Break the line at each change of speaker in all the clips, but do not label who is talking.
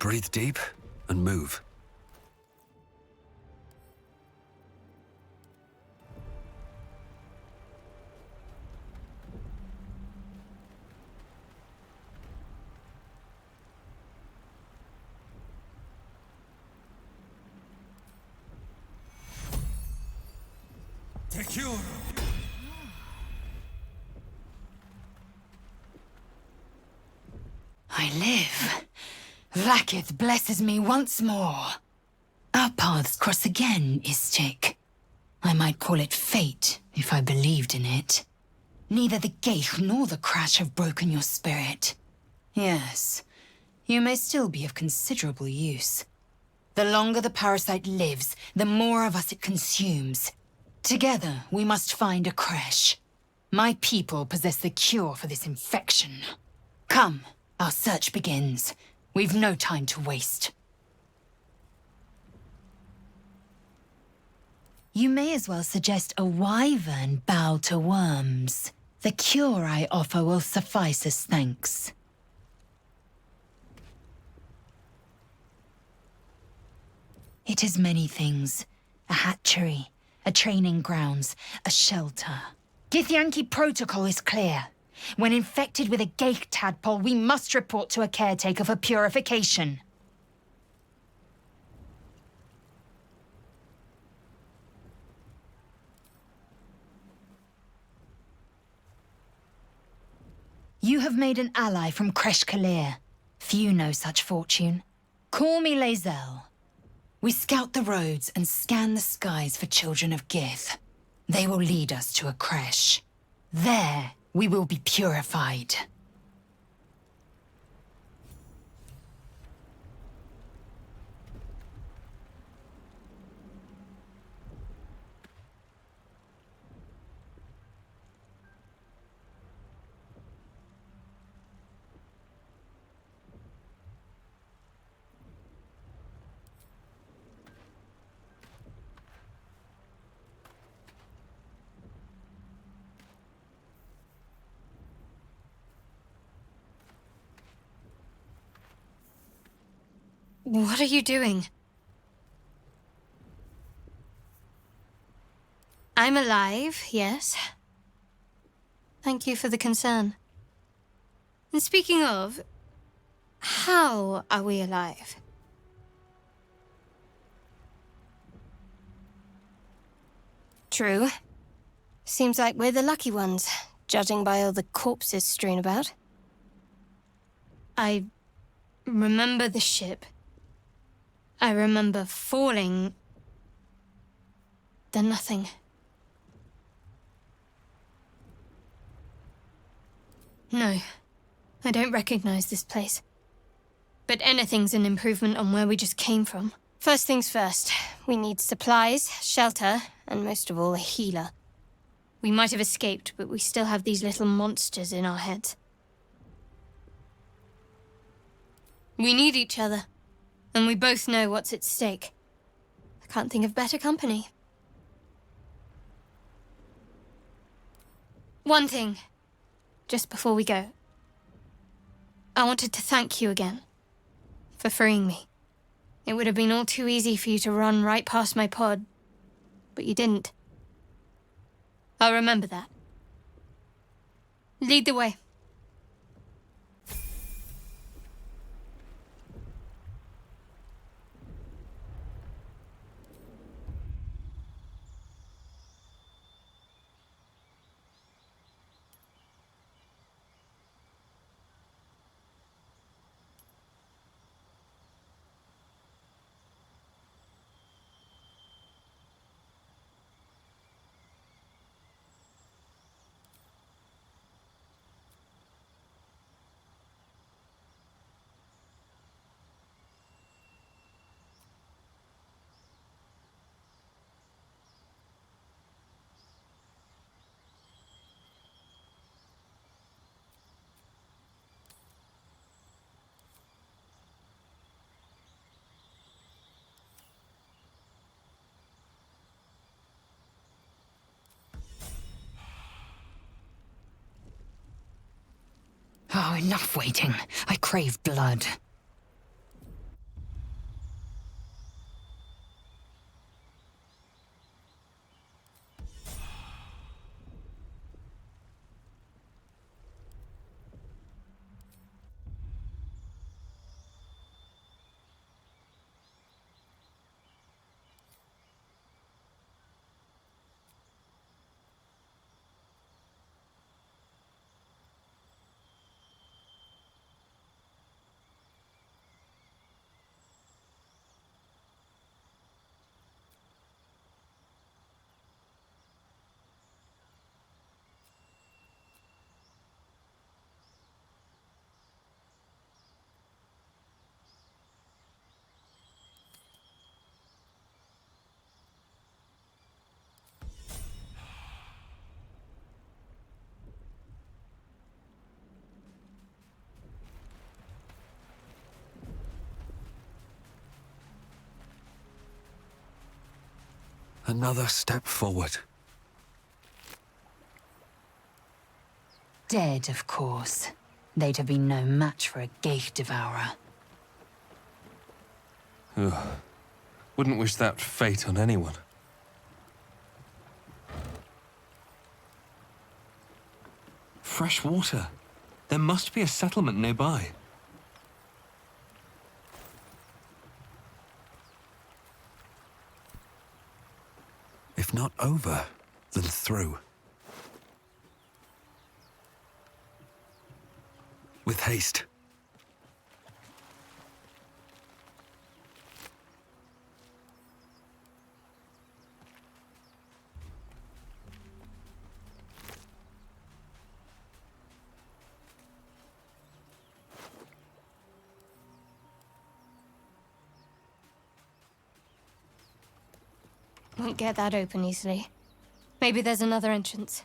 Breathe deep and move.
I live. Vlaakith blesses me once more. Our paths cross again, Istik. I might call it fate, if I believed in it. Neither the Gale nor the crash have broken your spirit. Yes, you may still be of considerable use. The longer the parasite lives, the more of us it consumes. Together, we must find a creche. My people possess the cure for this infection. Come, our search begins. We've no time to waste. You may as well suggest a wyvern bow to worms. The cure I offer will suffice as thanks. It is many things. A hatchery, a training grounds, a shelter. Githyanki protocol is clear. When infected with a Gale tadpole, we must report to a caretaker for purification. You have made an ally from Kresh Kalir. Few know such fortune. Call me Lae'zel. We scout the roads and scan the skies for children of Gith. They will lead us to a creche. There, we will be purified.
What are you doing? I'm alive, yes. Thank you for the concern. And speaking of, how are we alive? True. Seems like we're the lucky ones, judging by all the corpses strewn about. I remember the ship. I remember falling. Then nothing. No, I don't recognize this place. But anything's an improvement on where we just came from. First things first, we need supplies, shelter, and most of all, a healer. We might have escaped, but we still have these little monsters in our heads. We need each other. And we both know what's at stake. I can't think of better company. One thing, just before we go. I wanted to thank you again for freeing me. It would have been all too easy for you to run right past my pod, but you didn't. I'll remember that. Lead the way.
Oh, enough waiting. I crave blood.
Another step forward.
Dead, of course. They'd have been no match for a Ghaik devourer.
Ugh. Wouldn't wish that fate on anyone. Fresh water. There must be a settlement nearby.
If not over, then through. With haste.
Won't get that open easily. Maybe there's another entrance.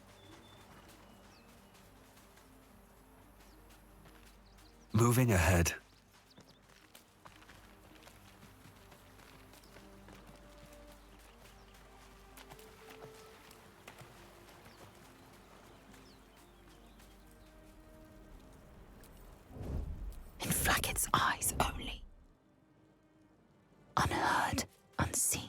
Moving ahead.
In Flacket's eyes only. Unheard, unseen.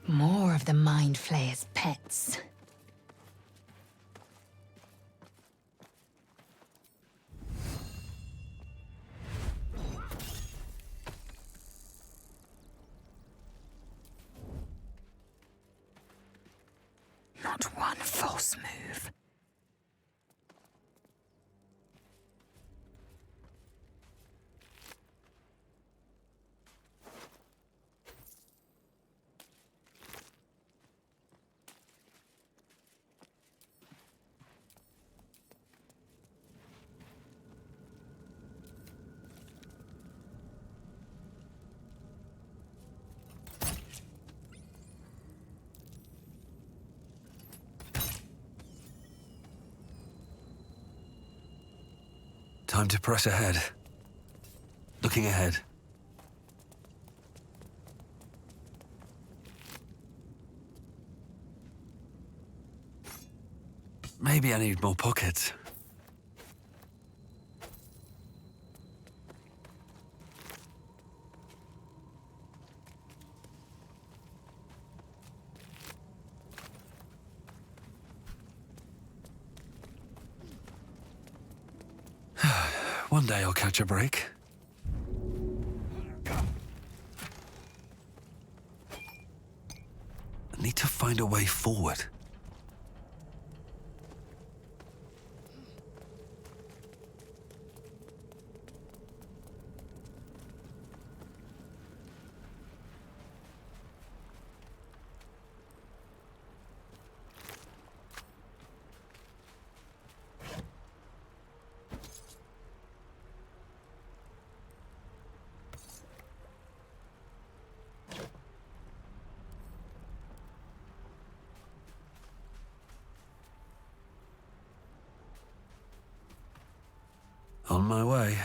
More of the Mind Flayer's pets. Not one false move.
Time to press ahead. Looking ahead. Maybe I need more pockets. One day I'll catch a break. I need to find a way forward. On my way.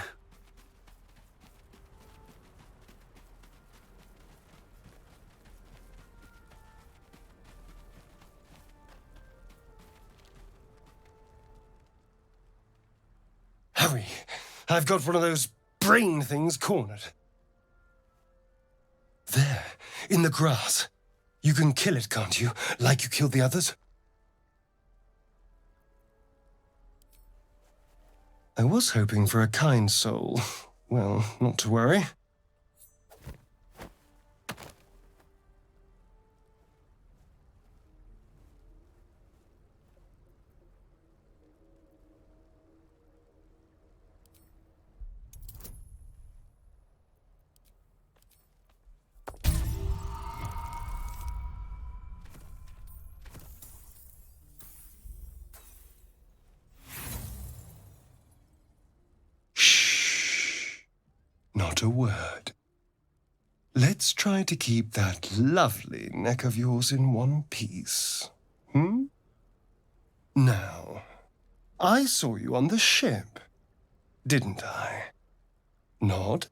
Hurry! I've got one of those brain things cornered. There, in the grass. You can kill it, can't you? Like you killed the others? I was hoping for a kind soul. Well, not to worry. Not a word. Let's try to keep that lovely neck of yours in one piece. Now, I saw you on the ship, didn't I? Nod?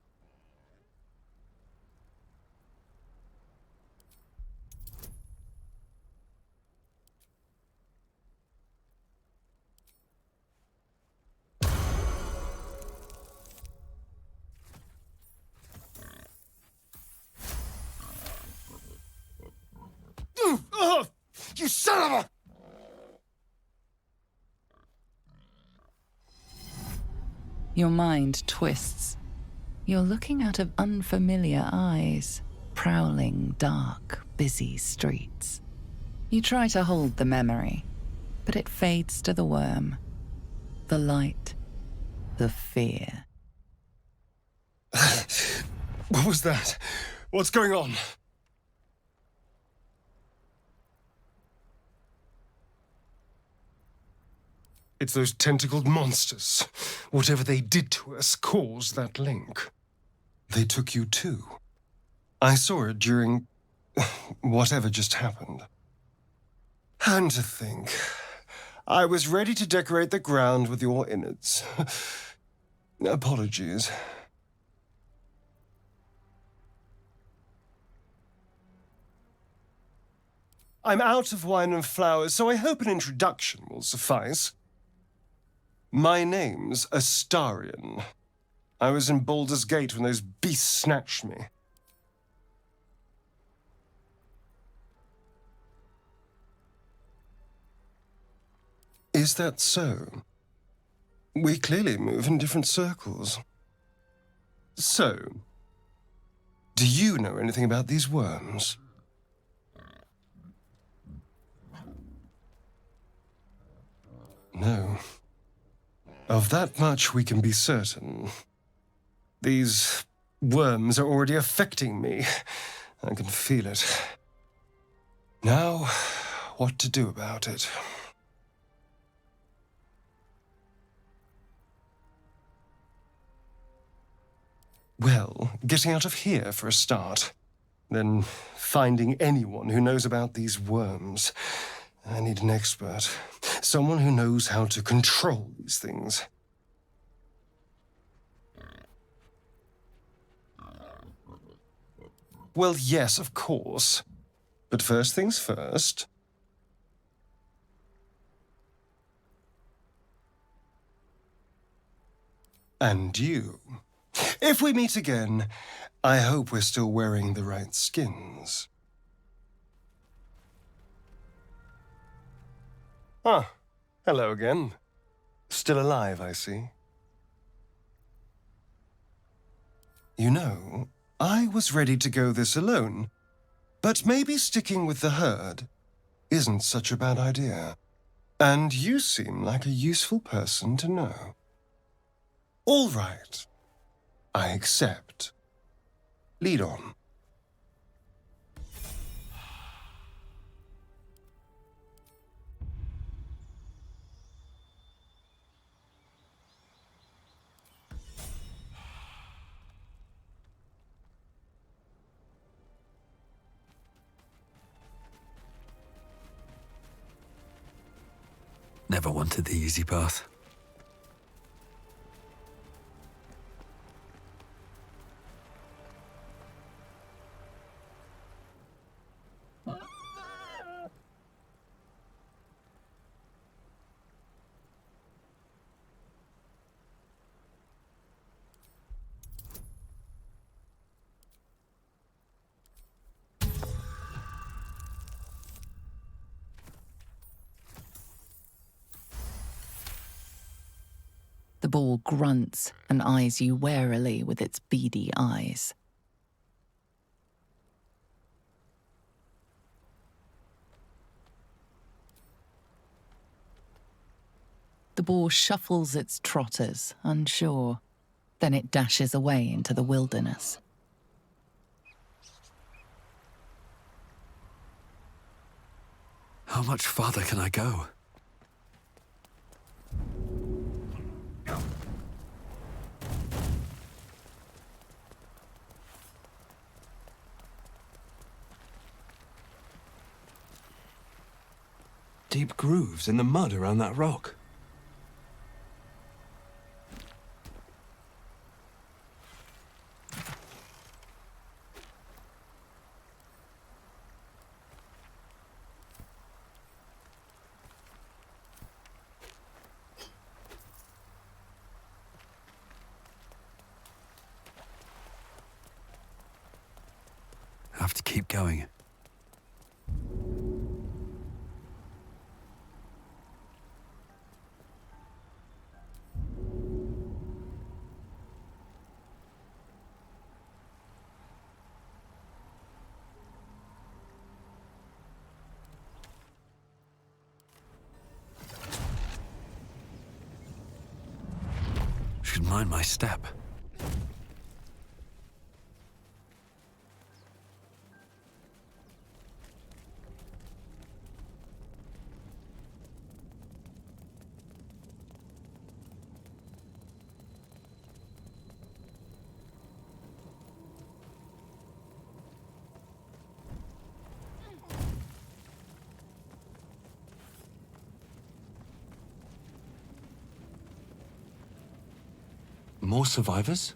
son of a...
Your mind twists. You're looking out of unfamiliar eyes, prowling dark, busy streets. You try to hold the memory, but it fades to the worm. The light. The fear.
What was that? What's going on? It's those tentacled monsters. Whatever they did to us caused that link. They took you too. I saw it during whatever just happened. And to think, I was ready to decorate the ground with your innards. Apologies. I'm out of wine and flowers, so I hope an introduction will suffice. My name's Astarion. I was in Baldur's Gate when those beasts snatched me. Is that so? We clearly move in different circles. So, do you know anything about these worms? No. Of that much we can be certain. These worms are already affecting me. I can feel it. Now, what to do about it? Well, getting out of here for a start. Then finding anyone who knows about these worms. I need an expert. Someone who knows how to control these things. Well, yes, of course. But first things first. And you. If we meet again, I hope we're still wearing the right skins. Ah, hello again. Still alive, I see. You know, I was ready to go this alone, but maybe sticking with the herd isn't such a bad idea. And you seem like a useful person to know. All right. I accept. Lead on.
Never wanted the easy path.
The ball grunts and eyes you warily with its beady eyes. The boar shuffles its trotters, unsure. Then it dashes away into the wilderness.
How much farther can I go?
Deep grooves in the mud around that rock.
Have to keep going. Should mind my step.
More survivors?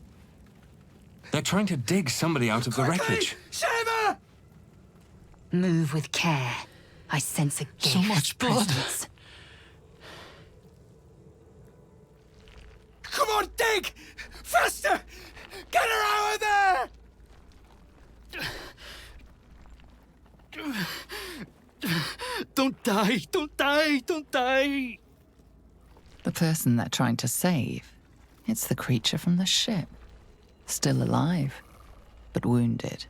They're trying to dig somebody out of the wreckage.
Shiver!
Move with care. I sense a
So much blood.
presence.
Come on, dig! Faster! Get her out of there!
Don't die! Don't die! Don't die!
The person they're trying to save, it's the creature from the ship. Still alive, but wounded.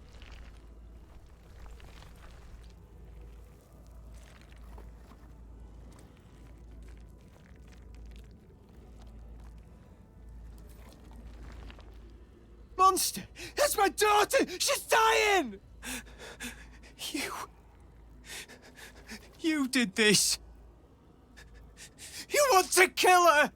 Monster! That's my daughter! She's dying! You did this! You want to kill her!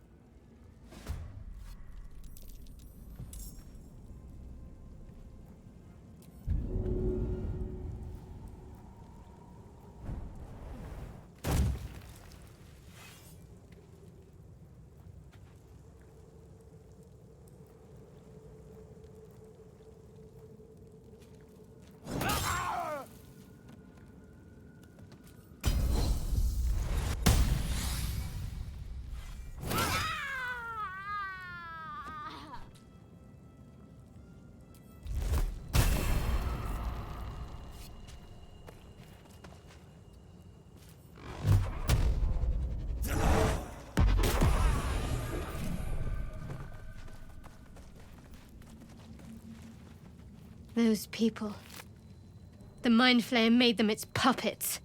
Those people. The Mind Flayer made them its puppets.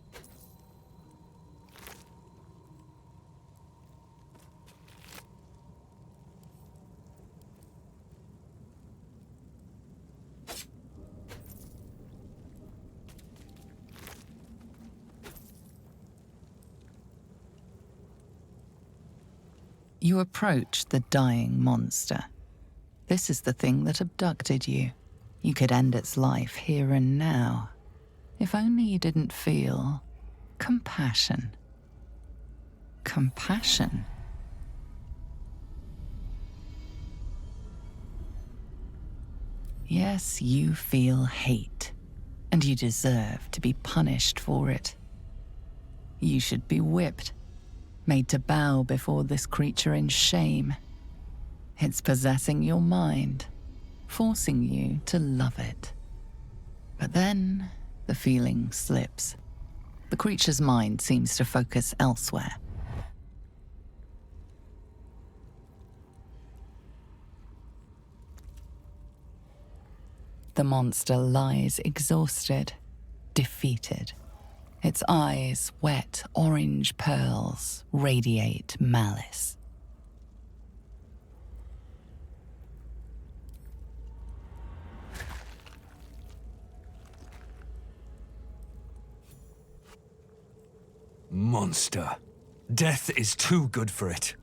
You approach the dying monster. This is the thing that abducted you. You could end its life here and now. If only you didn't feel compassion. Compassion? Yes, you feel hate, and you deserve to be punished for it. You should be whipped, made to bow before this creature in shame. It's possessing your mind, forcing you to love it. But then, the feeling slips. The creature's mind seems to focus elsewhere. The monster lies exhausted, defeated. Its eyes, wet orange pearls, radiate malice.
Monster. Death is too good for it.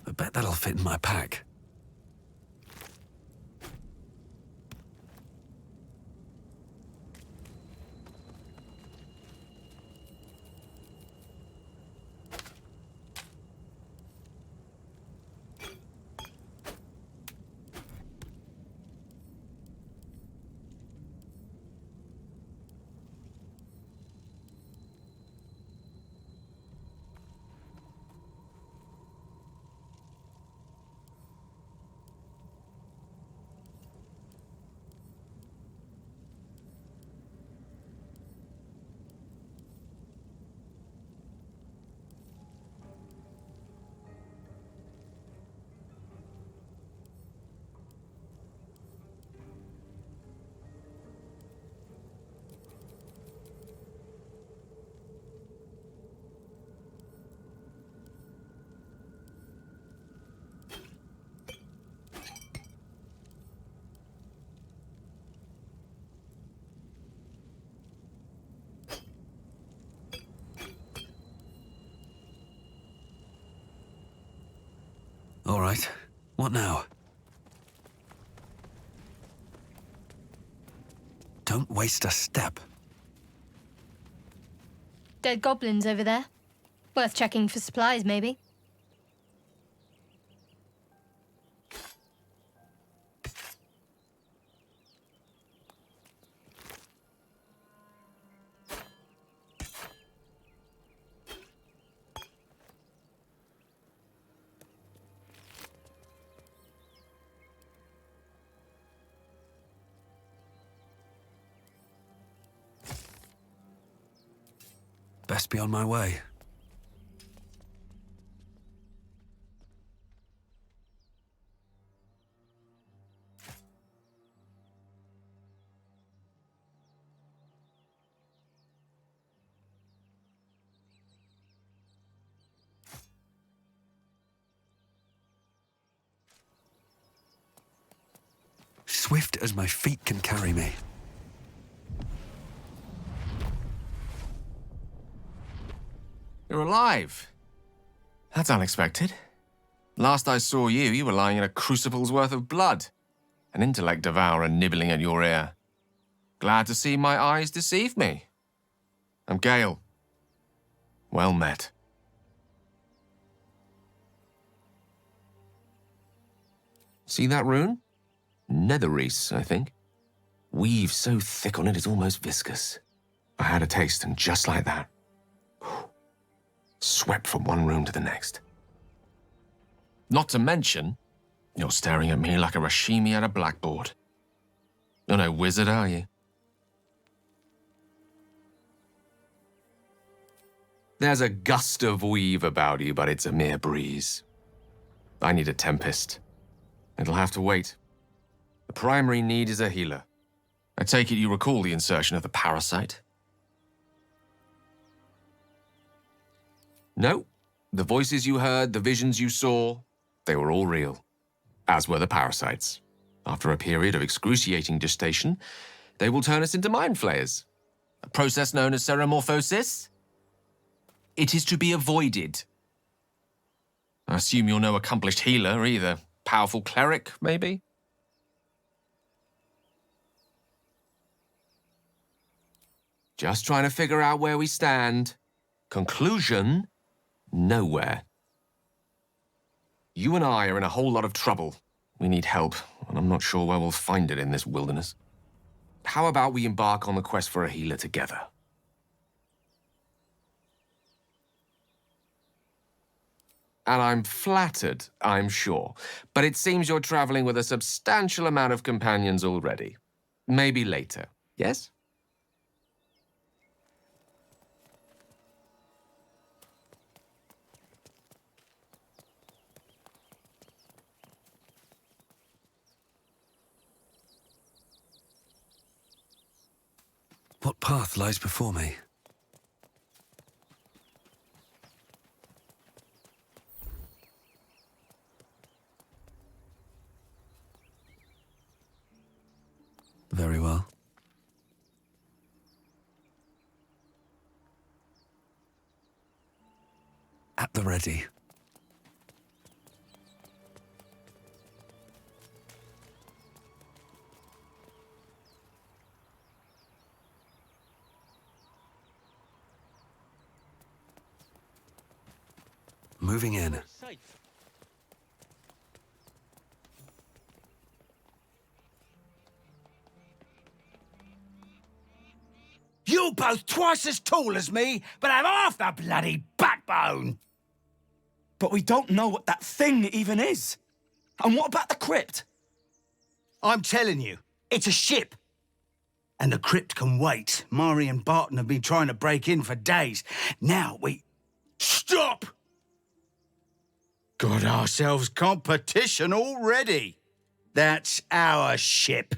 I bet that'll fit in my pack. right. What now? Don't waste a step.
Dead goblins over there. Worth checking for supplies, maybe.
Best be on my way. Swift as my feet can carry me.
You're alive. That's unexpected. Last I saw you, you were lying in a crucible's worth of blood. An intellect devourer nibbling at your ear. Glad to see my eyes deceive me. I'm Gale. Well met. See that rune? Netherreese, I think. Weave so thick on it it's almost viscous. I had a taste, and just like that, swept from one room to the next. Not to mention, you're staring at me like a Rashimi at a blackboard. You're no wizard, are you? There's a gust of weave about you, but it's a mere breeze. I need a tempest. It'll have to wait. The primary need is a healer. I take it you recall the insertion of the parasite? No. The voices you heard, the visions you saw, they were all real. As were the parasites. After a period of excruciating gestation, they will turn us into mind flayers. A process known as seromorphosis. It is to be avoided. I assume you're no accomplished healer either. Powerful cleric, maybe? Just trying to figure out where we stand. Conclusion, nowhere. You and I are in a whole lot of trouble. We need help, and I'm not sure where we'll find it in this wilderness. How about we embark on the quest for a healer together? And I'm flattered, I'm sure. But it seems you're traveling with a substantial amount of companions already. Maybe later, yes?
What path lies before me? Very well. At the ready. Moving in.
You're both twice as tall as me, but have half the bloody backbone!
But we don't know what that thing even is. And what about the crypt?
I'm telling you, it's a ship. And the crypt can wait. Mari and Barton have been trying to break in for days. Now we... Stop! Got ourselves competition already. That's our ship.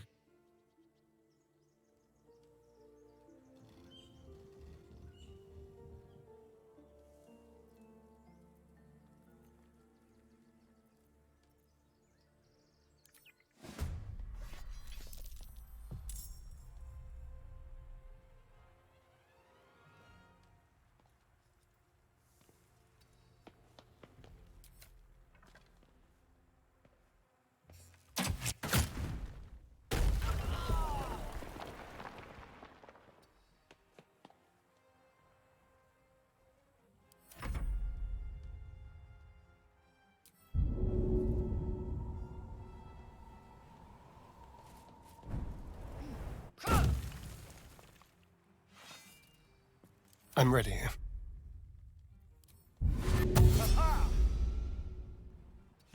I'm ready.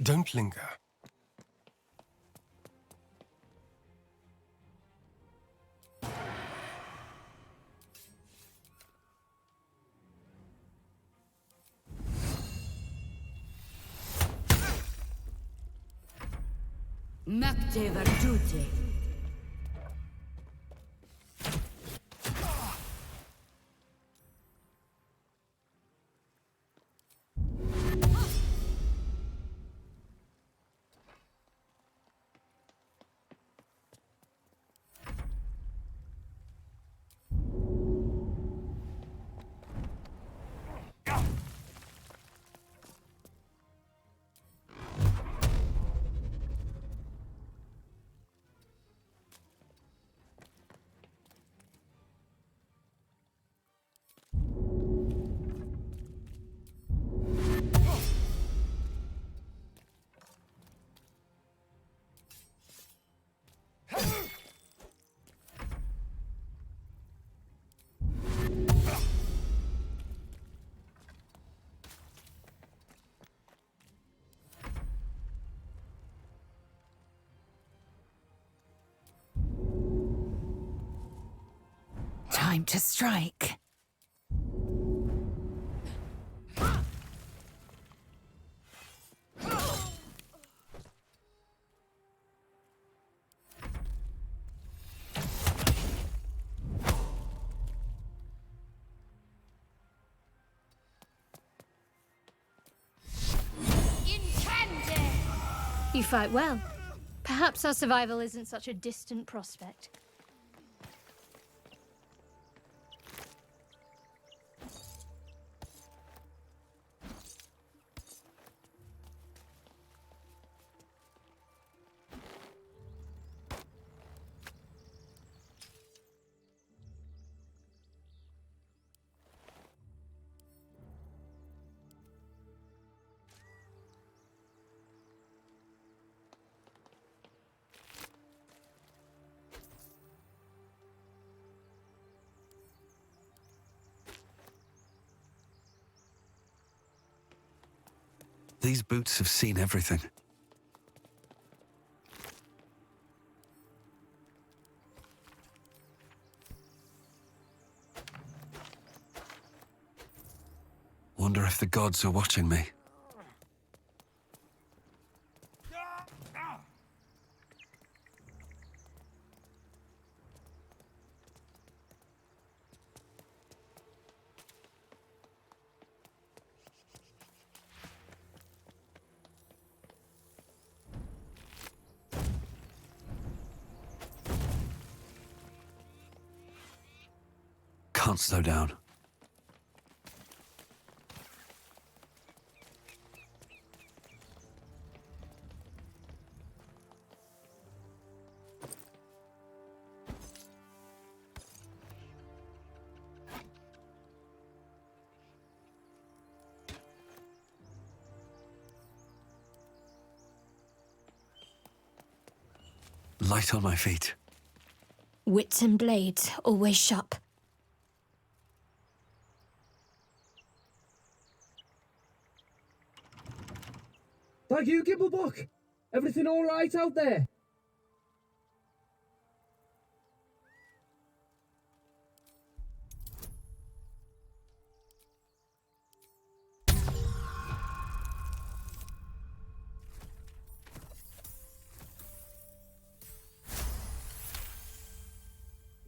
Don't linger.
Nakte Varjute. Time to strike.
You fight well. Perhaps our survival isn't such a distant prospect.
These boots have seen everything. Wonder if the gods are watching me. Can't slow down. Light on my feet.
Wits and blades, always sharp.
Thank you, Gibblebuck. Everything all right out there?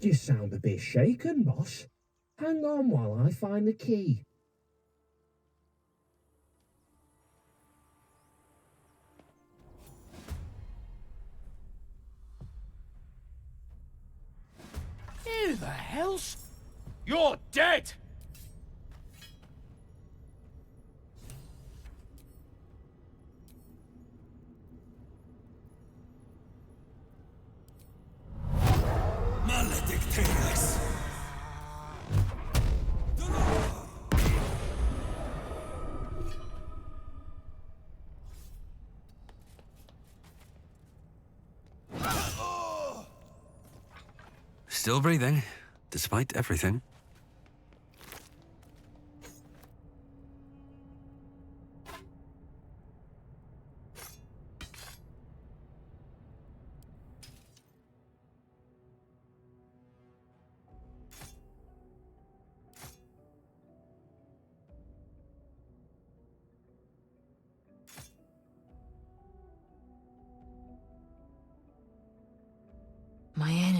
You sound a bit shaken, boss. Hang on while I find the key.
Who the hell's... You're dead!
Maledictores! Still breathing, despite everything.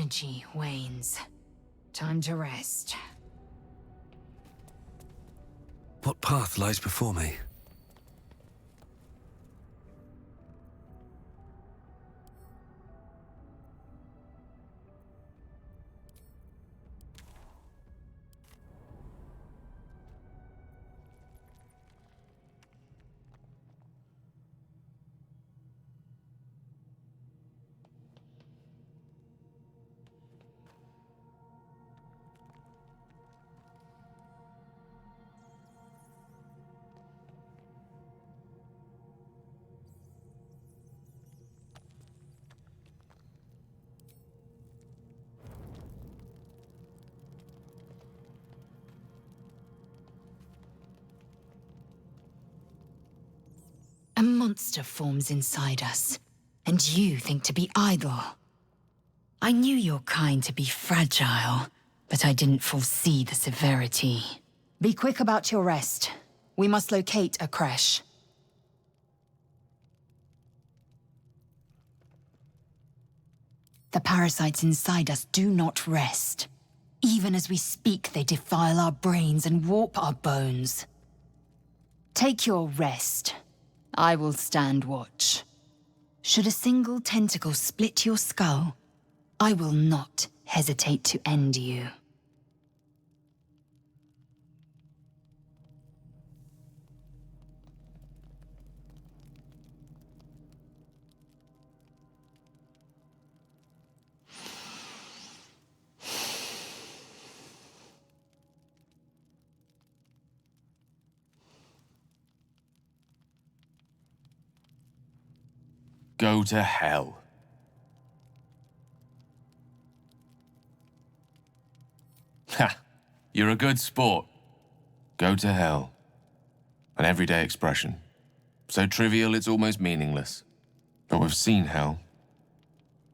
energy wanes. Time to rest.
What path lies before me?
A monster forms inside us, and you think to be idle. I knew your kind to be fragile, but I didn't foresee the severity. Be quick about your rest. We must locate a creche. The parasites inside us do not rest. Even as we speak, they defile our brains and warp our bones. Take your rest. I will stand watch. Should a single tentacle split your skull, I will not hesitate to end you.
Go to hell. Ha! You're a good sport. Go to hell. An everyday expression. So trivial it's almost meaningless. But we've seen hell.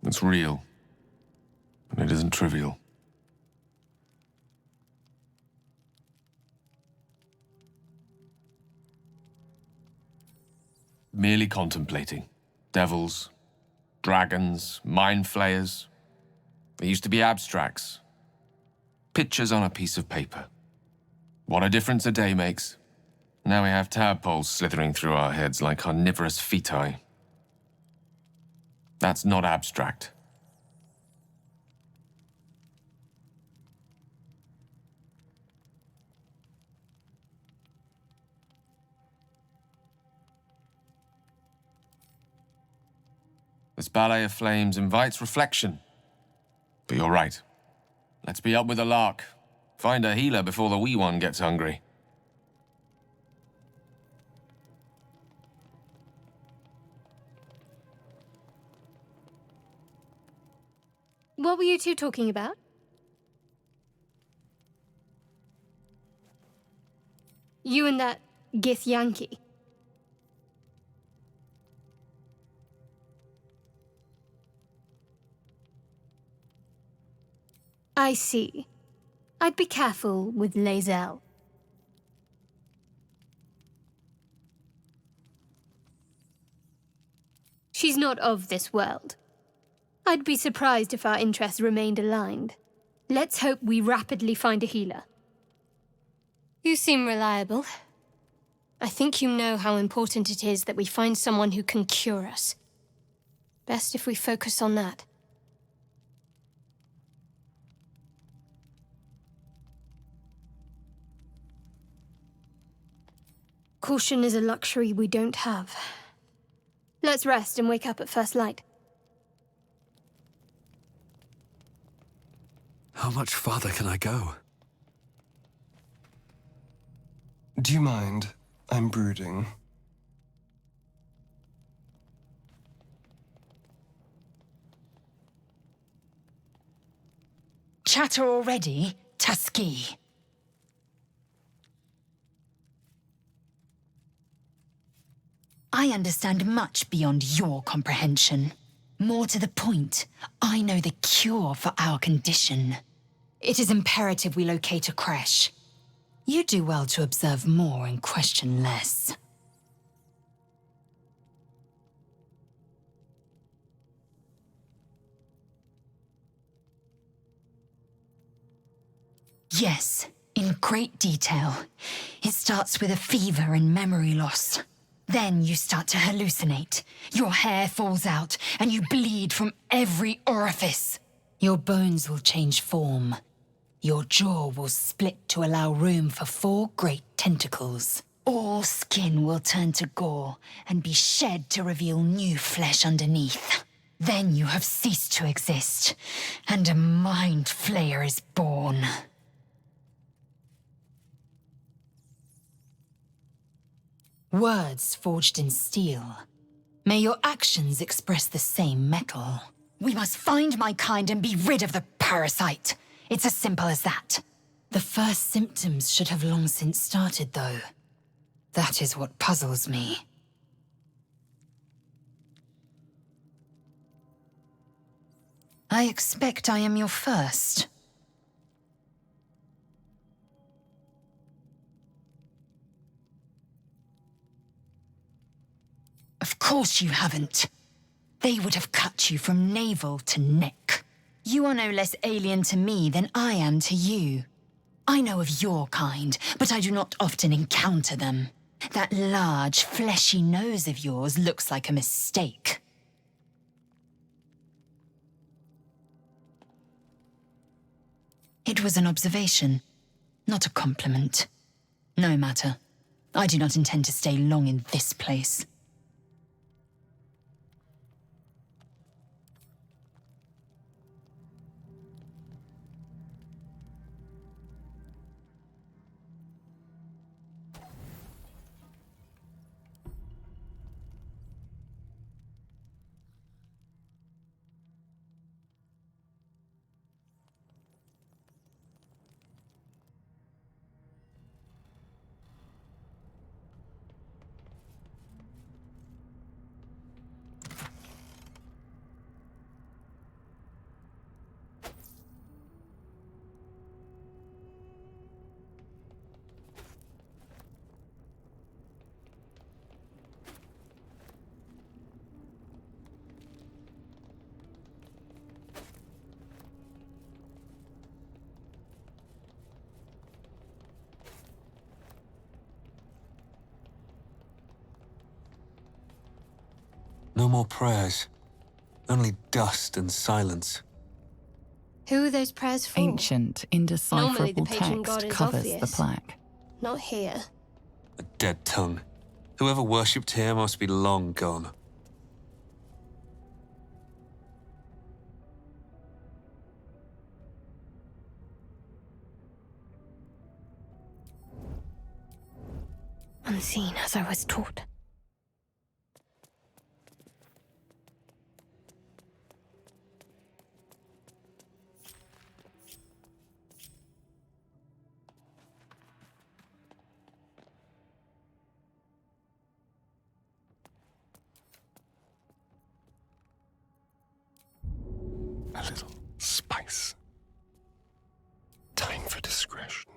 It's real. And it isn't trivial. Merely contemplating. Devils, dragons, mind flayers. They used to be abstracts. Pictures on a piece of paper. What a difference a day makes. Now we have tadpoles slithering through our heads like carnivorous feti. That's not abstract. This ballet of flames invites reflection. But you're right. Let's be up with the lark. Find a healer before the wee one gets hungry.
What were you two talking about? You and that Gith Yankee. I see. I'd be careful with Lae'zel. She's not of this world. I'd be surprised if our interests remained aligned. Let's hope we rapidly find a healer. You seem reliable. I think you know how important it is that we find someone who can cure us. Best if we focus on that. Caution is a luxury we don't have. Let's rest and wake up at first light.
How much farther can I go?
Do you mind? I'm brooding.
Chatter already, Tusky? I understand much beyond your comprehension. More to the point, I know the cure for our condition. It is imperative we locate a creche. You do well to observe more and question less. Yes, in great detail. It starts with a fever and memory loss. Then you start to hallucinate. Your hair falls out, and you bleed from every orifice. Your bones will change form. Your jaw will split to allow room for 4 great tentacles. All skin will turn to gore and be shed to reveal new flesh underneath. Then you have ceased to exist, and a mind flayer is born. Words forged in steel. May your actions express the same metal. We must find my kind and be rid of the parasite. It's as simple as that. The first symptoms should have long since started, though. That is what puzzles me. I expect I am your first. Of course you haven't. They would have cut you from navel to neck. You are no less alien to me than I am to you. I know of your kind, but I do not often encounter them. That large, fleshy nose of yours looks like a mistake. It was an observation, not a compliment. No matter. I do not intend to stay long in this place.
No more prayers. Only dust and silence.
Who are those prayers for?
Ancient,
Normally
indecipherable
the patron
text
god is
covers the
obvious.
plaque.
Not here.
A dead tongue. Whoever worshipped here must be long gone.
Unseen as I was taught.
A little spice. Time for discretion.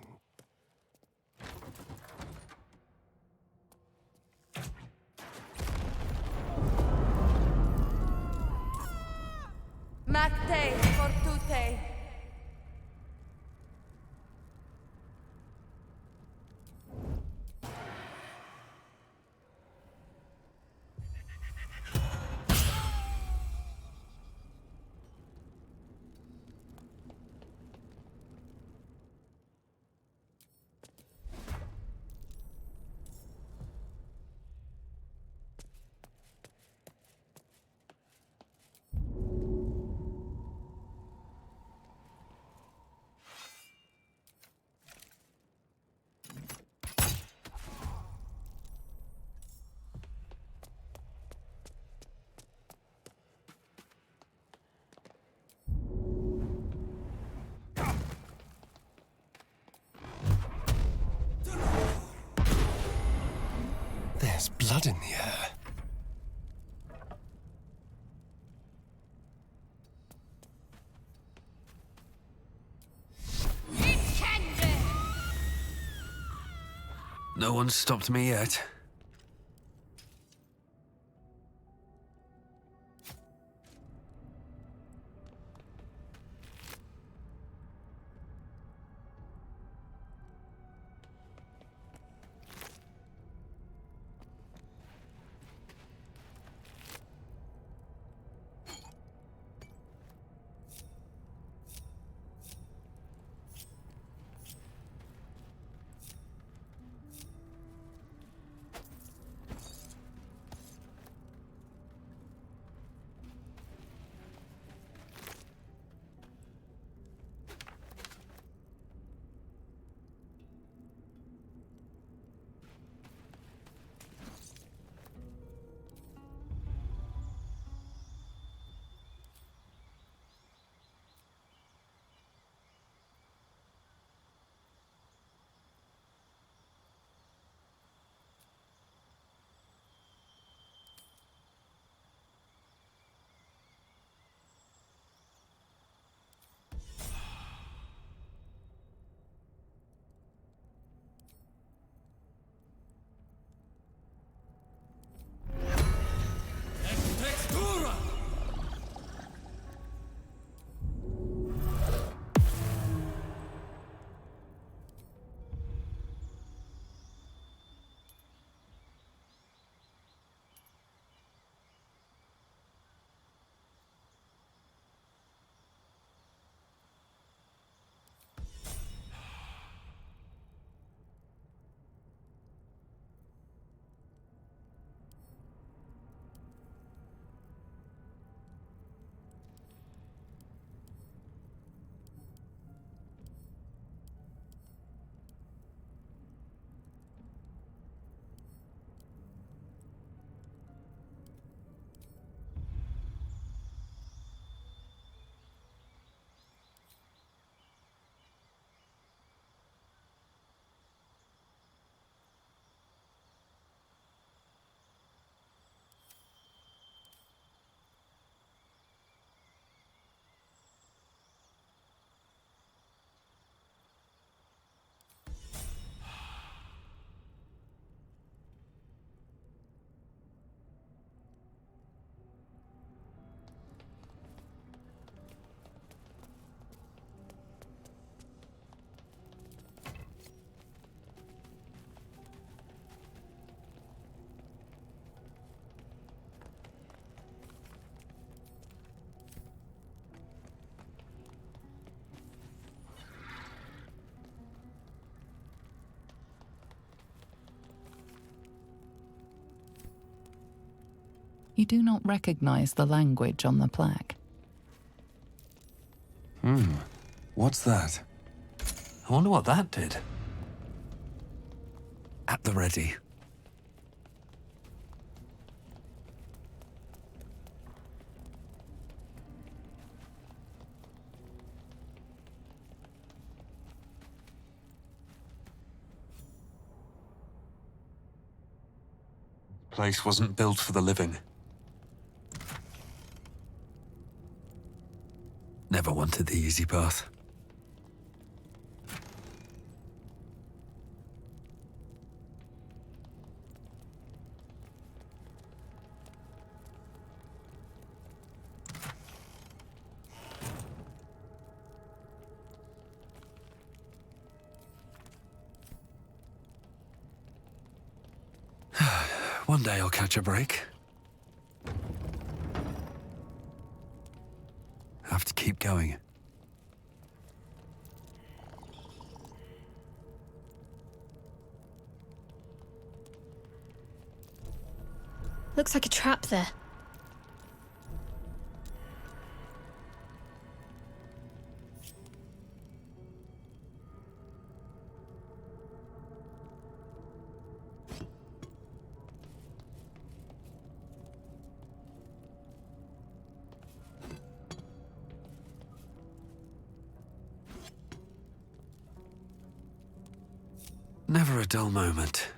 Macte fortute.
There's blood in the air.
No one's stopped me yet.
do not recognize the language on the plaque.
What's that? I wonder what that did. At the ready. Place wasn't built for the living. Never wanted the easy path. One day I'll catch a break. Have to keep going.
Looks like a trap there.
Never a dull moment.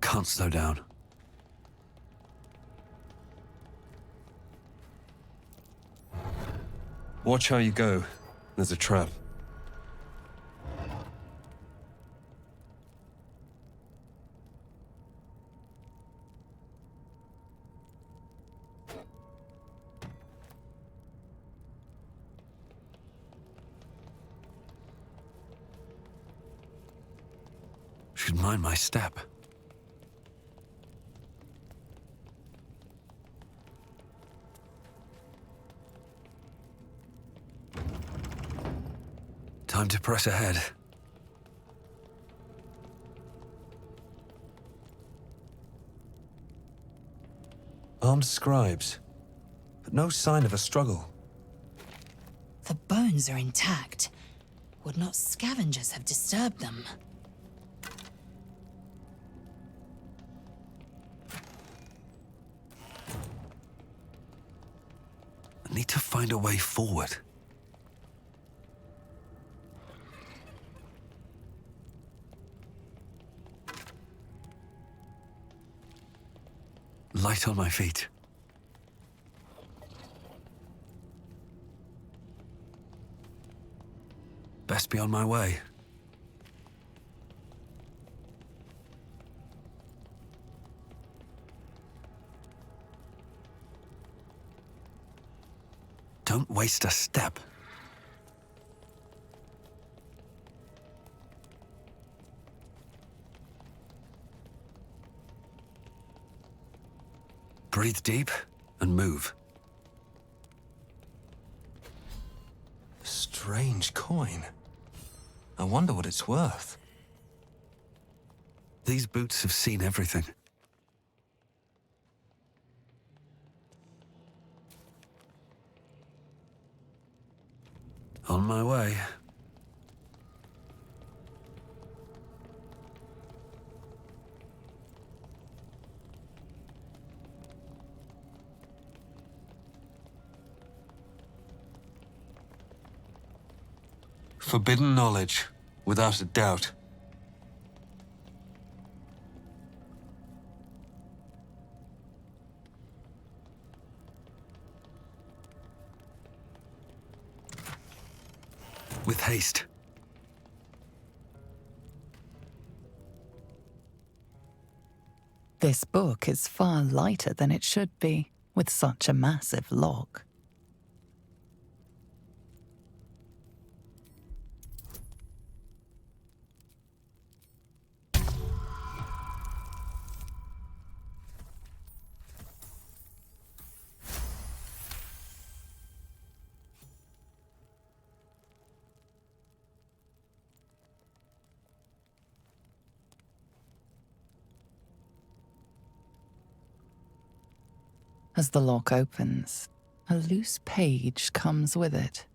Can't slow down. Watch how you go. There's a trap. Should mind my step. Time to press ahead. Armed scribes, but no sign of a struggle.
The bones are intact. Would not scavengers have disturbed them?
I need to find a way forward. Light on my feet. Best be on my way. Don't waste a step. Breathe deep and move.
Strange coin. I wonder what it's worth.
These boots have seen everything. On my way. Forbidden knowledge, without a doubt. With haste.
This book is far lighter than it should be, with such a massive lock. As the lock opens, a loose page comes with it.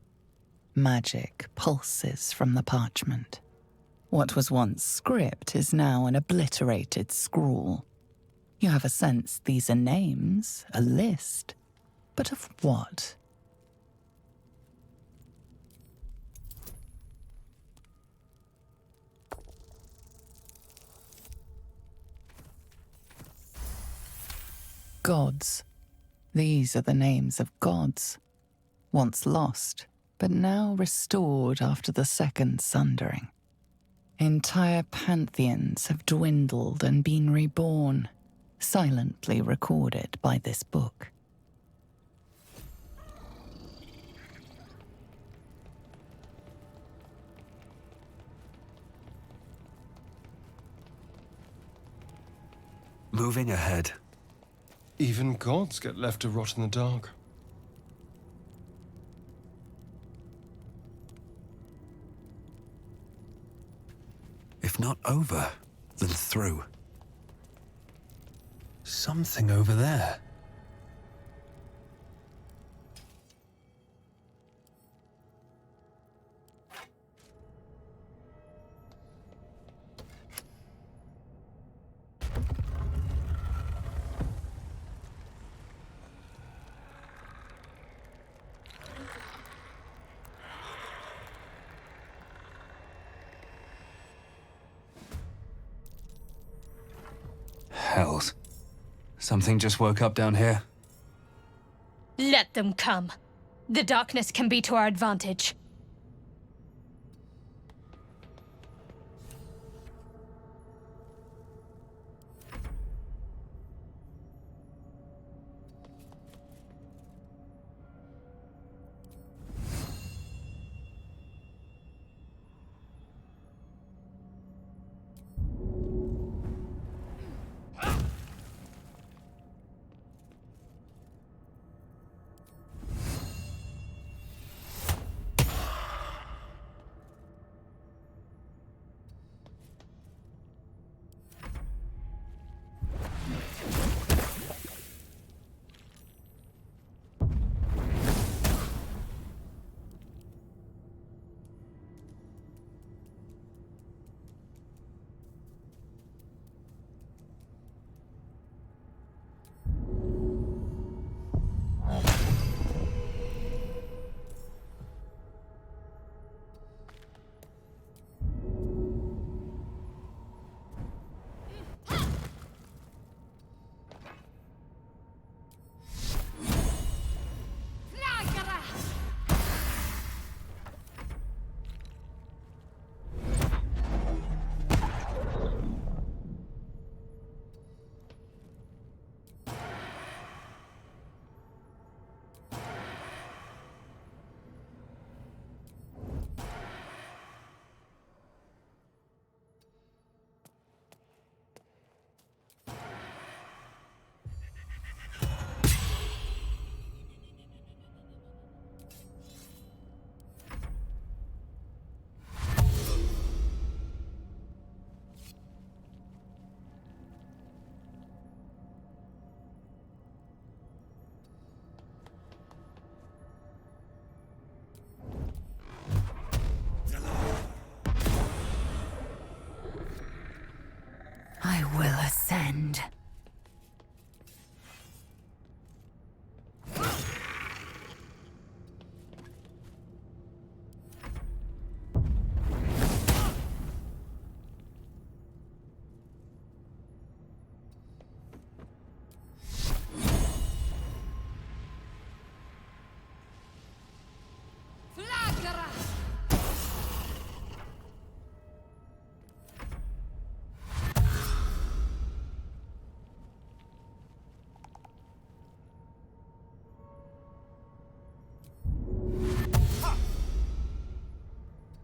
Magic pulses from the parchment. What was once script is now an obliterated scrawl. You have a sense these are names, a list, but of what? Gods. These are the names of gods, once lost, but now restored after the Second Sundering. Entire pantheons have dwindled and been reborn, silently recorded by this book.
Moving ahead.
Even gods get left to rot in the dark.
If not over, then through. Something over there. Hells. Something just woke up down here.
Let them come. The darkness can be to our advantage.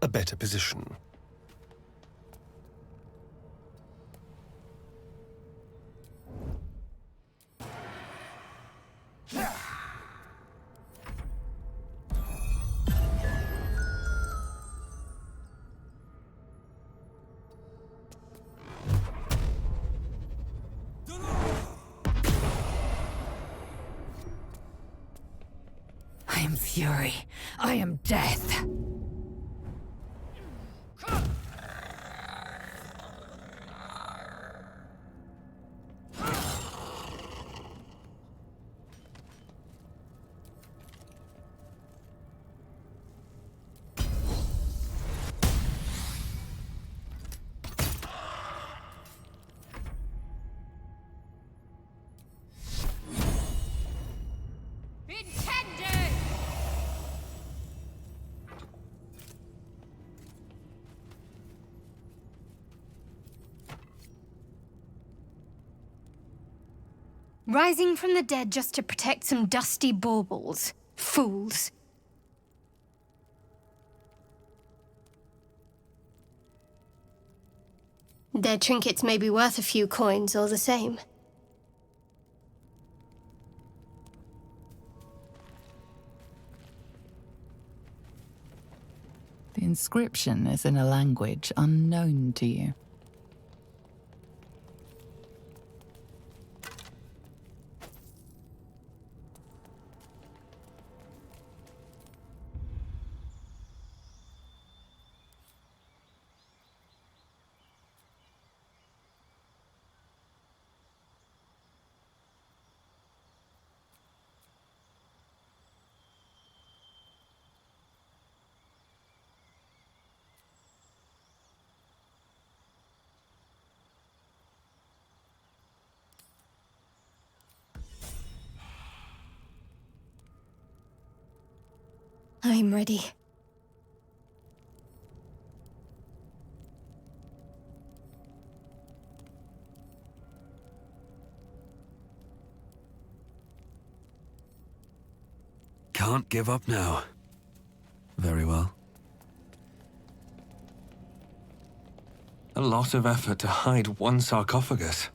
a better position.
I am fury. I am death.
Rising from the dead just to protect some dusty baubles. Fools. Their trinkets may be worth a few coins all the same.
The inscription is in a language unknown to you.
I'm ready.
Can't give up now. Very well. A lot of effort to hide one sarcophagus.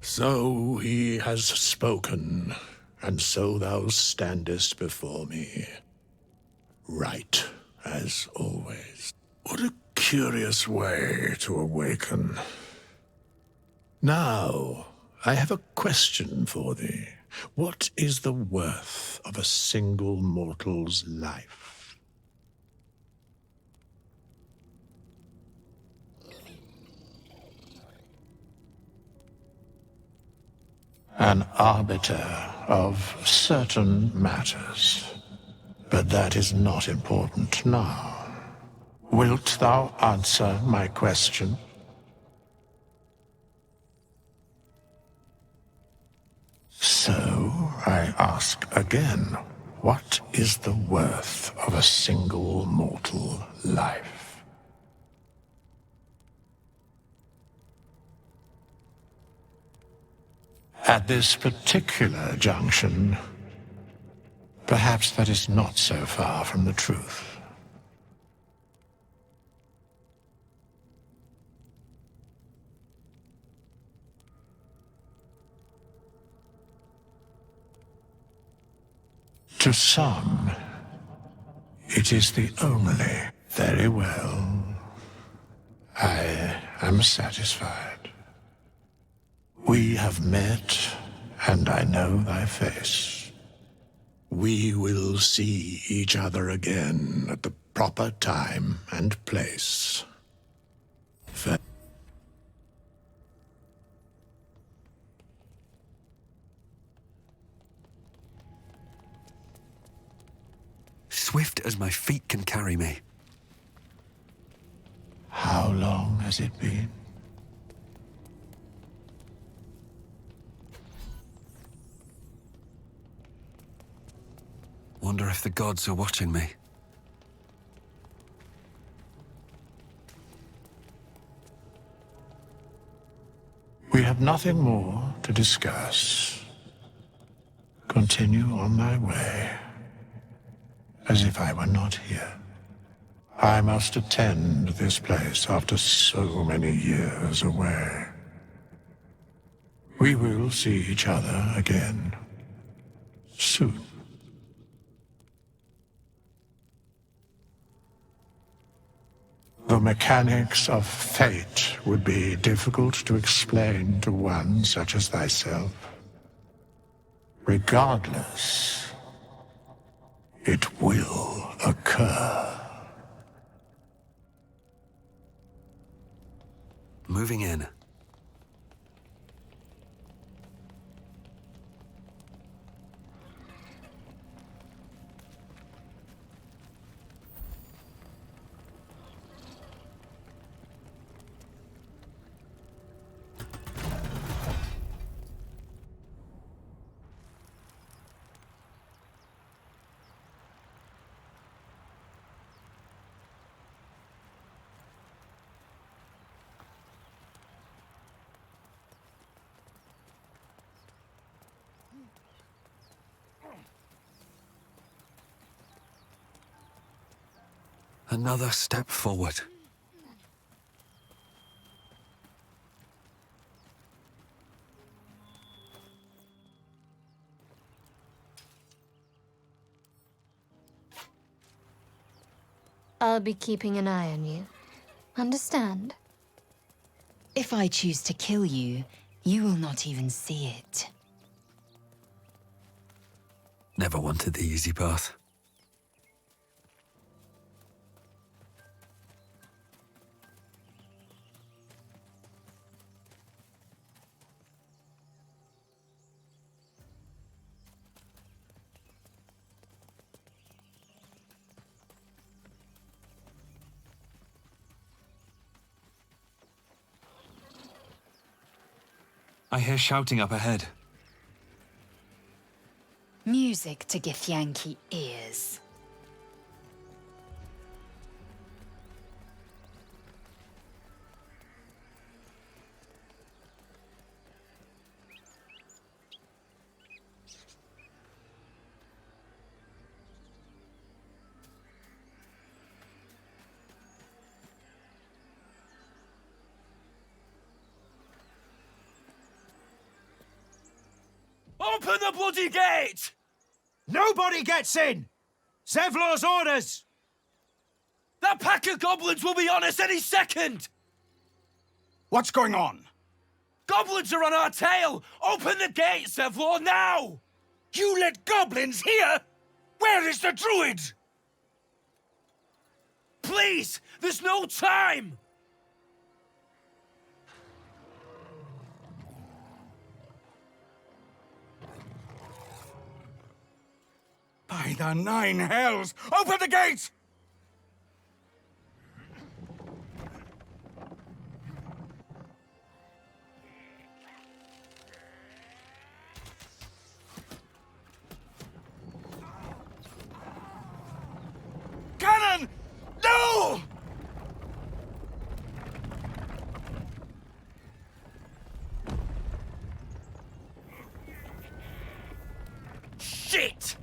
So he has spoken, and so thou standest before me. Right, as always. What a curious way to awaken. Now, I have a question for thee. What is the worth of a single mortal's life? An arbiter of certain matters. But that is not important now. Wilt thou answer my question? So, I ask again, what is the worth of a single mortal life? At this particular junction, Perhaps that is not so far from the truth. To some, it is the only. Very well. I am satisfied. We have met, and I know thy face. We will see each other again at the proper time and place.
Swift as my feet can carry me.
How long has it been?
Wonder if the gods are watching me.
We have nothing more to discuss. Continue on thy way, as if I were not here. I must attend this place after so many years away. We will see each other again soon. The mechanics of fate would be difficult to explain to one such as thyself. Regardless, it will occur.
Moving in. Another step forward.
I'll be keeping an eye on you. Understand?
If I choose to kill you, you will not even see it.
Never wanted the easy path. I hear shouting up ahead.
Music to Githyanki ears.
Open the bloody gate! Nobody gets in! Zevlor's orders! That pack of goblins will be on us any second! What's going on? Goblins are on our tail! Open the gate, Zevlor, now! You let goblins here? Where is the druid? Please, there's no time! By the 9 hells! Open the gate! Cannon! No! Shit!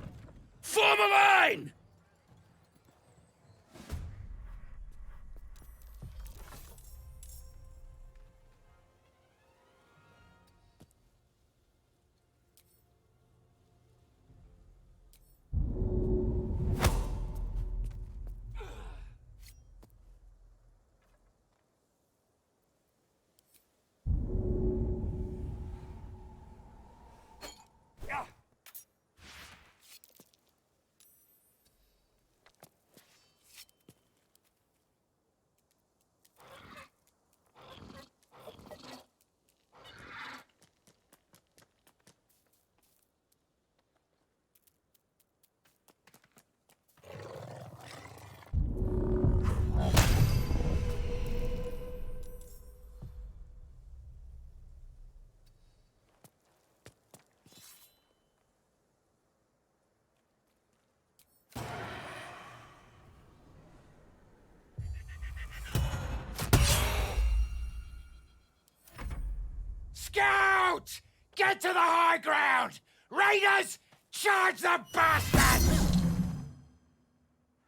Form a line! Scout! Get to the high ground! Raiders, charge the bastards!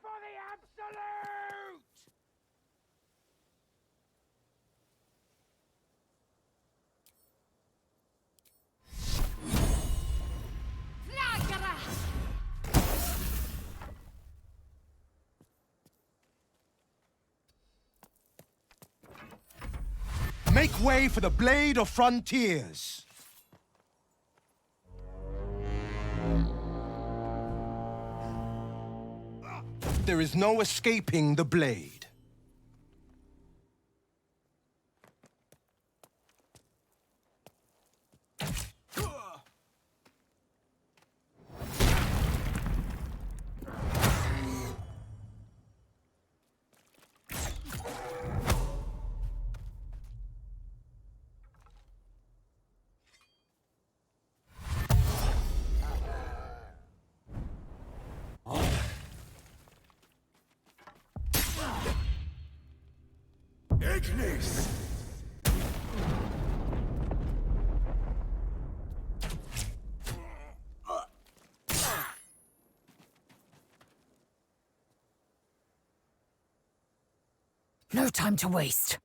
For the absolute! Make way for the Blade of Frontiers! There is no escaping the Blade. Ignis!
No time to waste.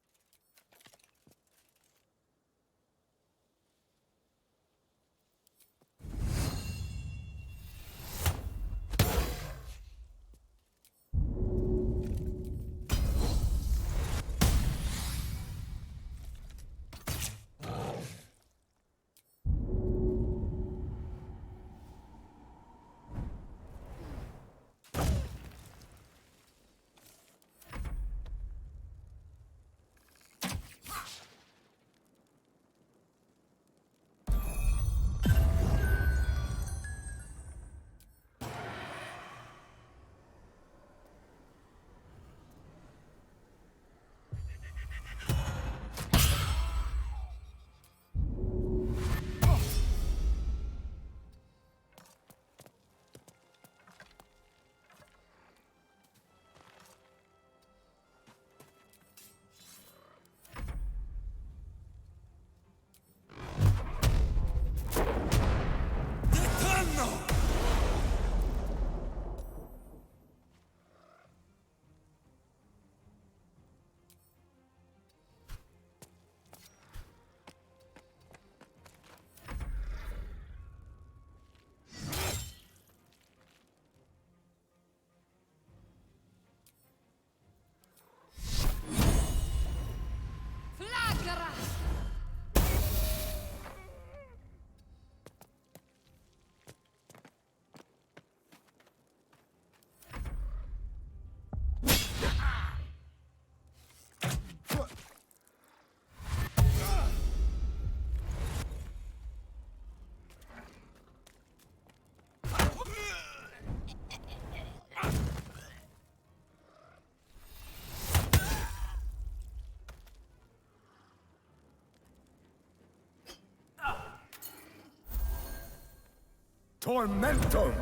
Tormentum!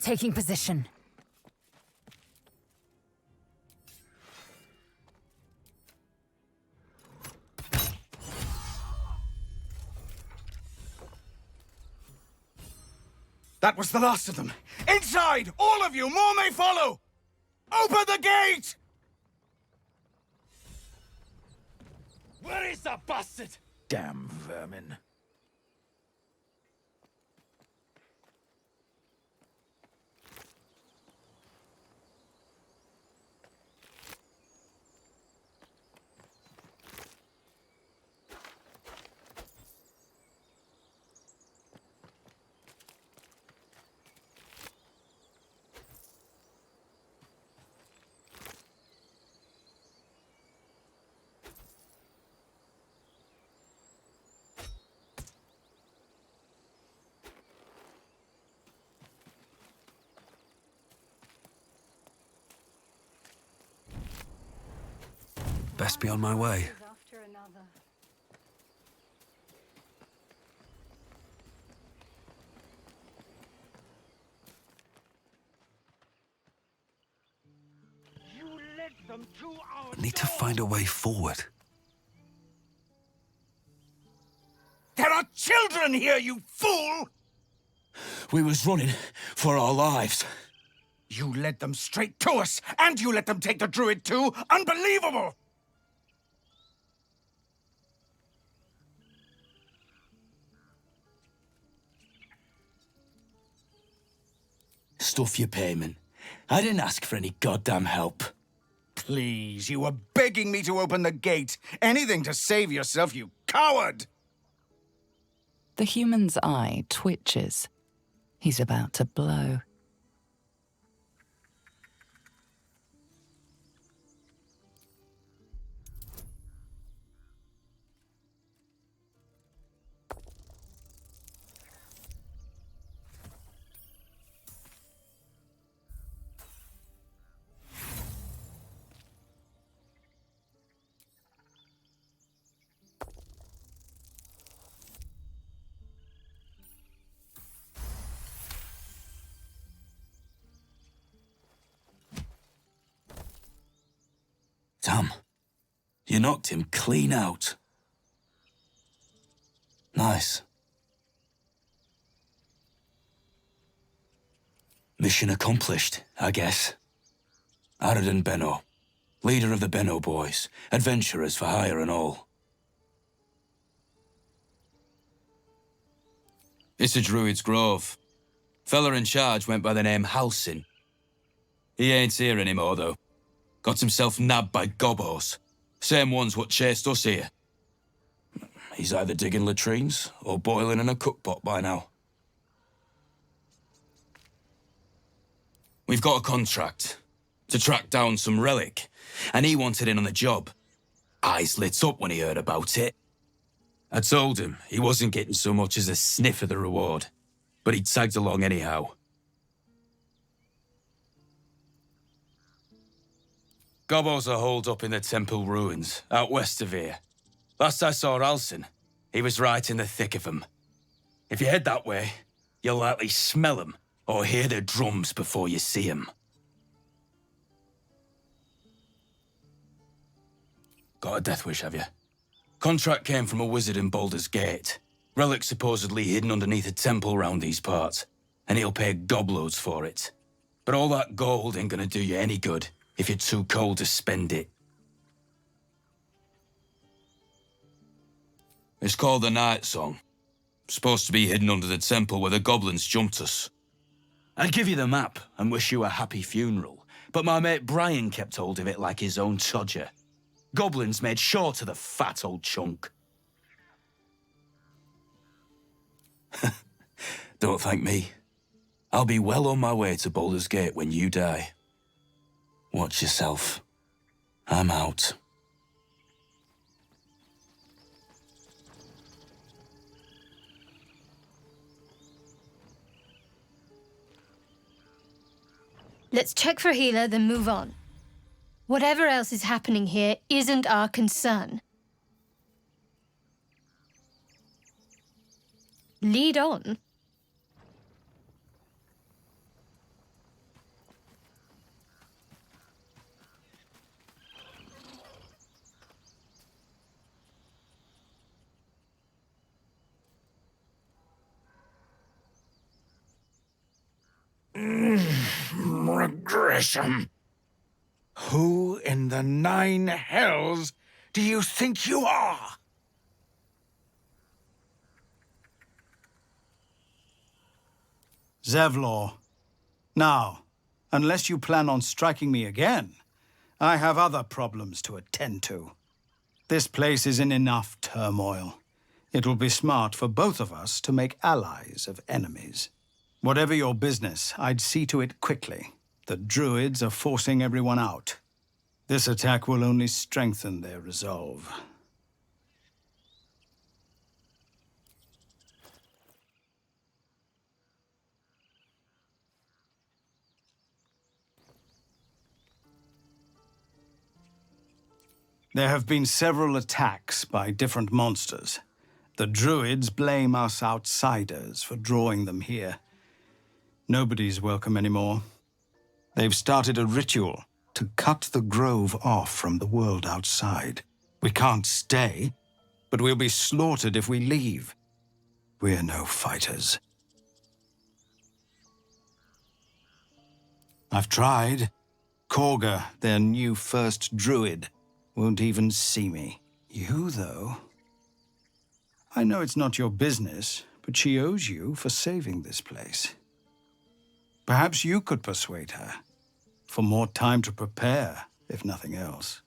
Taking position.
That was the last of them. Inside! All of you! More may follow! Open the gate!
Where is that bastard? Damn vermin.
Best be on my way. I need to find a way forward.
There are children here, you fool!
We was running for our lives.
You led them straight to us, and you let them take the druid too? Unbelievable!
Stuff your payment. I didn't ask for any goddamn help.
Please, you were begging me to open the gate. Anything to save yourself, you coward!
The human's eye twitches. He's about to blow.
Damn. You knocked him clean out. Nice. Mission accomplished, I guess. Aradin Benno, leader of the Benno boys, adventurers for hire and all. It's a druid's grove. Fella in charge went by the name Halsin. He ain't here anymore, though. Got himself nabbed by gobos. Same ones what chased us here. He's either digging latrines or boiling in a cookpot by now. We've got a contract to track down some relic, and he wanted in on the job. Eyes lit up when he heard about it. I told him he wasn't getting so much as a sniff of the reward, but he tagged along anyhow. Gobos are holed up in the temple ruins, out west of here. Last I saw Alson, he was right in the thick of them. If you head that way, you'll likely smell them or hear their drums before you see them. Got a death wish, have you? Contract came from a wizard in Baldur's Gate. Relic supposedly hidden underneath a temple round these parts, and he'll pay gobloads for it. But all that gold ain't gonna do you any good if you're too cold to spend it. It's called the Night Song. Supposed to be hidden under the temple where the goblins jumped us. I'd give you the map and wish you a happy funeral, but my mate Brian kept hold of it like his own todger. Goblins made short of the fat old chunk. Don't thank me. I'll be well on my way to Baldur's Gate when you die. Watch yourself. I'm out.
Let's check for Healer, then move on. Whatever else is happening here isn't our concern. Lead on.
Grisham! Who in the 9 hells do you think you are? Zevlor. Now, unless you plan on striking me again, I have other problems to attend to. This place is in enough turmoil. It will be smart for both of us to make allies of enemies. Whatever your business, I'd see to it quickly. The Druids are forcing everyone out. This attack will only strengthen their resolve. There have been several attacks by different monsters. The Druids blame us outsiders for drawing them here. Nobody's welcome anymore. They've started a ritual to cut the grove off from the world outside. We can't stay, but we'll be slaughtered if we leave. We're no fighters. I've tried. Kagha, their new first druid, won't even see me. You, though... I know it's not your business, but she owes you for saving this place. Perhaps you could persuade her, for more time to prepare, if nothing else.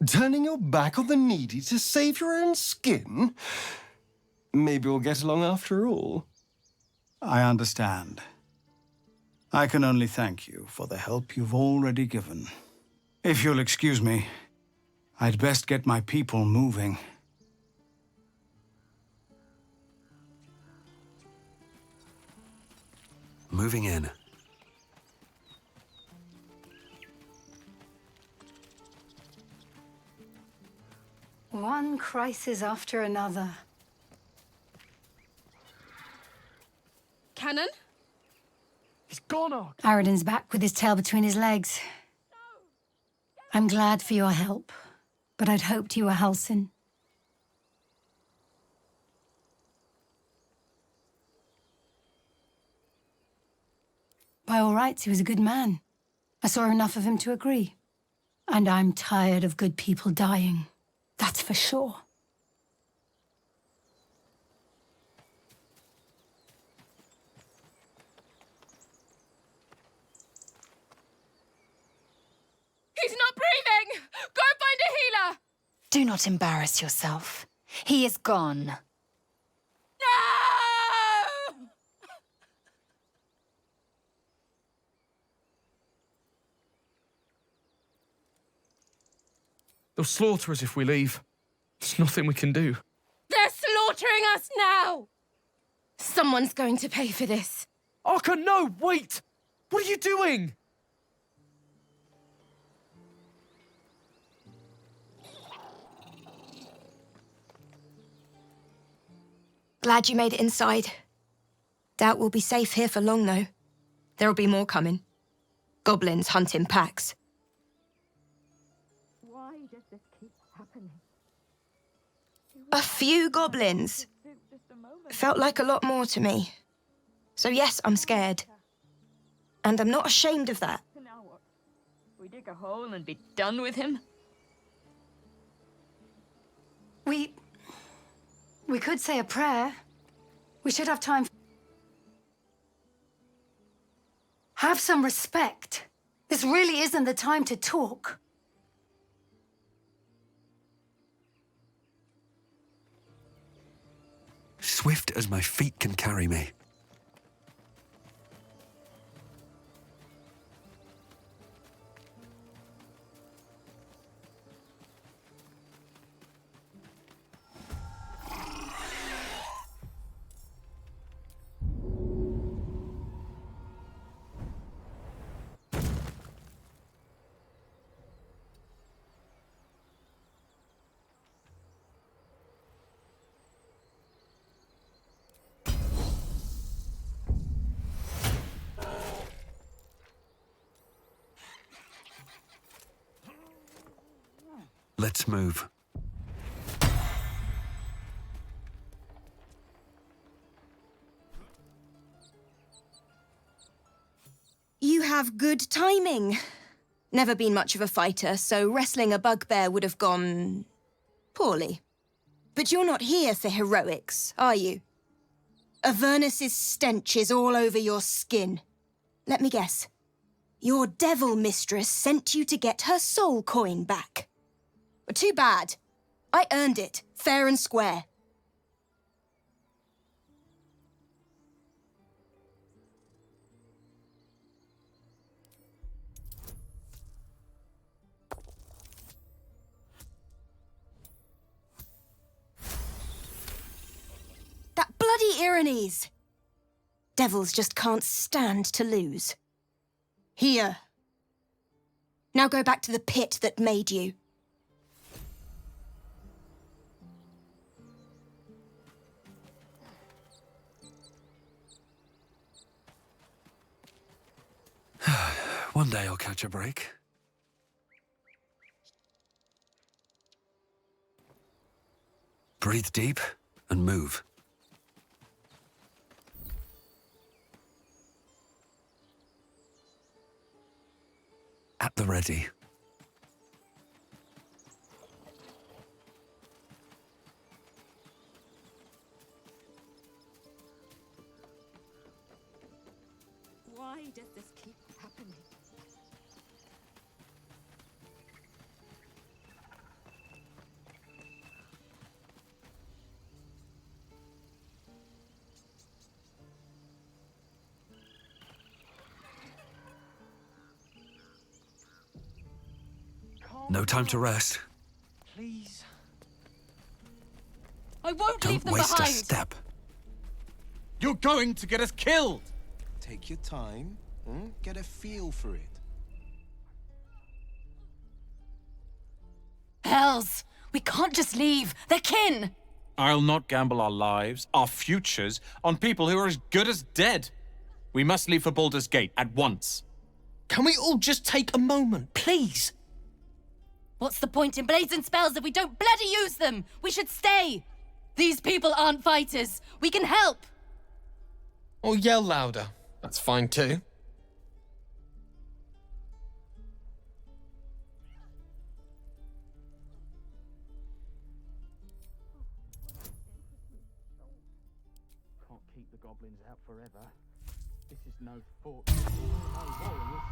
Turning your back on the needy to save your own skin? Maybe we'll get along after all.
I understand. I can only thank you for the help you've already given. If you'll excuse me, I'd best get my people moving.
Moving in.
One crisis after another.
Cannon?
He's gone,
Aradin's back with his tail between his legs. I'm glad for your help, but I'd hoped you were Halsin. By all rights, he was a good man. I saw enough of him to agree. And I'm tired of good people dying. That's for sure.
He's not breathing! Go find a healer!
Do not embarrass yourself. He is gone.
No!
They'll slaughter us if we leave. There's nothing we can do.
They're slaughtering us now! Someone's going to pay for this.
Arka, no! Wait! What are you doing?
Glad you made it inside. Doubt we'll be safe here for long, though. There'll be more coming. Goblins hunting packs.
Why does this keep happening?
A few goblins. Felt like a lot more to me. So yes, I'm scared. And I'm not ashamed of that.
Now what? We dig a hole and be done with him?
We could say a prayer. We should have time. Have some respect. This really isn't the time to talk.
Swift as my feet can carry me. Let's move.
have good timing. Never been much of a fighter, so wrestling a bugbear would have gone poorly. But you're not here for heroics, are you? Avernus's stench is all over your skin. Let me guess. Your devil mistress sent you to get her soul coin back. But too bad. I earned it, fair and square. That bloody Irenes! Devils just can't stand to lose. Here. Now go back to the pit that made you.
One day I'll catch a break. Breathe deep and move. At the ready.
Why does this keep happening?
No time to rest.
Please.
I won't leave
Don't
them
waste a
behind.
step.
You're going to get us killed!
Take your time, get a feel for it.
Hells! We can't just leave. They're kin!
I'll not gamble our lives, our futures, on people who are as good as dead. We must leave for Baldur's Gate at once. Can we all just take a moment, please?
What's the point in blazing spells if we don't bloody use them? We should stay! These people aren't fighters. We can help!
Or yell louder. That's fine too.
Can't keep the goblins out forever. This is no fort. No warriors.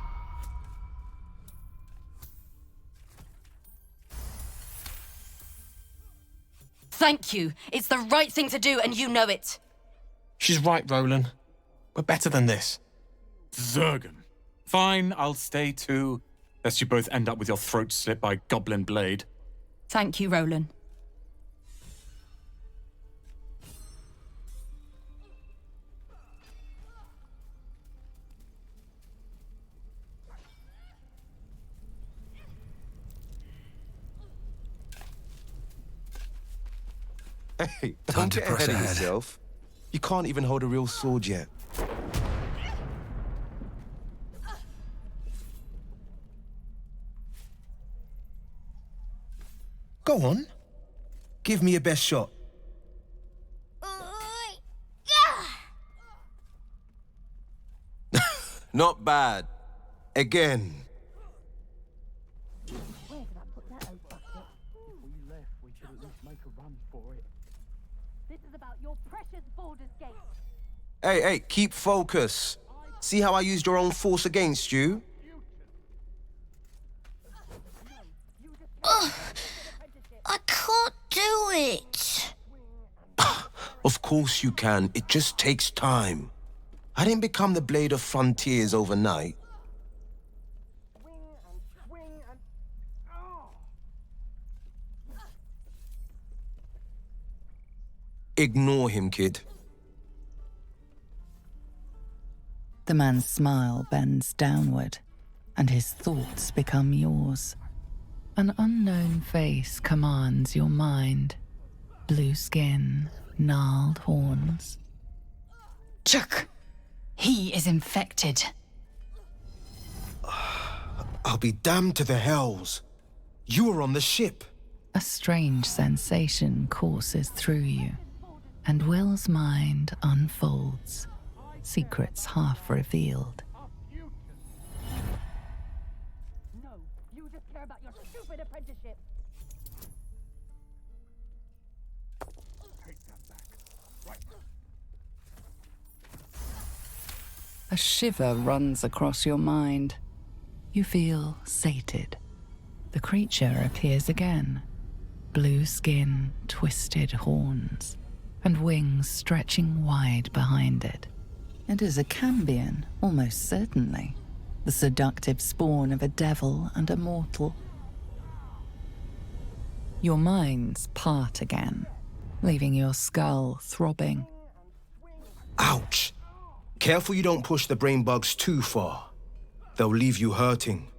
Thank you. It's the right thing to do, and you know it.
She's right, Roland. We're better than this.
Zergan. Fine, I'll stay too. Lest you both end up with your throats slit by goblin blade.
Thank you, Roland.
Hey,
Time
don't
to
get
press
ahead of
ahead.
yourself. You can't even hold a real sword yet. Go on. Give me your best shot. Not bad. Again.
Where did I put that old bucket?
If we left, we should at least make a run for it.
This is about your precious Baldur's Gate.
Hey, keep focus. See how I used your own force against you?
I can't do it.
Of course you can. It just takes time. I didn't become the Blade of Frontiers overnight. Ignore him, kid.
The man's smile bends downward, and his thoughts become yours. An unknown face commands your mind. Blue skin, gnarled horns.
Chuck! He is infected.
I'll be damned to the hells. You were on the ship.
A strange sensation courses through you, and Wyll's mind unfolds, secrets half revealed.
apprenticeship.
A shiver runs across your mind. You feel sated. The creature appears again. Blue skin, twisted horns, and wings stretching wide behind it. It is a Cambion, almost certainly. The seductive spawn of a devil and a mortal. Your minds part again, leaving your skull throbbing.
Ouch! Careful you don't push the brain bugs too far. They'll leave you hurting.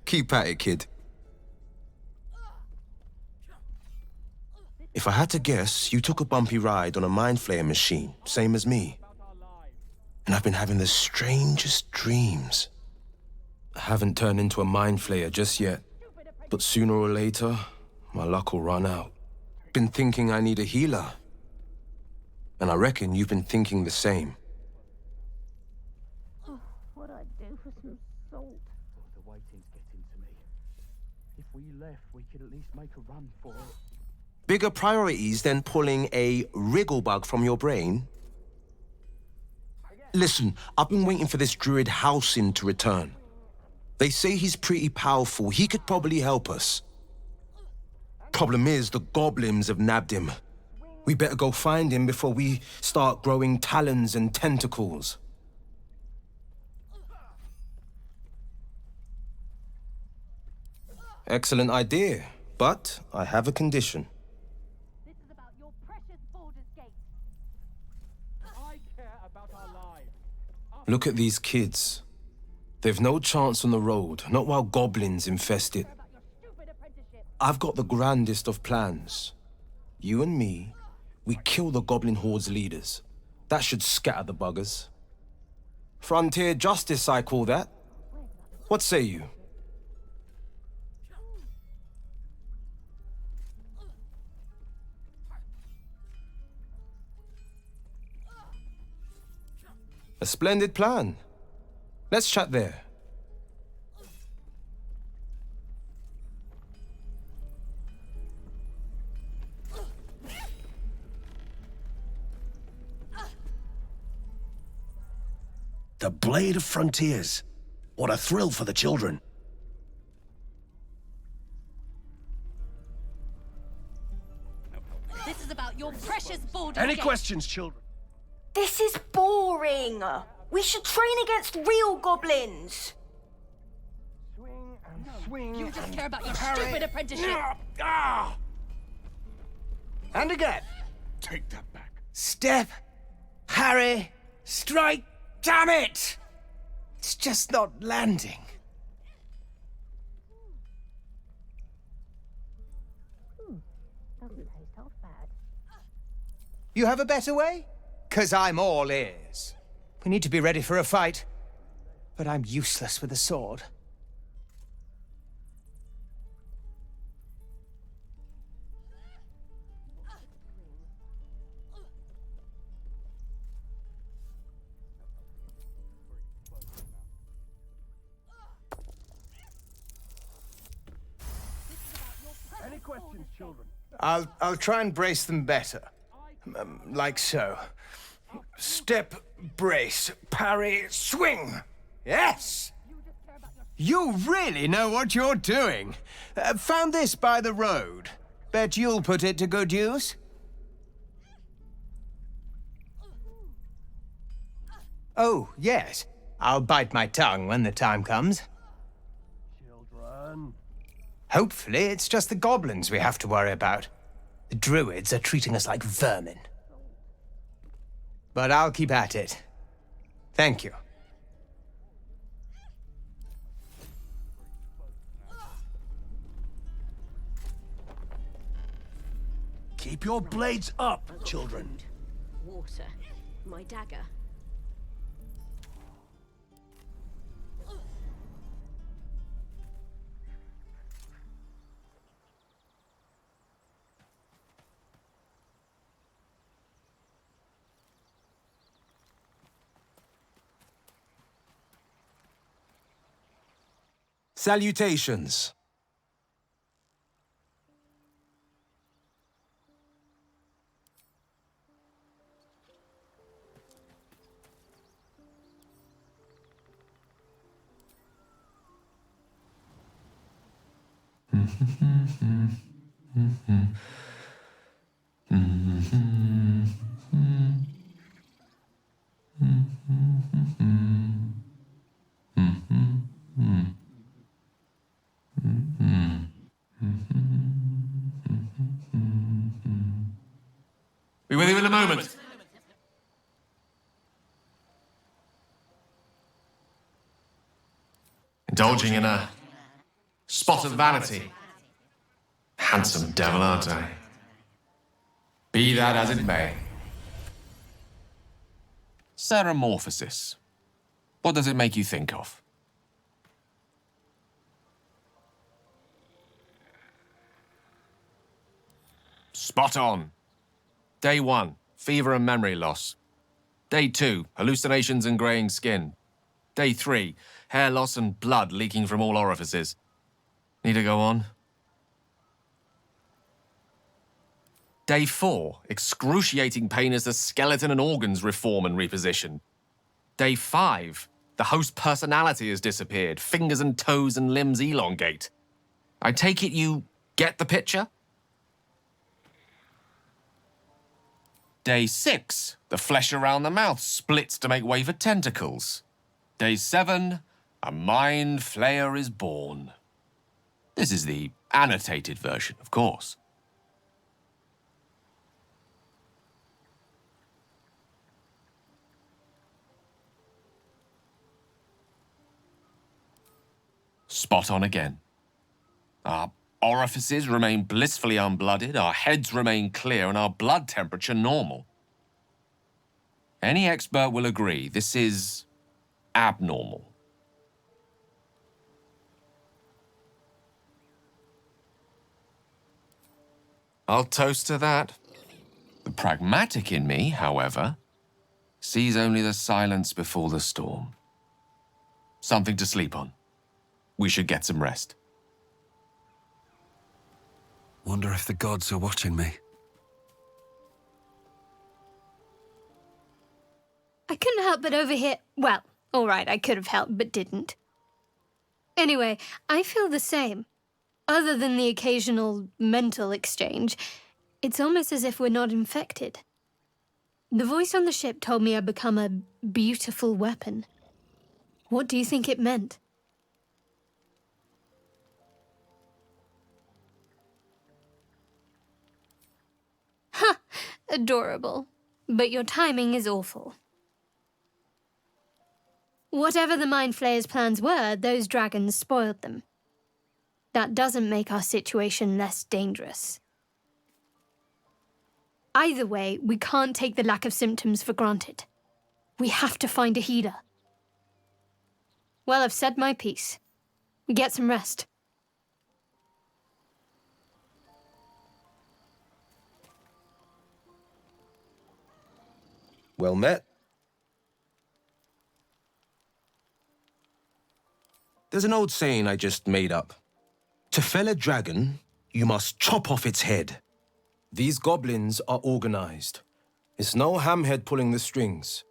Keep at it, kid. If I had to guess, you took a bumpy ride on a mind flayer machine, same as me. And I've been having the strangest dreams. I haven't turned into a mind flayer just yet, but sooner or later, my luck will run out. Been thinking I need a healer. And I reckon you've been thinking the same.
Oh, what I'd do for some salt.
The waiting's getting to me. If we left, we could at least make a run for it.
Bigger priorities than pulling a wriggle bug from your brain? Listen, I've been waiting for this druid Halsin to return. They say he's pretty powerful. He could probably help us. Problem is, the goblins have nabbed him. We better go find him before we start growing talons and tentacles. Excellent idea, but I have a condition.
This is about your precious Baldur's Gate.
I care about our lives.
Look at these kids. They've no chance on the road, not while goblins infest it. I've got the grandest of plans. You and me, we kill the goblin horde's leaders. That should scatter the buggers. Frontier justice, I call that. What say you? A splendid plan. Let's chat there.
The Blade of Frontiers. What a thrill for the children.
This is about your precious Baldur's
Any
Gate.
questions, children?
This is boring. We should train against real goblins.
You just care about your stupid apprenticeship.
And again. Take that back. Step. Harry. Strike. Damn it! It's just not landing.
Doesn't taste half bad.
You have a better way? 'Cause I'm all ears. We need to be ready for a fight. But I'm useless with a sword.
Any questions, children?
I'll try and brace them better. Like so. Step, brace, parry, swing. Yes! You really know what you're doing. Found this by the road. Bet you'll put it to good use. Oh, yes. I'll bite my tongue when the time comes.
Children.
Hopefully, it's just the goblins we have to worry about. The druids are treating us like vermin. But I'll keep at it. Thank you.
Keep your blades up, children.
Water. My dagger.
Salutations.
Be with you in a moment. Indulging in a spot of vanity. Handsome devil, aren't I? Be that as it may. Ceramorphosis. What does it make you think of? Spot on. Day 1, fever and memory loss. Day 2, hallucinations and greying skin. Day 3, hair loss and blood leaking from all orifices. Need to go on? Day 4, excruciating pain as the skeleton and organs reform and reposition. Day 5, the host personality has disappeared, fingers and toes and limbs elongate. I take it you get the picture? Day 6, the flesh around the mouth splits to make way for tentacles. Day 7, a mind flayer is born. This is the annotated version, of course. Spot on again. Our orifices remain blissfully unblooded, our heads remain clear, and our blood temperature normal. Any expert will agree this is abnormal. I'll toast to that. The pragmatic in me, however, sees only the silence before the storm. Something to sleep on. We should get some rest.
Wonder if the gods are watching me.
I couldn't help but overhear... Well, all right, I could have helped, but didn't. Anyway, I feel the same. Other than the occasional mental exchange, it's almost as if we're not infected. The voice on the ship told me I'd become a beautiful weapon. What do you think it meant? Ha! Adorable. But your timing is awful. Whatever the Mind Flayer's plans were, those dragons spoiled them. That doesn't make our situation less dangerous. Either way, we can't take the lack of symptoms for granted. We have to find a healer. Well, I've said my piece. Get some rest.
Well met. There's an old saying I just made up. To fell a dragon, you must chop off its head. These goblins are organized. It's no hamhead pulling the strings.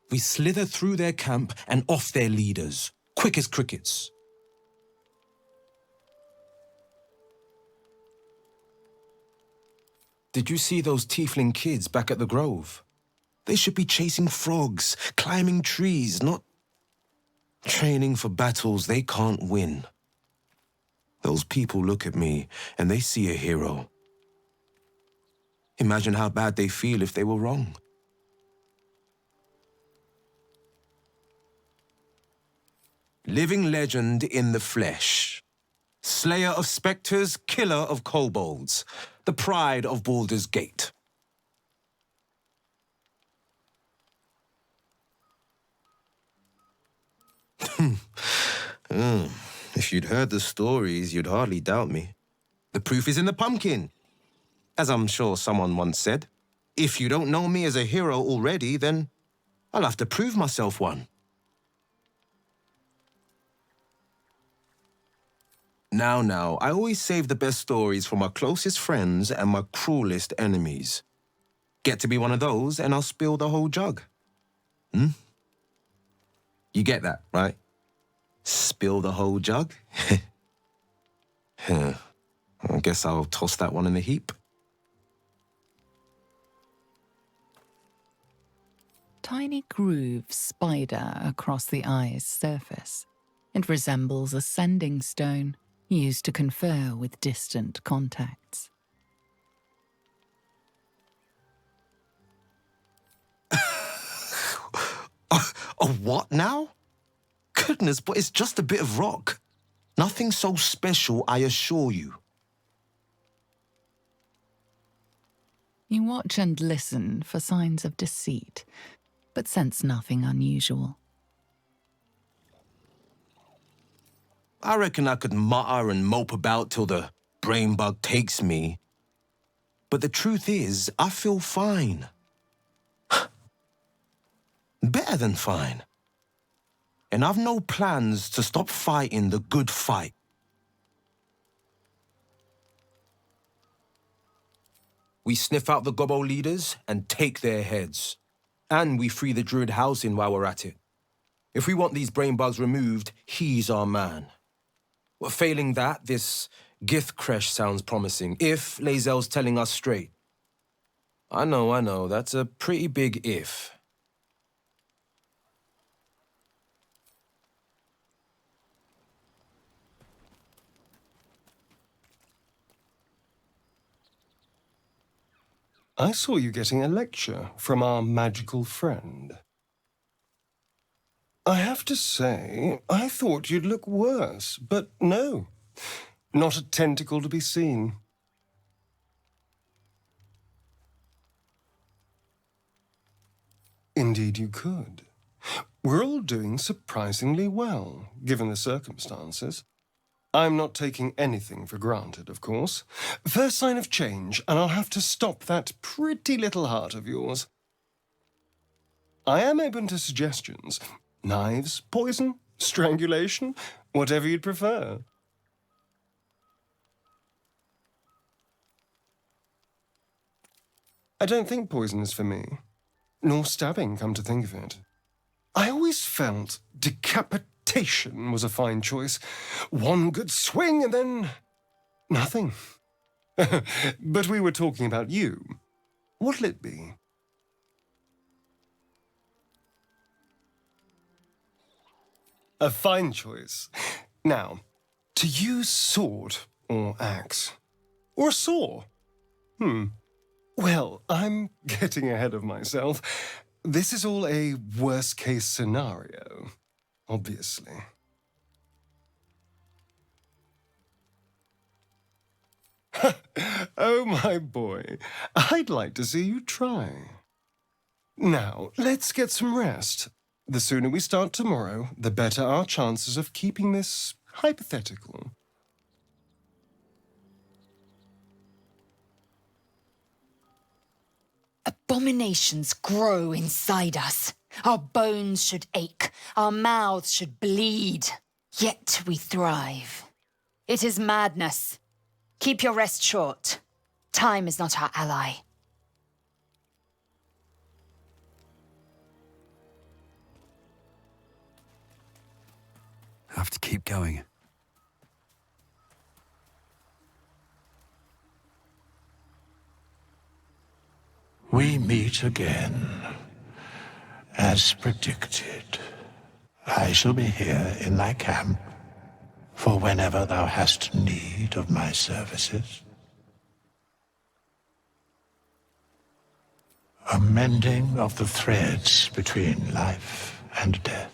We slither through their camp and off their leaders, quick as crickets. Did you see those tiefling kids back at the Grove? They should be chasing frogs, climbing trees, not training for battles they can't win. Those people look at me and they see a hero. Imagine how bad they feel if they were wrong. Living legend in the flesh. Slayer of specters, killer of kobolds. The pride of Baldur's Gate. If you'd heard the stories, you'd hardly doubt me. The proof is in the pumpkin. As I'm sure someone once said, if you don't know me as a hero already, then I'll have to prove myself one. Now, I always save the best stories for my closest friends and my cruelest enemies. Get to be one of those, and I'll spill the whole jug. Hmm? You get that, right? Spill the whole jug? I guess I'll toss that one in the heap.
Tiny grooves spider across the eye's surface. It resembles a sending stone used to confer with distant contacts.
A what now? Goodness, but it's just a bit of rock. Nothing so special, I assure you.
You watch and listen for signs of deceit, but sense nothing unusual.
I reckon I could mutter and mope about till the brain bug takes me. But the truth is, I feel fine. Better than fine. And I've no plans to stop fighting the good fight. We sniff out the gobbo leaders and take their heads. And we free the druid housing while we're at it. If we want these brain bugs removed, he's our man. But failing that, this Gith Kresh sounds promising, if Lae'zel's telling us straight. I know, that's a pretty big if.
I saw you getting a lecture from our magical friend. I have to say, I thought you'd look worse, but no. Not a tentacle to be seen. Indeed you could. We're all doing surprisingly well, given the circumstances. I'm not taking anything for granted, of course. First sign of change, and I'll have to stop that pretty little heart of yours. I am open to suggestions. Knives, poison, strangulation, whatever you'd prefer. I don't think poison is for me. Nor stabbing, come to think of it. I always felt decapitation was a fine choice. One good swing and then nothing. But we were talking about you. What'll it be? A fine choice. Now, to use sword or axe. Or saw. Well, I'm getting ahead of myself. This is all a worst-case scenario, obviously. Oh, my boy. I'd like to see you try. Now, let's get some rest. The sooner we start tomorrow, the better our chances of keeping this hypothetical.
Abominations grow inside us. Our bones should ache. Our mouths should bleed. Yet we thrive. It is madness. Keep your rest short. Time is not our ally.
Have to keep going.
We meet again, as predicted. I shall be here in thy camp, for whenever thou hast need of my services. A mending of the threads between life and death.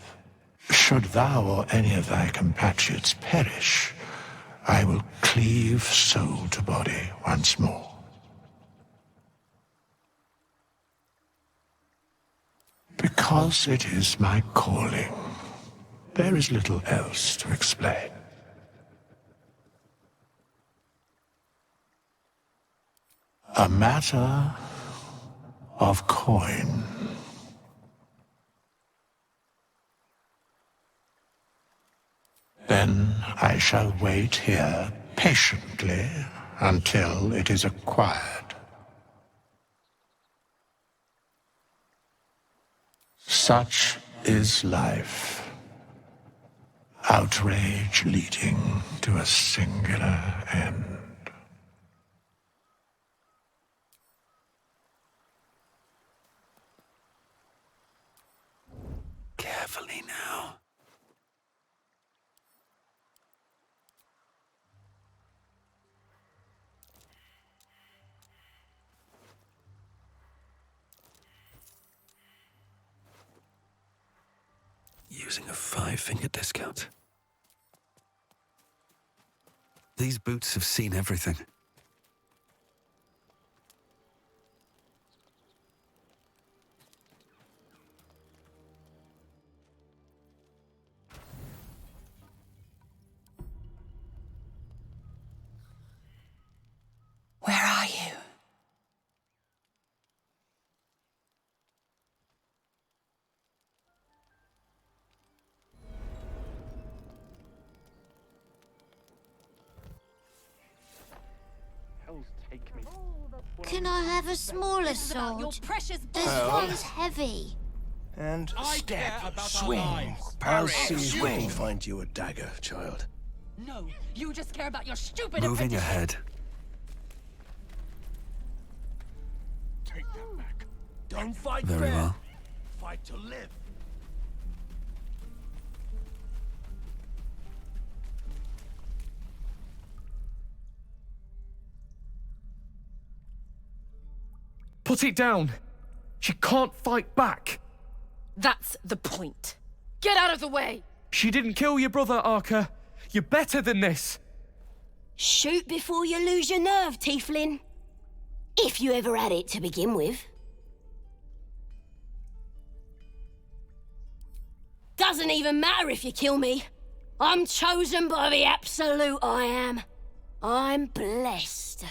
Should thou or any of thy compatriots perish, I will cleave soul to body once more. Because it is my calling, there is little else to explain. A matter of coin. Then I shall wait here patiently until it is acquired. Such is life. Outrage leading to a singular end.
Carefully now. Using a 5-finger discount. These boots have seen everything.
Where are you?
Can I have a smaller sword? This one's heavy.
And step, swing. I'll see if we can find you a dagger, child.
No, you just care about your stupid
Moving
apprenticeship.
ahead.
Take that back. Don't fight
Very
fair.
well.
Fight to live.
Put it down. She can't fight back.
That's the point. Get out of the way!
She didn't kill your brother, Arca. You're better than this.
Shoot before you lose your nerve, Tiefling. If you ever had it to begin with. Doesn't even matter if you kill me. I'm chosen by the Absolute, I am. I'm blessed.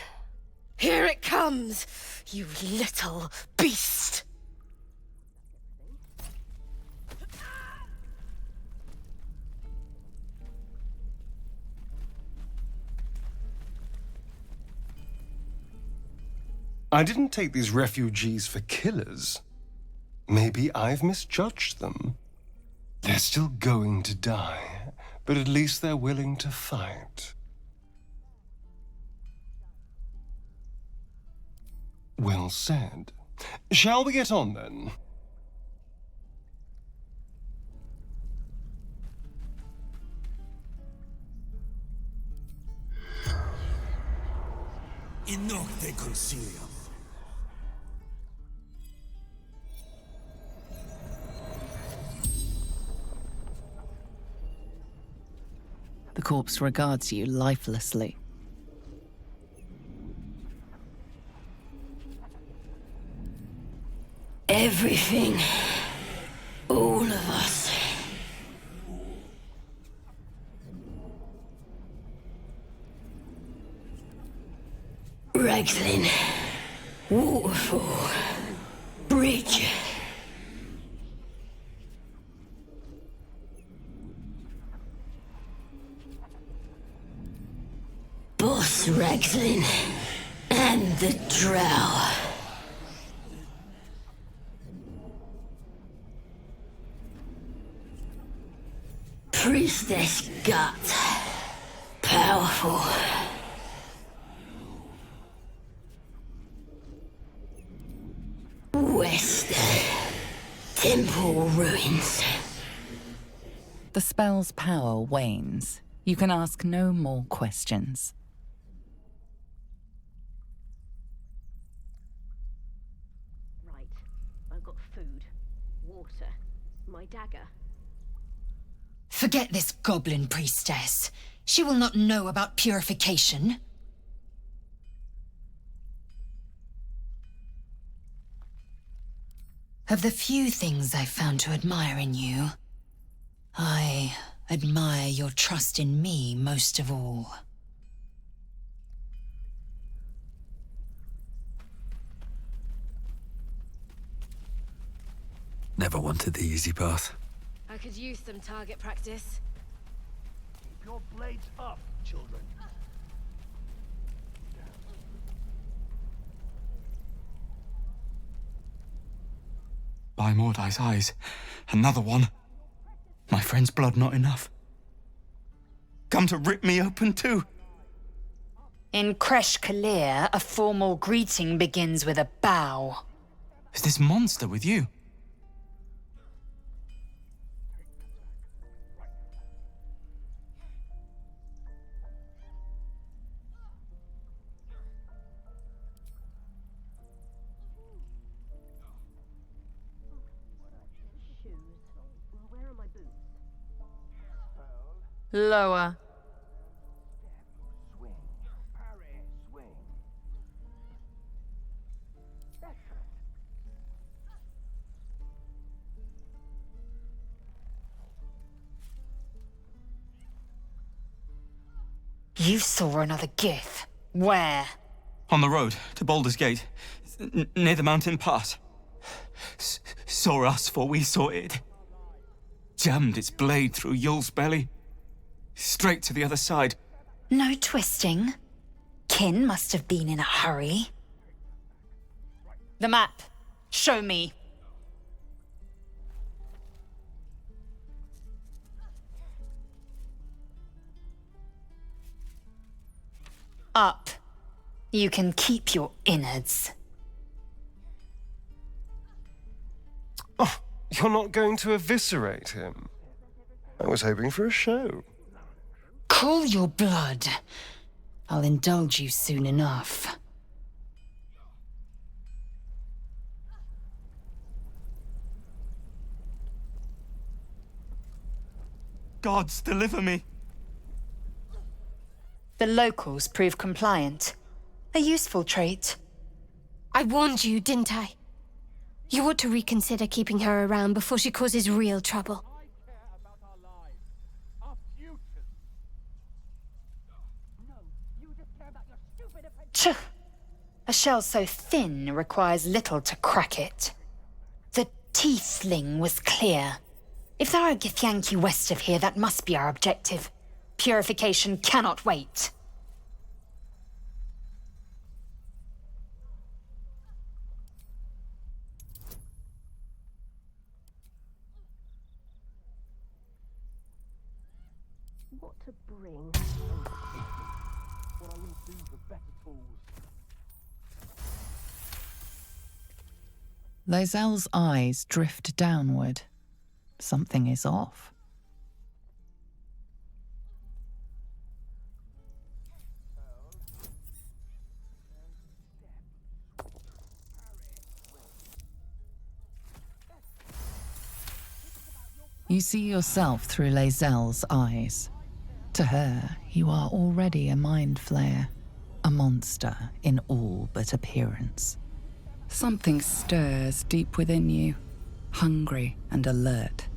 Here it comes, you little beast!
I didn't take these refugees for killers. Maybe I've misjudged them. They're still going to die, but at least they're willing to fight. Well said. Shall we get on, then?
In nocte concilium.
The corpse regards you lifelessly.
Everything. All of us. Ragslin. Waterfall. Bridge. Boss Ragslin. And the Drow. Priestess Gut. Powerful. West. Temple ruins.
The spell's power wanes. You can ask no more questions.
Right. I've got food, water, my dagger.
Forget this goblin priestess. She will not know about purification. Of the few things I've found to admire in you, I admire your trust in me most of all.
Never wanted the easy path.
I could use some target practice.
Your blades up, children.
By Mordai's eyes, another one. My friend's blood not enough. Come to rip me open too.
In Kresh Kalir, a formal greeting begins with a bow.
Is this monster with you?
Lower.
You saw another Gith. Where?
On the road to Baldur's Gate, near the mountain pass. Saw us, for we saw it. Jammed its blade through Yul's belly. Straight to the other side.
No twisting. Kin must have been in a hurry. The map. Show me. Up. You can keep your innards.
Oh, you're not going to eviscerate him? I was hoping for a show.
Cool your blood. I'll indulge you soon enough.
Gods, deliver me.
The locals prove compliant. A useful trait.
I warned you, didn't I? You ought to reconsider keeping her around before she causes real trouble.
Tch! A shell so thin requires little to crack it. The tiefling was clear. If there are Githyanki west of here, that must be our objective. Purification cannot wait.
What to bring? What I will do for better tools.
Lae'zel's eyes drift downward. Something is off. You see yourself through Lae'zel's eyes. To her, you are already a mind flayer, a monster in all but appearance. Something stirs deep within you, hungry and alert.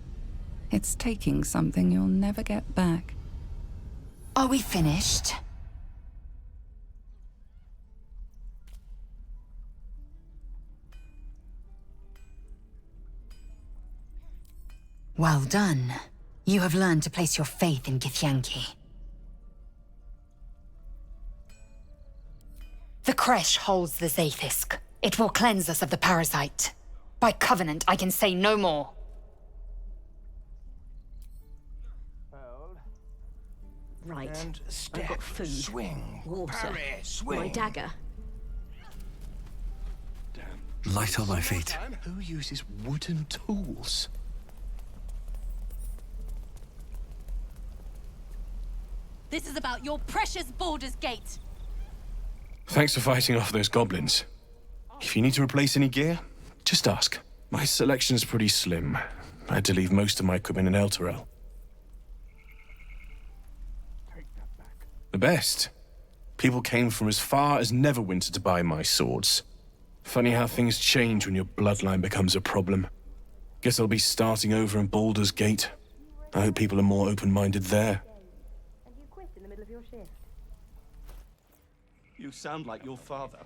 It's taking something you'll never get back.
Are we finished? Well done. You have learned to place your faith in Githyanki. The Kresh holds the Zaithisk. It will cleanse us of the parasite. By covenant, I can say no more.
Right.
And step,
I've got food,
swing,
water,
parry, swing.
my dagger.
Light on my feet.
Who uses wooden tools?
This is about your precious Baldur's Gate.
Thanks for fighting off those goblins. If you need to replace any gear, just ask. My selection's pretty slim. I had to leave most of my equipment in Elturel. The best. People came from as far as Neverwinter to buy my swords. Funny how things change when your bloodline becomes a problem. Guess I'll be starting over in Baldur's Gate. I hope people are more open-minded there.
And you quit in the middle of your shift.
You sound like your father.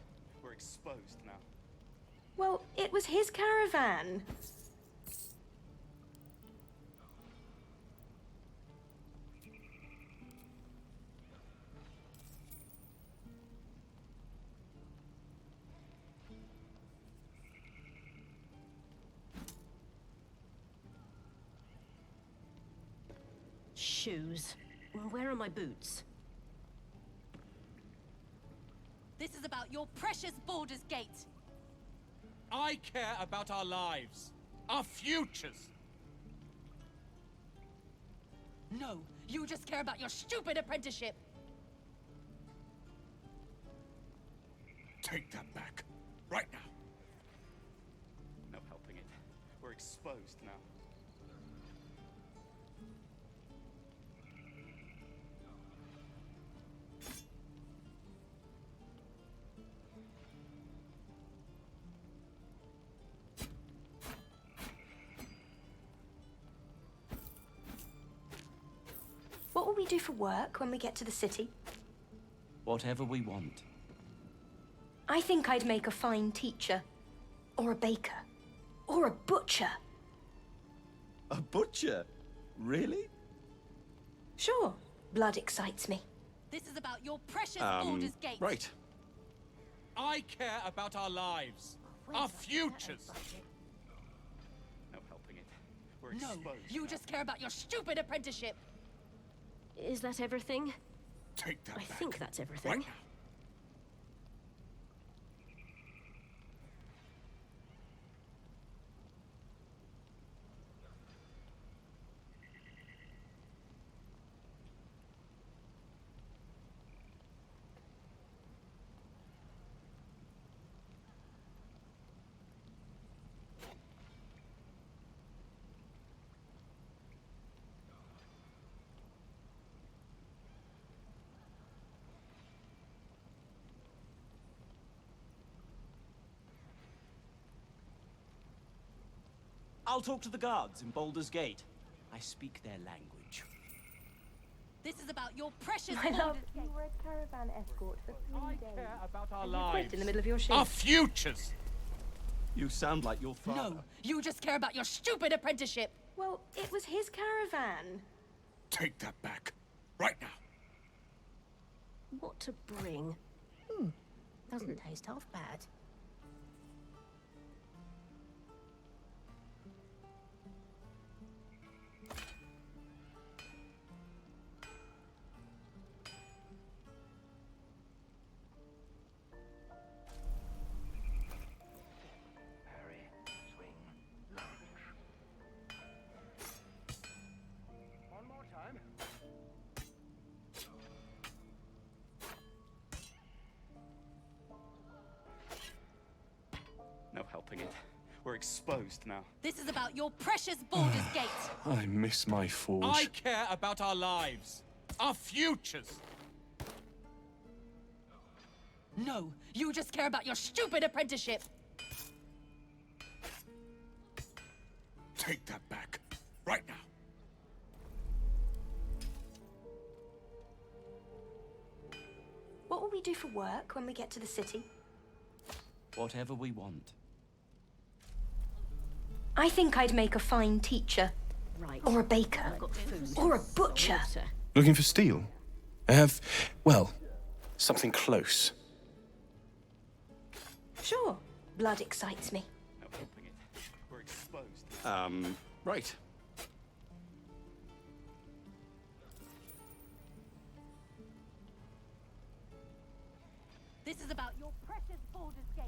We're exposed now.
Well, it was his caravan.
shoes. Where are my boots?
This is about your precious Baldur's Gate.
I care about our lives, our futures.
No, you just care about your stupid apprenticeship.
Take that back, right now. No helping it. We're exposed now.
What will we do for work when we get to the city?
Whatever we want.
I think I'd make a fine teacher. Or a baker. Or a butcher.
A butcher? Really?
Sure. Blood excites me.
This is about your precious Baldur's Gate.
Right.
I care about our lives, our futures. No helping it. We're exposed.
No, you just care about your stupid apprenticeship.
Is that everything?
Take that
I
back.
think that's everything.
Right now.
I'll talk to the guards in Baldur's Gate. I speak their language.
This is about your precious
My love,
Baldur's
you
Gate.
were a caravan escort for 3 days.
Care about our
And
lives,
you quit in the middle of your shift.
our futures.
You sound like your father.
No, you just care about your stupid apprenticeship.
Well, it was his caravan.
Take that back, right now.
What to bring? Doesn't taste half bad.
One more time.
No helping it. We're exposed now.
This is about your precious Baldur's Gate.
I miss my forge.
I care about our lives, our futures.
No, you just care about your stupid apprenticeship.
Take that back, right now.
What will we do for work when we get to the city?
Whatever we want.
I think I'd make a fine teacher.
Right.
Or a baker.
I've got food.
Or a butcher.
Water.
Looking for steel? I have, well, something close.
Sure. Blood excites me.
No helping it. We're exposed.
Right.
This is about your precious Baldur's Gate.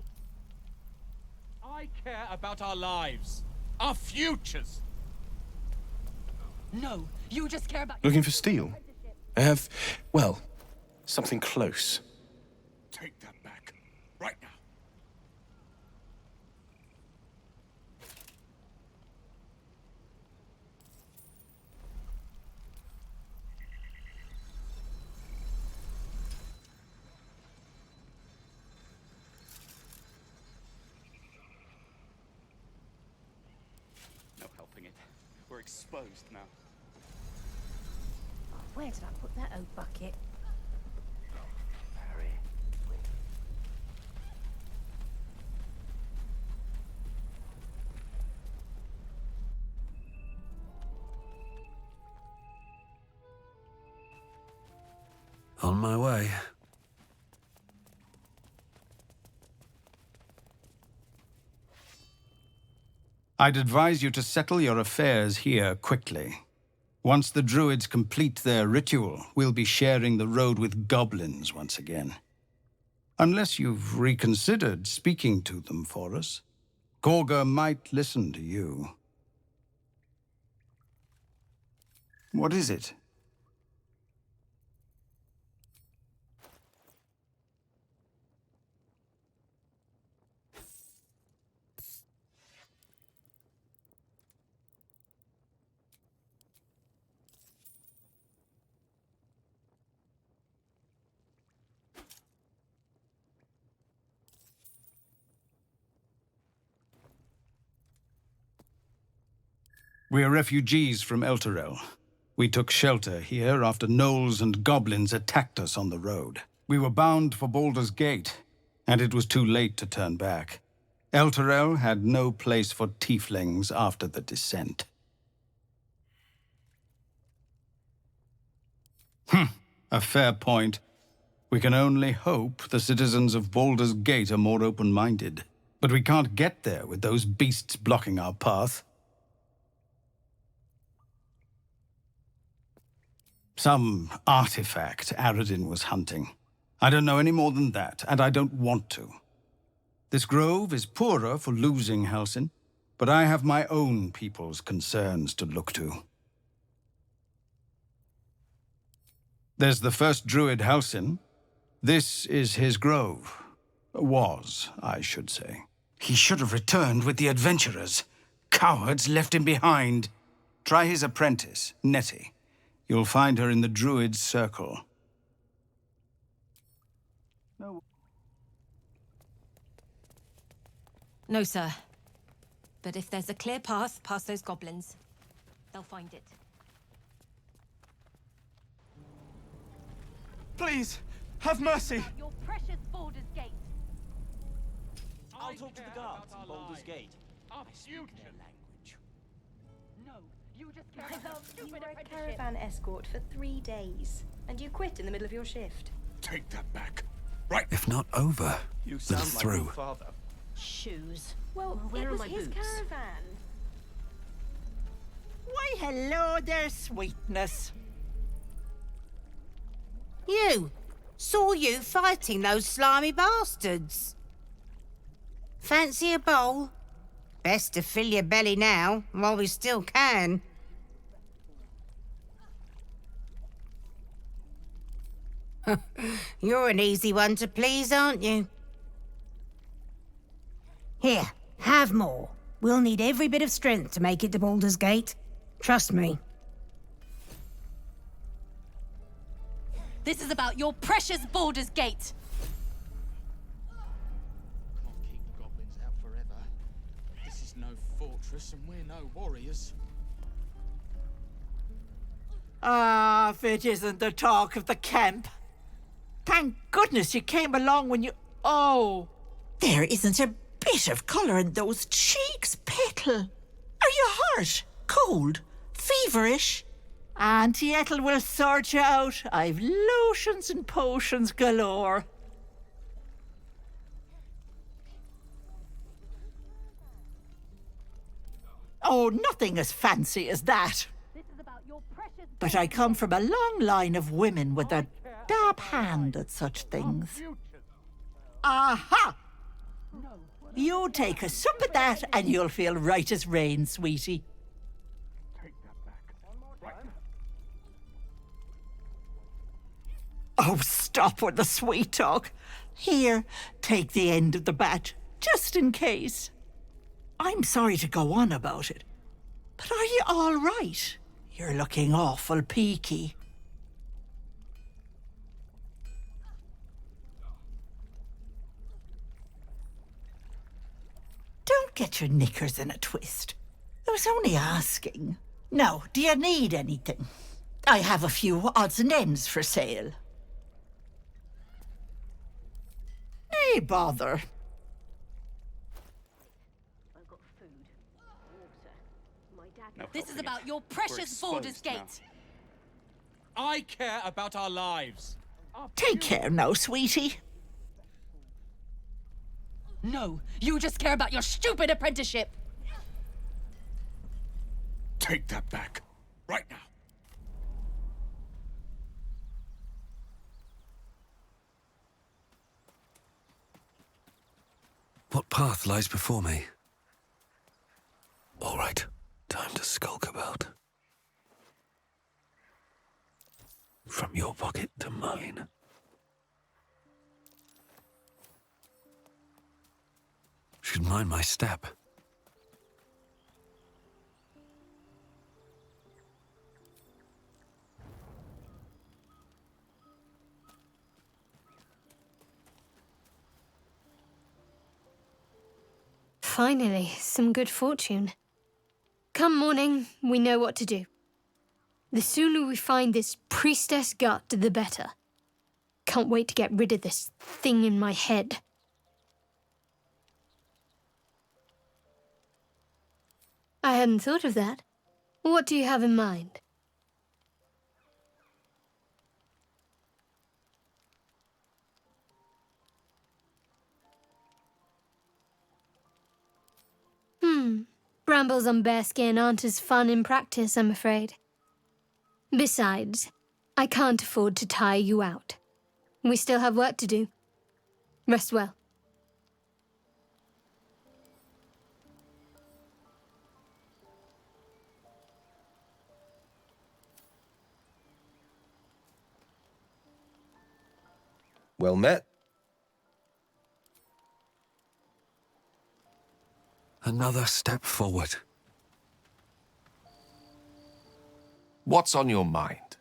I care about our lives, our futures.
No, you just care about
Looking for steel? I have, well, something close.
Take that back, right now. No helping it. We're exposed now.
Oh, where did I put that old bucket?
On my way.
I'd advise you to settle your affairs here quickly. Once the druids complete their ritual, we'll be sharing the road with goblins once again. Unless you've reconsidered speaking to them for us, Kagha might listen to you. What is it? We're refugees from Elturel. We took shelter here after gnolls and goblins attacked us on the road. We were bound for Baldur's Gate, and it was too late to turn back. Elturel had no place for tieflings after the descent. A fair point. We can only hope the citizens of Baldur's Gate are more open-minded. But we can't get there with those beasts blocking our path. Some artifact Aradin was hunting. I don't know any more than that, and I don't want to. This grove is poorer for losing Halsin, but I have my own people's concerns to look to. There's the first druid Halsin. This is his grove. Was, I should say. He should have returned with the adventurers. Cowards left him behind. Try his apprentice, Nettie. You'll find her in the druid's circle.
No, sir. But if there's a clear path past those goblins, they'll find it.
Please, have mercy!
Your precious Baldur's Gate.
I'll talk to the guards at Baldur's Gate. I speak their language.
No, you just care
I
about
thought you
stupid
were a
apprenticeship.
caravan escort for 3 days, and you quit in the middle of your shift.
Take that back. Right.
If not over,
You
then
sound like
through.
your father.
Shoes.
Well,
where
it
are
was
my
his
boots?
caravan.
Why, hello there, sweetness. You! Saw you fighting those slimy bastards. Fancy a bowl? Best to fill your belly now, while we still can. You're an easy one to please, aren't you? Here, have more. We'll need every bit of strength to make it to Baldur's Gate. Trust me.
This is about your precious Baldur's Gate.
Can't keep goblins out forever. This is no fortress and we're no warriors.
Ah, if it isn't the talk of the camp. Thank goodness you came along when you... Oh! There isn't a bit of colour in those cheeks, Petal. Are you hurt? Cold? Feverish? Auntie Ethel will sort you out. I've lotions and potions galore. Oh, nothing as fancy as that. But I come from a long line of women with a dab hand at such things. Aha! You take a sup at that and you'll feel right as rain, sweetie. Oh, stop with the sweet talk. Here, take the end of the bat, just in case. I'm sorry to go on about it, but are you all right? You're looking awful peaky. Don't get your knickers in a twist. I was only asking. Now, do you need anything? I have a few odds and ends for sale. Nay, bother.
This is about your precious Baldur's Gate.
I care about our lives.
Take care now, sweetie.
No, you just care about your stupid apprenticeship.
Take that back. Right now.
What path lies before me? All right, time to skulk about. From your pocket to mine. Should mind my step.
Finally, some good fortune. Come morning, we know what to do. The sooner we find this priestess gut, the better. Can't wait to get rid of this thing in my head. I hadn't thought of that. What do you have in mind? Brambles on bearskin aren't as fun in practice, I'm afraid. Besides, I can't afford to tire you out. We still have work to do. Rest well.
Well met.
Another step forward.
What's on your mind?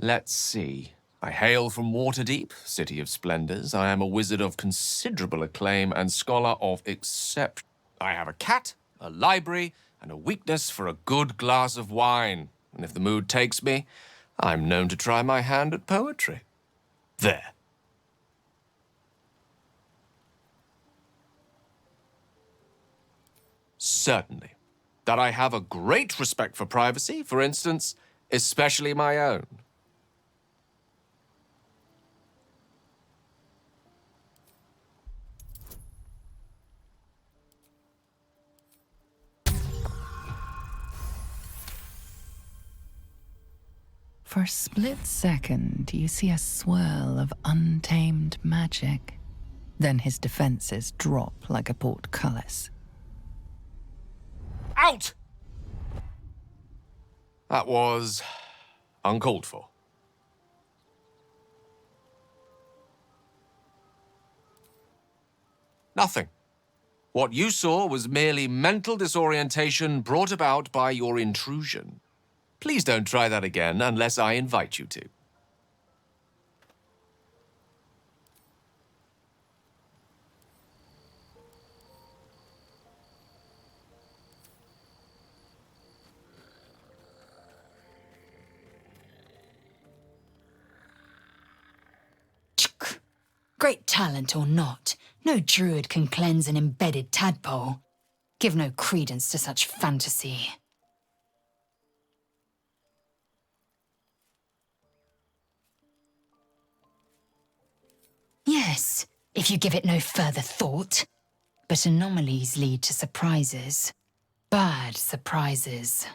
Let's see. I hail from Waterdeep, city of splendors. I am a wizard of considerable acclaim and scholar of except. I have a cat, a library, and a weakness for a good glass of wine. And if the mood takes me, I'm known to try my hand at poetry. There. Certainly. That I have a great respect for privacy, for instance, especially my own.
For a split second, you see a swirl of untamed magic. Then his defenses drop like a portcullis.
Out! That was uncalled for. Nothing. What you saw was merely mental disorientation brought about by your intrusion. Please don't try that again unless I invite you to.
Great talent or not, no druid can cleanse an embedded tadpole. Give no credence to such fantasy. Yes, if you give it no further thought. But anomalies lead to surprises. Bad surprises.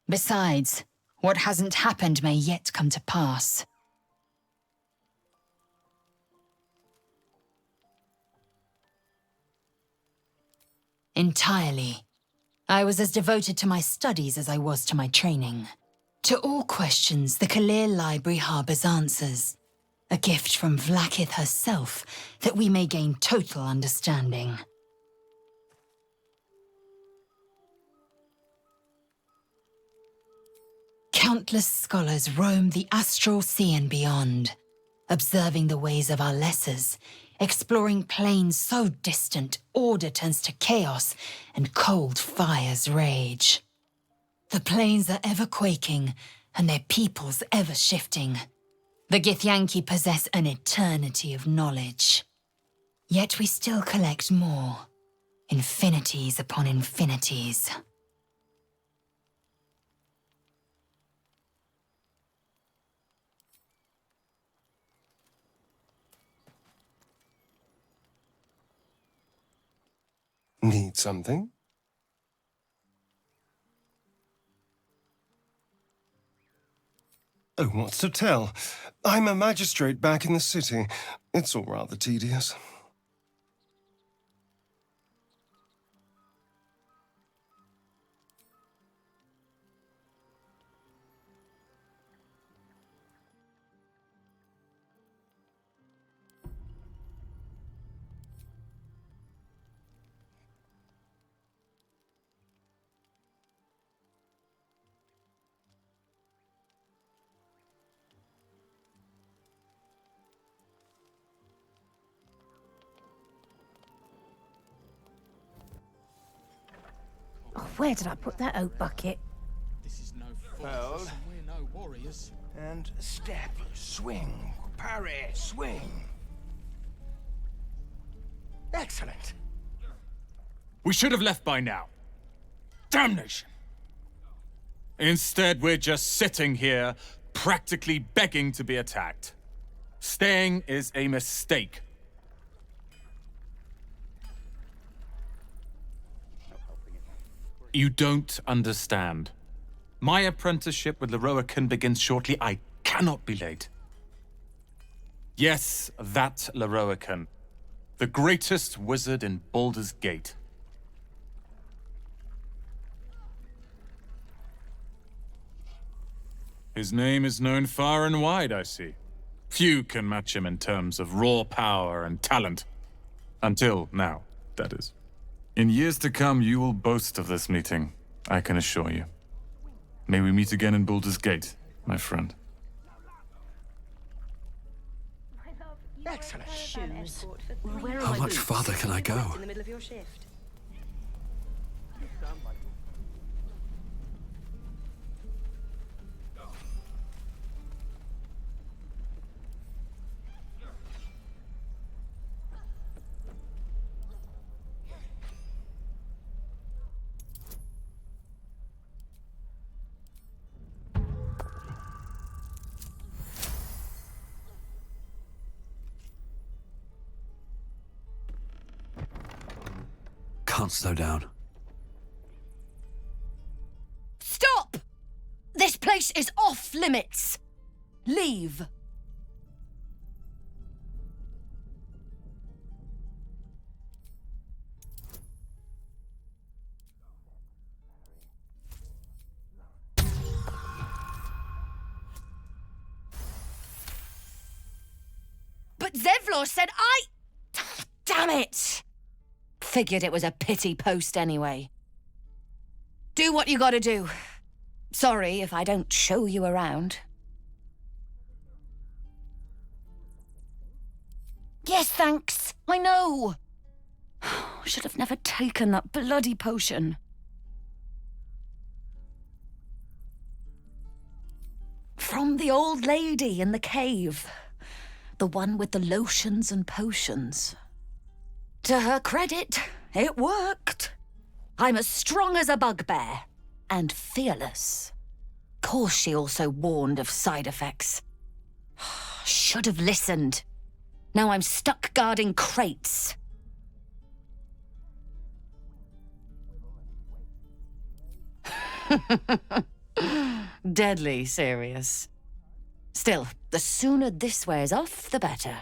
Besides, what hasn't happened may yet come to pass. Entirely. I was as devoted to my studies as I was to my training. To all questions, the Kalir Library harbours answers. A gift from Vlaakith herself, that we may gain total understanding. Countless scholars roam the astral sea and beyond, observing the ways of our lessers, exploring planes so distant, order turns to chaos and cold fires rage. The planes are ever quaking, and their peoples ever shifting. The Githyanki possess an eternity of knowledge. Yet we still collect more, infinities upon infinities.
Need something? Oh, what's to tell? I'm a magistrate back in the city. It's all rather tedious.
Oh, where did I put that oat bucket?
This is no
Hold.
force, and we're no warriors.
And step, swing, parry, swing. Excellent.
We should have left by now. Damnation! Instead, we're just sitting here, practically begging to be attacked. Staying is a mistake. You don't understand. My apprenticeship with Lae'zel begins shortly. I cannot be late. Yes, that Lae'zel, the greatest wizard in Baldur's Gate. His name is known far and wide, I see. Few can match him in terms of raw power and talent. Until now, that is. In years to come, you will boast of this meeting, I can assure you. May we meet again in Baldur's Gate, my friend.
Excellent.
Shoes.
How much farther can I go?
In the middle of your shift.
Can't slow down.
Stop! This place is off limits. Leave. But Zevlor said Damn it! Figured it was a pity post anyway. Do what you gotta do. Sorry if I don't show you around. Yes, thanks. I know. Should have never taken that bloody potion. From the old lady in the cave. The one with the lotions and potions. To her credit, it worked. I'm as strong as a bugbear. And fearless. Course she also warned of side effects. Should have listened. Now I'm stuck guarding crates. Deadly serious. Still, the sooner this wears off, the better.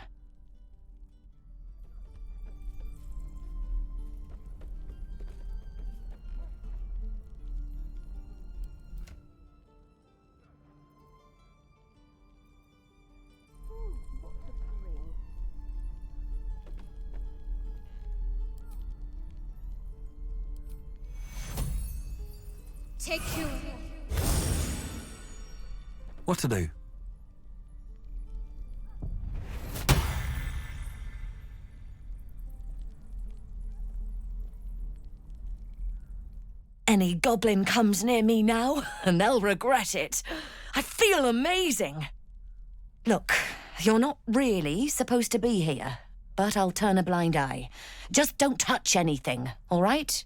Take you.
What to do?
Any goblin comes near me now, and they'll regret it. I feel amazing. Look, you're not really supposed to be here, but I'll turn a blind eye. Just don't touch anything, all right?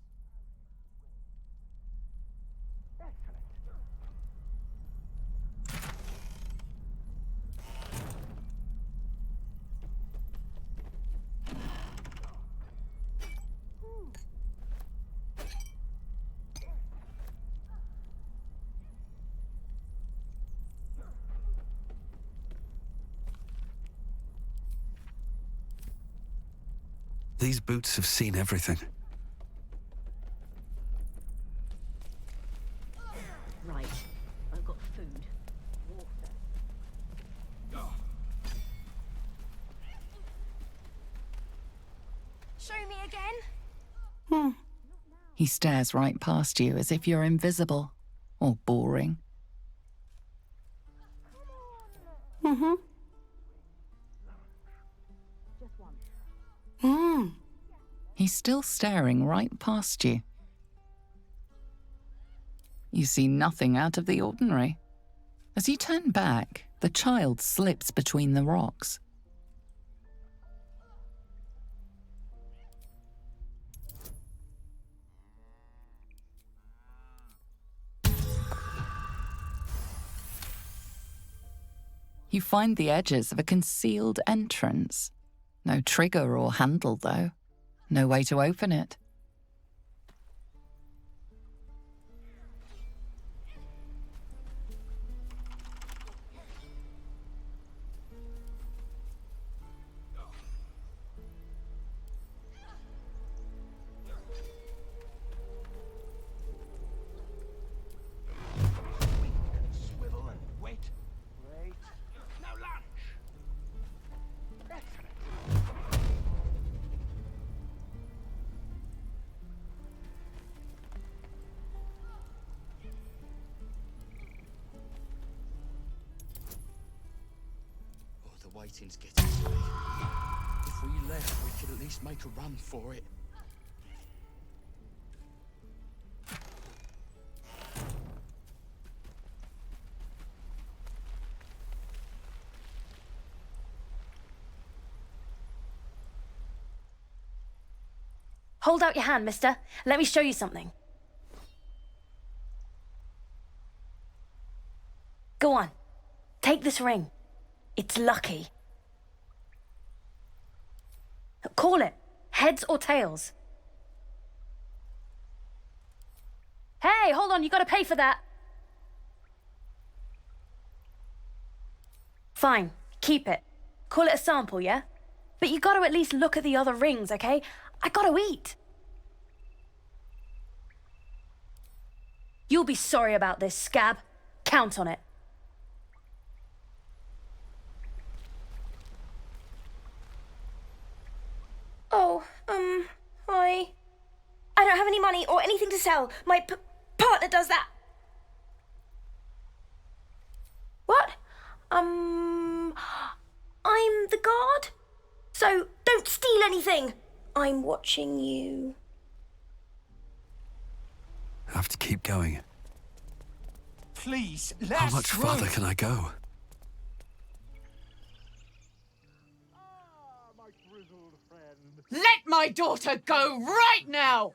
These boots have seen everything.
Right. I've got food. Water.
Show me again?
He stares right past you as if you're invisible or boring.
Mm-hmm.
He's still staring right past you. You see nothing out of the ordinary. As you turn back, the child slips between the rocks. You find the edges of a concealed entrance. No trigger or handle, though. No way to open it.
Swivel and wait. Great. Now lunge. Excellent.
Oh, the waiting's getting to me. If we left, we could at least make a run for it.
Hold out your hand, mister. Let me show you something. Go on. Take this ring. It's lucky. Call it. Heads or tails. Hey, hold on. You gotta pay for that. Fine. Keep it. Call it a sample, yeah? But you gotta at least look at the other rings, okay? I gotta eat. You'll be sorry about this, scab. Count on it.
Oh, I don't have any money or anything to sell. My partner does that. What? I'm the guard. So don't steal anything. I'm watching you.
I have to keep going.
Please,
How much farther can I go?
Let my daughter go right now!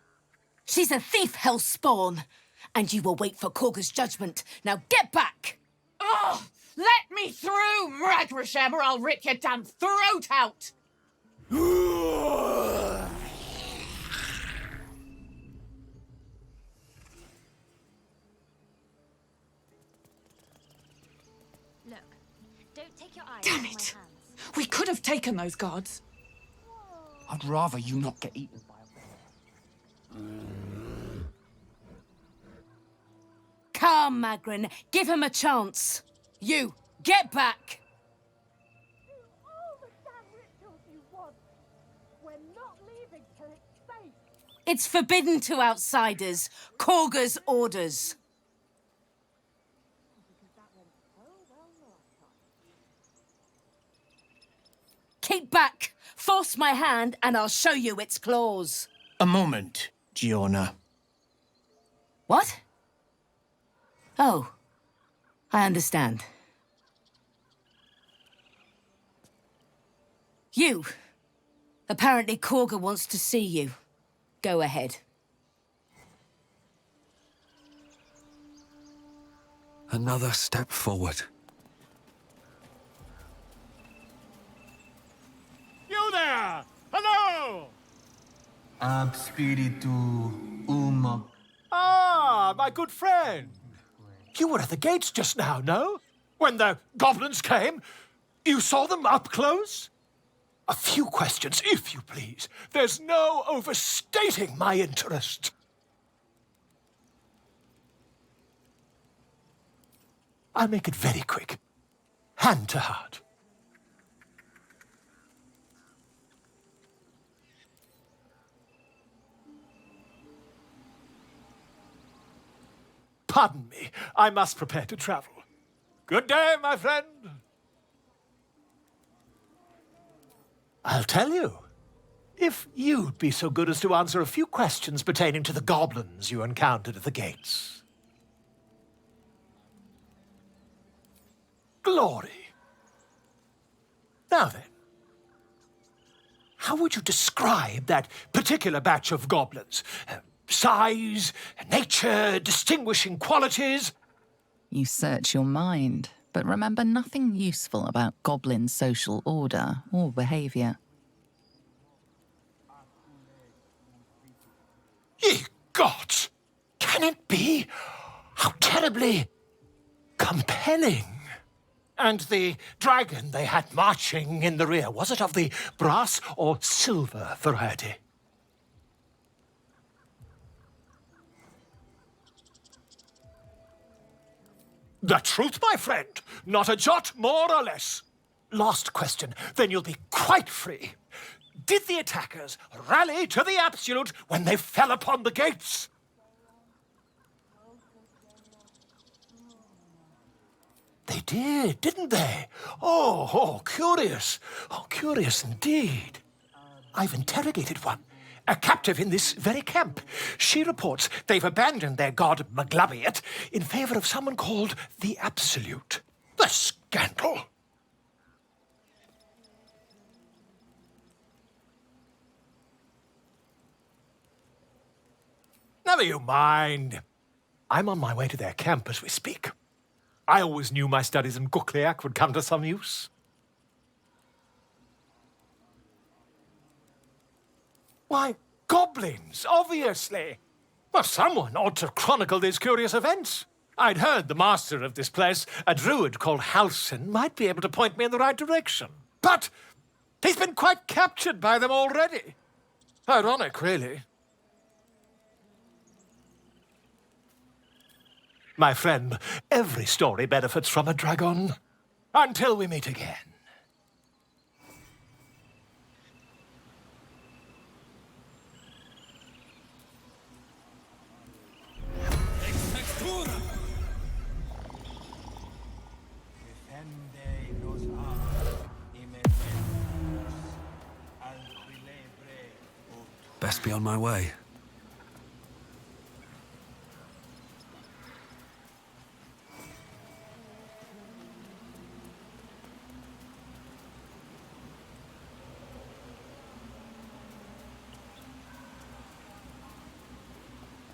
She's a thief, hellspawn. And you will wait for Kagha's judgment. Now get back!
Oh, let me through, Mragrasham, or I'll rip your damn throat out!
Look, don't take your eyes
Damn
off my
it!
hands.
We could have taken those guards.
I'd rather you not get eaten by a bear.
Come, Magrin. Give him a chance. You, get back! It's forbidden to outsiders. Kagha's orders. Keep back. Force my hand and I'll show you its claws.
A moment, Giona.
What? Oh, I understand. You. Apparently Kagha wants to see you. Go ahead.
Another step forward.
You there! Hello!
Ab spiritu uma.
Ah, my good friend. You were at the gates just now, no? When the goblins came? You saw them up close? A few questions, if you please. There's no overstating my interest. I'll make it very quick. Hand to heart. Pardon me, I must prepare to travel. Good day, my friend. I'll tell you. If you'd be so good as to answer a few questions pertaining to the goblins you encountered at the gates. Glory. Now then, how would you describe that particular batch of goblins? Size, nature, distinguishing qualities?
You search your mind, but remember nothing useful about goblin social order or behavior.
Ye gods! Can it be? How terribly compelling. And the dragon they had marching in the rear, was it of the brass or silver variety? The truth, my friend. Not a jot more or less. Last question, then you'll be quite free. Did the attackers rally to the absolute when they fell upon the gates? They did, didn't they? Oh, curious. Oh, curious indeed. I've interrogated one. A captive in this very camp. She reports they've abandoned their god Maglabiat in favor of someone called the Absolute. The scandal! Never you mind. I'm on my way to their camp as we speak. I always knew my studies in Gukliak would come to some use. Why, goblins, obviously. Well, someone ought to chronicle these curious events. I'd heard the master of this place, a druid called Halsin, might be able to point me in the right direction. But he's been quite captured by them already. Ironic, really. My friend, every story benefits from a dragon. Until we meet again.
Best be on my way.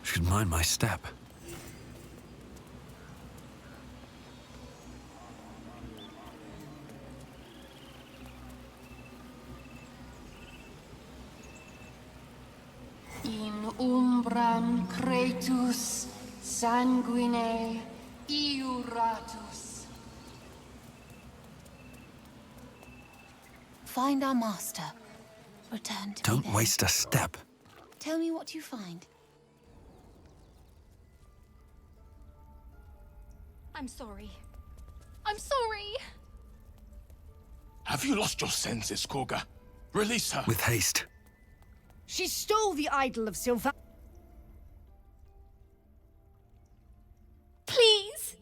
Should mind my step.
In umbram cretus sanguine iuratus.
Find our master. Return to me
Don't
then.
waste a step.
Tell me what you find.
I'm sorry. I'm sorry!
Have you lost your senses, Kagha? Release her.
With haste.
She stole the idol of Sylva.
Please!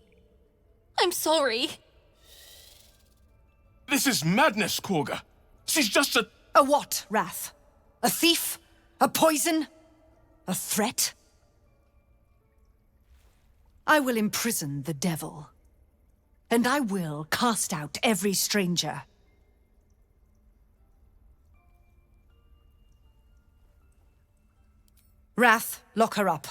I'm sorry.
This is madness, Kagha. She's just a...
A what, Wrath? A thief? A poison? A threat? I will imprison the devil. And I will cast out every stranger. Wrath, lock her up.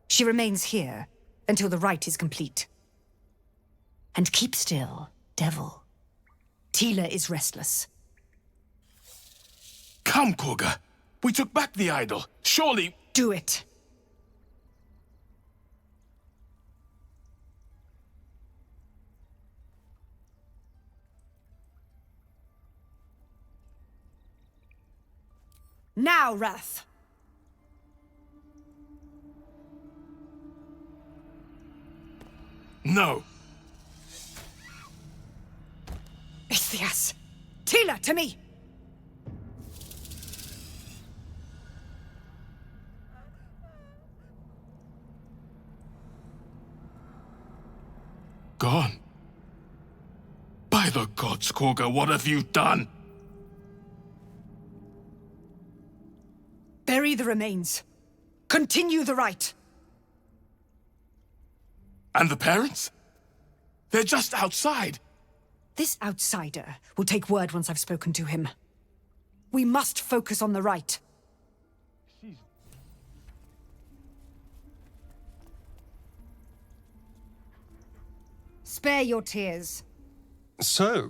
She remains here until the rite is complete. And keep still, devil. Tila is restless.
Come, Kagha. We took back the idol. Surely...
Do it. Now, Wrath!
No!
Ithias! Tila, to me!
Gone. By the gods, Kagha, what have you done?
Bury the remains. Continue the rite.
And the parents? They're just outside.
This outsider will take word once I've spoken to him. We must focus on the rite. Spare your tears.
So,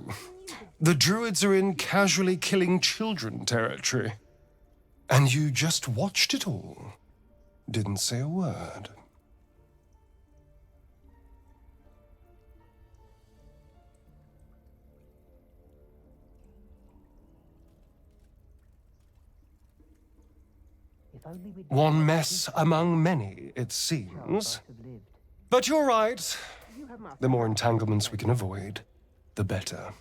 the druids are in casually killing children territory. And you just watched it all. Didn't say a word. One mess among many, it seems. But you're right. The more entanglements we can avoid, the better.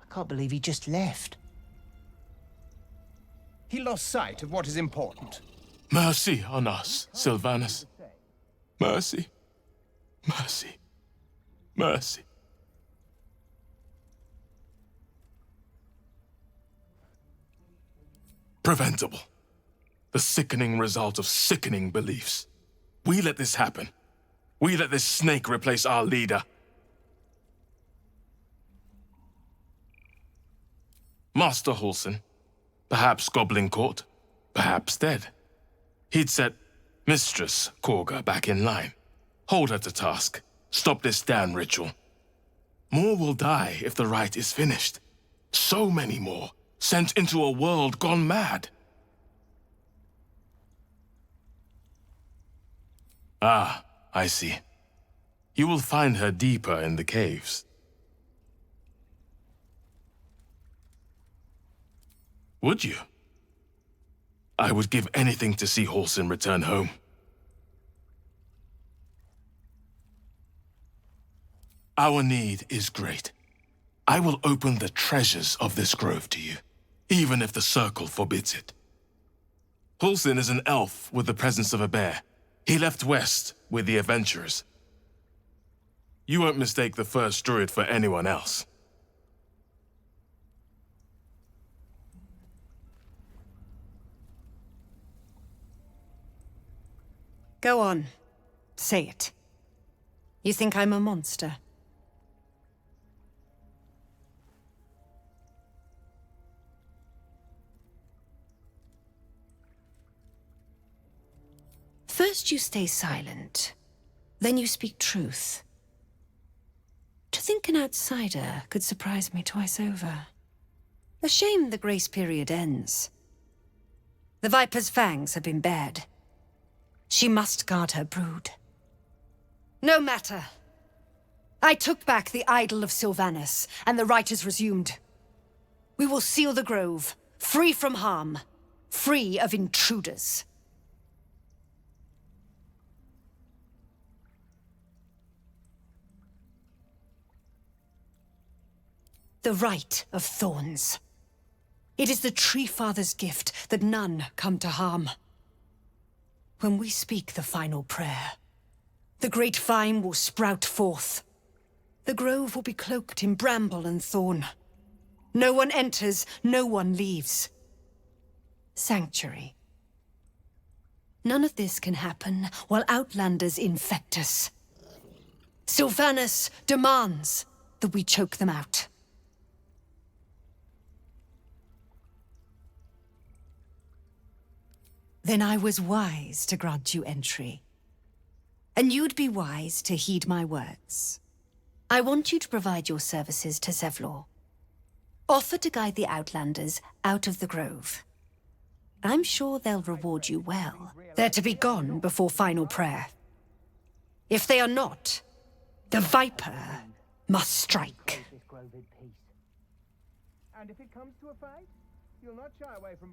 I can't believe he just left. He lost sight of what is important.
Mercy on us, Sylvanus. Mercy. Mercy. Mercy. Preventable. The sickening result of sickening beliefs. We let this happen. We let this snake replace our leader. Master Halsin, perhaps Goblin Court, perhaps dead. He'd set Mistress Kagha back in line. Hold her to task. Stop this damn ritual. More will die if the rite is finished. So many more, sent into a world gone mad. Ah, I see. You will find her deeper in the caves. Would you? I would give anything to see Halsin return home. Our need is great. I will open the treasures of this grove to you, even if the Circle forbids it. Halsin is an elf with the presence of a bear. He left west with the adventurers. You won't mistake the first druid for anyone else.
Go on. Say it. You think I'm a monster? First you stay silent, then you speak truth. To think an outsider could surprise me twice over. A shame the grace period ends. The Viper's fangs have been bared. She must guard her brood. No matter. I took back the idol of Sylvanus, and the rite is resumed. We will seal the grove, free from harm, free of intruders. The Rite of Thorns. It is the Tree Father's gift that none come to harm. When we speak the final prayer, the great vine will sprout forth. The grove will be cloaked in bramble and thorn. No one enters, no one leaves. Sanctuary. None of this can happen while Outlanders infect us. Sylvanus demands that we choke them out. Then I was wise to grant you entry. And you'd be wise to heed my words. I want you to provide your services to Zevlor. Offer to guide the Outlanders out of the grove. I'm sure they'll reward you well. They're to be gone before final prayer. If they are not, the Viper must strike.
And if it comes to a fight,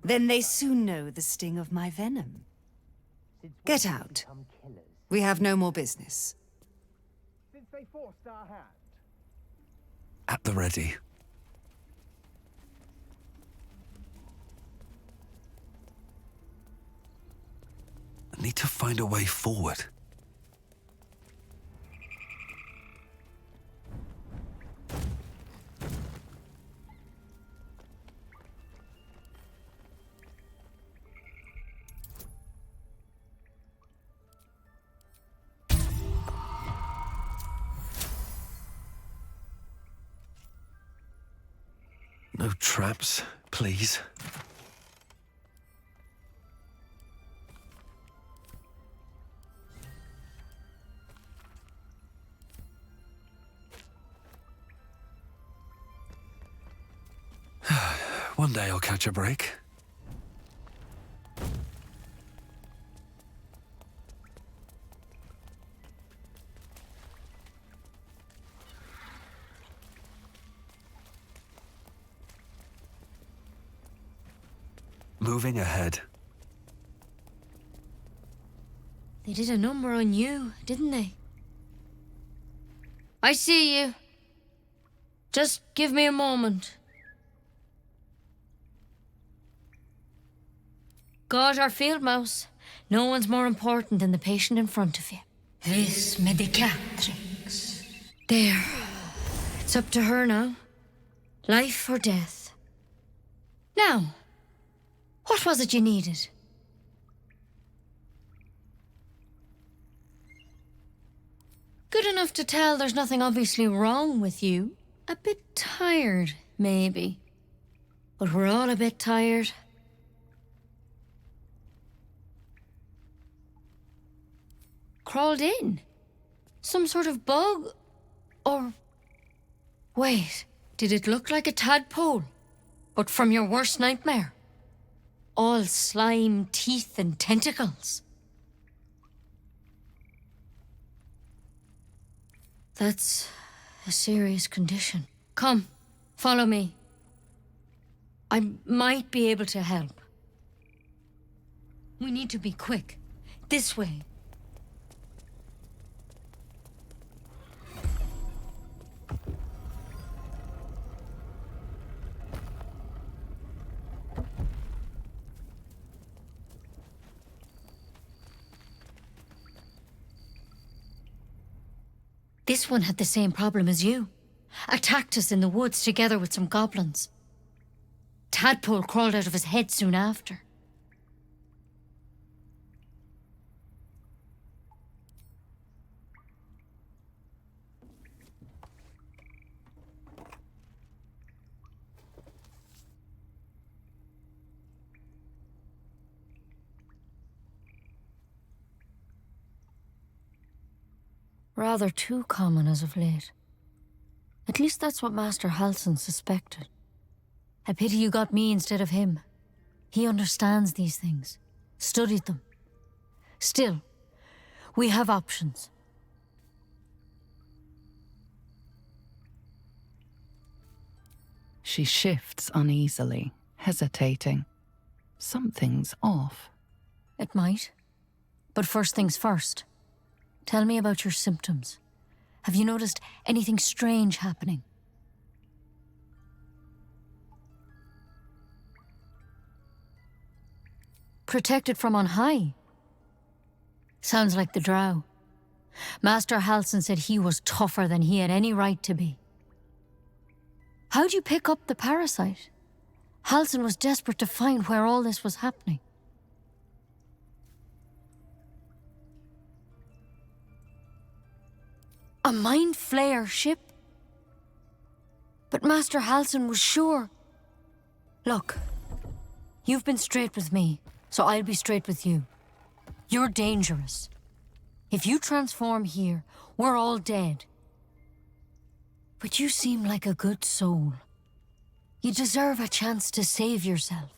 Then they soon know the sting of my venom. Get out. We have no more business.
At the ready. I need to find a way forward. No traps, please. One day I'll catch a break. Moving ahead.
They did a number on you, didn't they? I see you. Just give me a moment. God, our field mouse. No one's more important than the patient in front of you.
Vis medicatrix.
There. It's up to her now. Life or death. Now, what was it you needed? Good enough to tell there's nothing obviously wrong with you. A bit tired, maybe. But we're all a bit tired. Crawled in? Some sort of bug? Or... Wait, did it look like a tadpole? But from your worst nightmare? All slime, teeth, and tentacles. That's a serious condition. Come, follow me. I might be able to help. We need to be quick. This way. This one had the same problem as you. Attacked us in the woods together with some goblins. Tadpole crawled out of his head soon after. Rather too common as of late. At least that's what Master Halsin suspected. A pity you got me instead of him. He understands these things, studied them. Still, we have options.
She shifts uneasily, hesitating. Something's off.
It might. But first things first. Tell me about your symptoms. Have you noticed anything strange happening? Protected from on high? Sounds like the drow. Master Halsin said he was tougher than he had any right to be. How'd you pick up the parasite? Halsin was desperate to find where all this was happening. A mind flayer ship? But Master Halsin was sure. Look, you've been straight with me, so I'll be straight with you. You're dangerous. If you transform here, we're all dead. But you seem like a good soul. You deserve a chance to save yourself.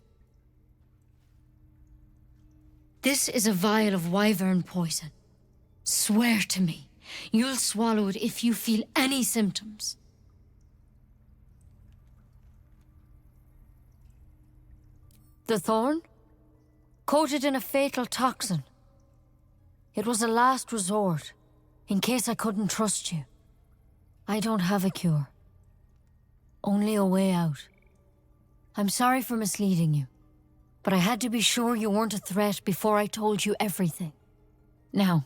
This is a vial of wyvern poison. Swear to me. You'll swallow it if you feel any symptoms. The thorn? Coated in a fatal toxin. It was a last resort, in case I couldn't trust you. I don't have a cure. Only a way out. I'm sorry for misleading you, but I had to be sure you weren't a threat before I told you everything. Now,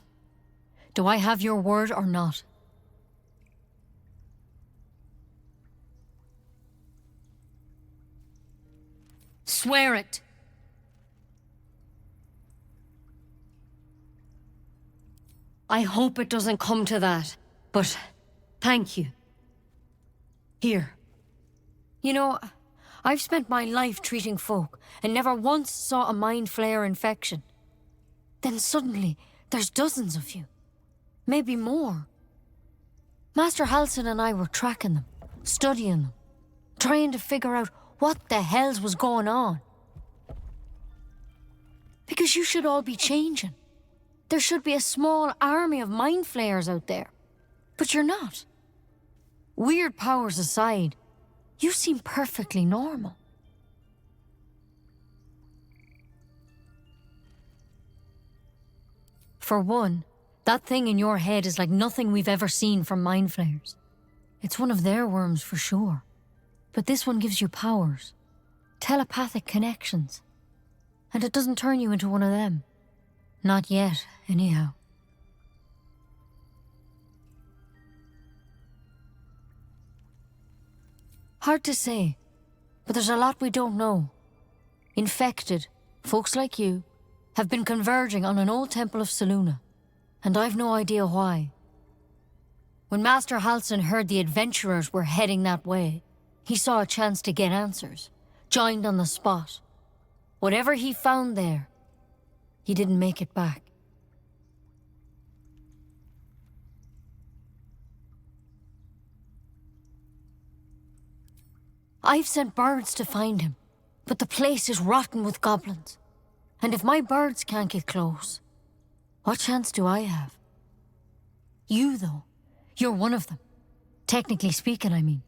do I have your word or not? Swear it! I hope it doesn't come to that, but thank you. Here. You know, I've spent my life treating folk and never once saw a mind flayer infection. Then suddenly, there's dozens of you. Maybe more. Master Halsin and I were tracking them, studying them, trying to figure out what the hells was going on. Because you should all be changing. There should be a small army of mind flayers out there. But you're not. Weird powers aside, you seem perfectly normal. For one, that thing in your head is like nothing we've ever seen from mind flayers. It's one of their worms for sure. But this one gives you powers. Telepathic connections. And it doesn't turn you into one of them. Not yet, anyhow. Hard to say, but there's a lot we don't know. Infected, folks like you, have been converging on an old temple of Selûne, and I've no idea why. When Master Halsin heard the adventurers were heading that way, he saw a chance to get answers, joined on the spot. Whatever he found there, he didn't make it back. I've sent birds to find him, but the place is rotten with goblins. And if my birds can't get close, what chance do I have? You, though, you're one of them. Technically speaking, I mean.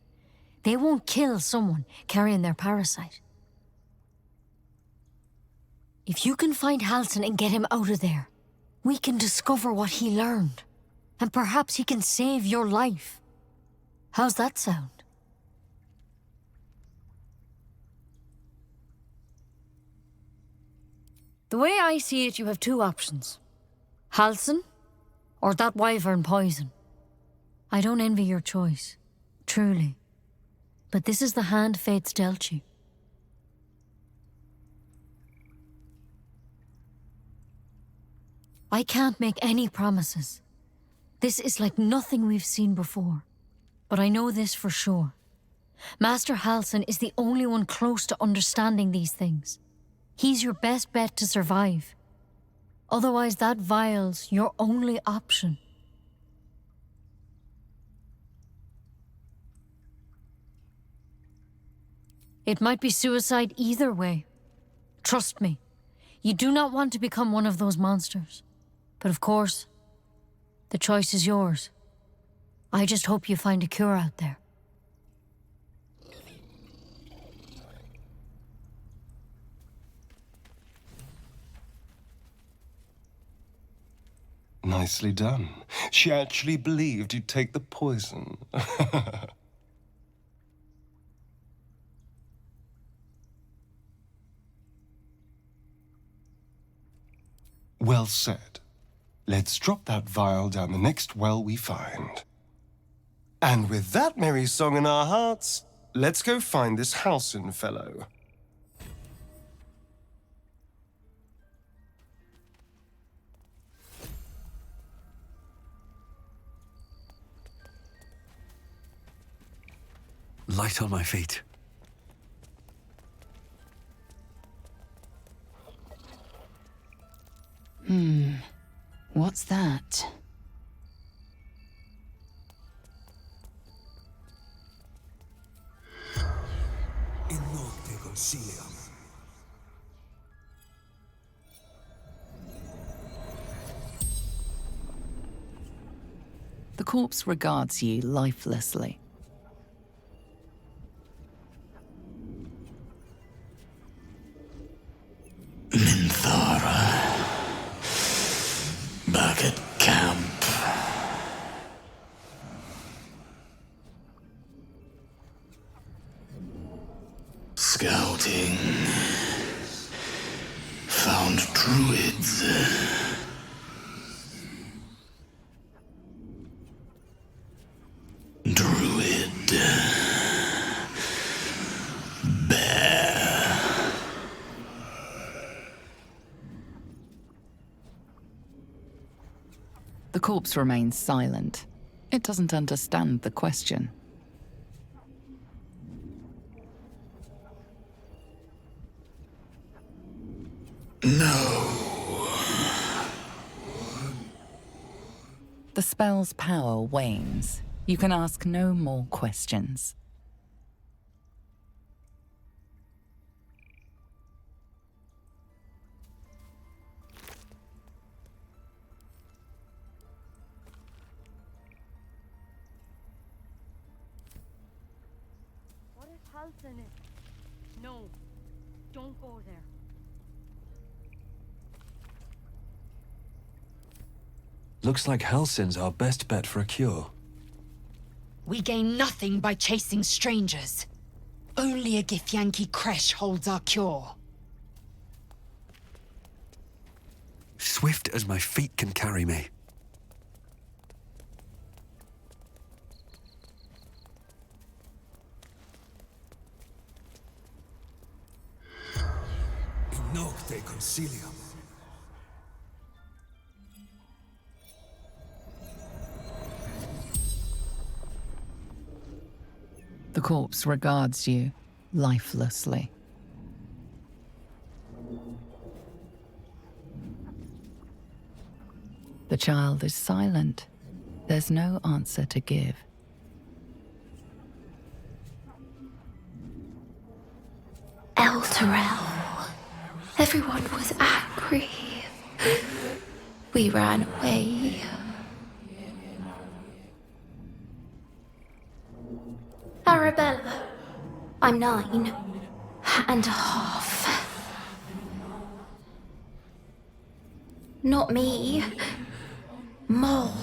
They won't kill someone carrying their parasite. If you can find Halsin and get him out of there, we can discover what he learned. And perhaps he can save your life. How's that sound? The way I see it, you have two options. Halsin, or that wyvern poison. I don't envy your choice, truly. But this is the hand fate's dealt you. I can't make any promises. This is like nothing we've seen before. But I know this for sure. Master Halsin is the only one close to understanding these things. He's your best bet to survive. Otherwise, that vial's your only option. It might be suicide either way. Trust me, you do not want to become one of those monsters. But of course, the choice is yours. I just hope you find a cure out there.
Nicely done. She actually believed you'd take the poison. Well said. Let's drop that vial down the next well we find. And with that merry song in our hearts, let's go find this Halsin fellow.
Light on my feet.
What's that?
The corpse regards you lifelessly.
Druids. Druid. Bear.
The corpse remains silent. It doesn't understand the question.
No.
The spell's power wanes. You can ask no more questions.
What if Halsin is... No, don't go there.
Looks like Halsin's our best bet for a cure.
We gain nothing by chasing strangers. Only a Githyanki Kresh holds our cure.
Swift as my feet can carry me.
Nocte concilium.
The corpse regards you lifelessly. The child is silent. There's no answer to give.
Elturel. Everyone was angry. We ran away. Arabella. I'm 9 and a half. Not me. Mole.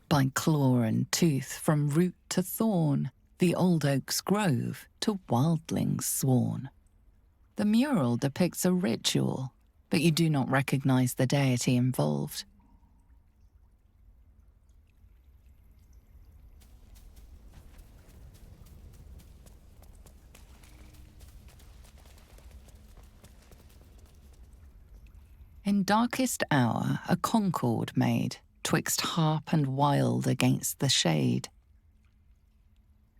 By claw and tooth, from root to thorn, the old oak's grove to wildlings sworn. The mural depicts a ritual, but you do not recognize the deity involved. In darkest hour, a concord made, twixt harp and wild against the shade.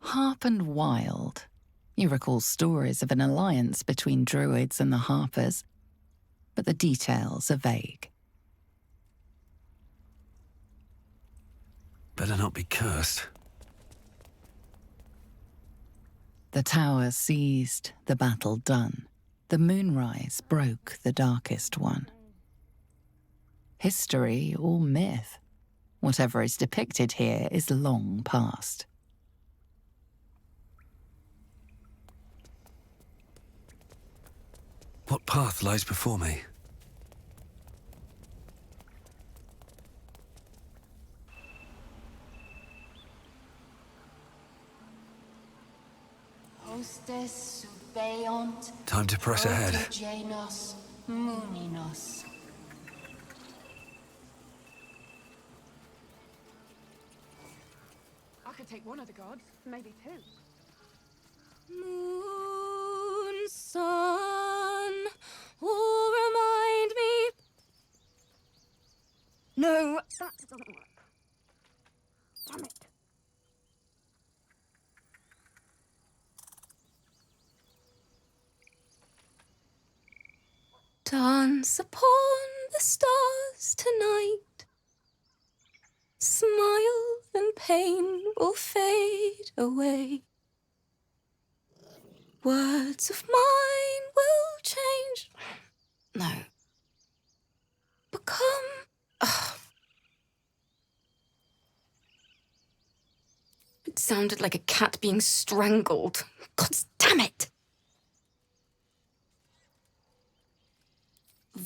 Harp and wild. You recall stories of an alliance between druids and the harpers, but the details are vague.
Better not be cursed.
The tower seized, the battle done. The moonrise broke the darkest one. History or myth, whatever is depicted here is long past.
What path lies before me?
Hostes subeont.
Time to press ahead.
Protogenos muninos.
I could take one of the gods, maybe 2.
Moon, sun, remind me. No, that doesn't work. Damn it. Dance upon the stars tonight. Smile and pain will fade away. Words of mine will change. No. Become. It sounded like a cat being strangled. God damn it!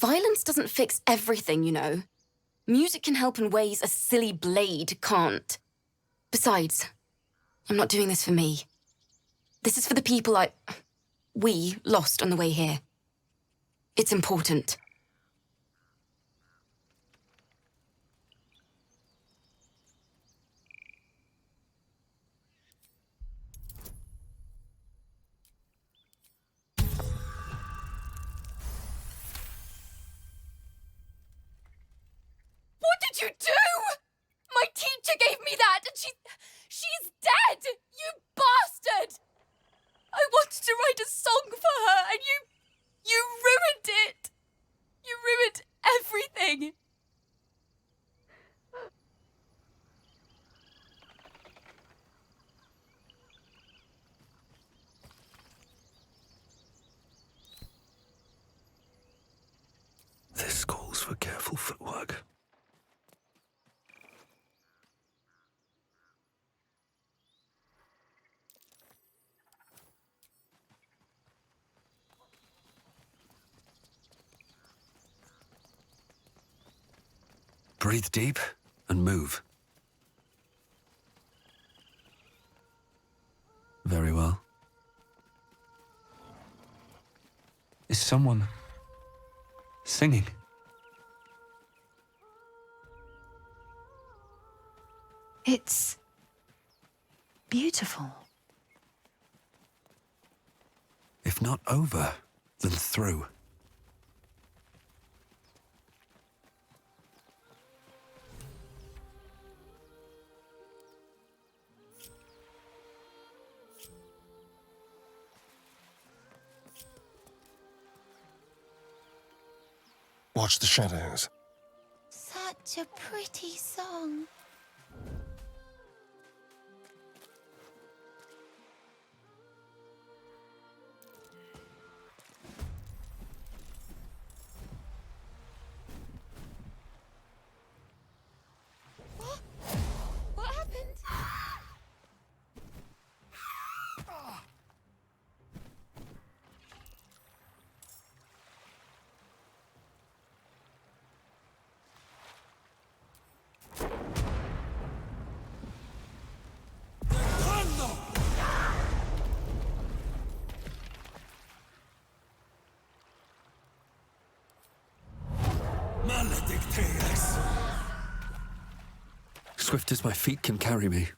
Violence doesn't fix everything, you know. Music can help in ways a silly blade can't. Besides, I'm not doing this for me. This is for the people we lost on the way here. It's important.
What did you do? My teacher gave me that, and she's dead! You bastard! I wanted to write a song for her, and you ruined it! You ruined everything!
This calls for careful footwork.
Breathe deep and move. Very well. Is someone singing?
It's beautiful.
If not over, then through.
Watch the shadows.
Such a pretty song.
What happened?
Swift as my feet can carry me.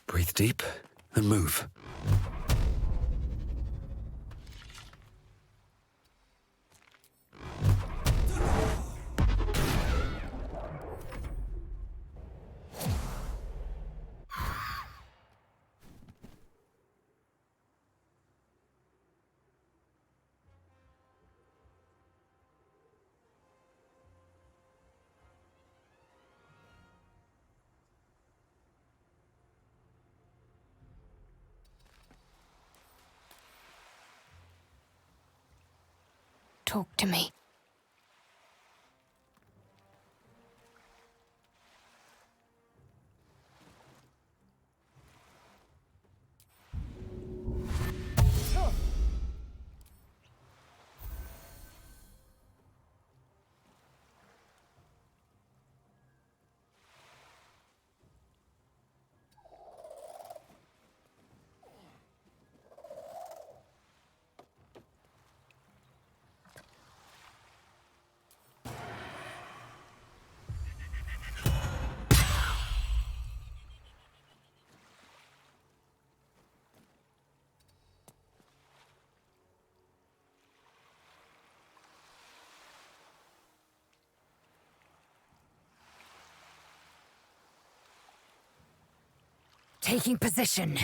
Breathe deep and move.
talk to me. Taking position.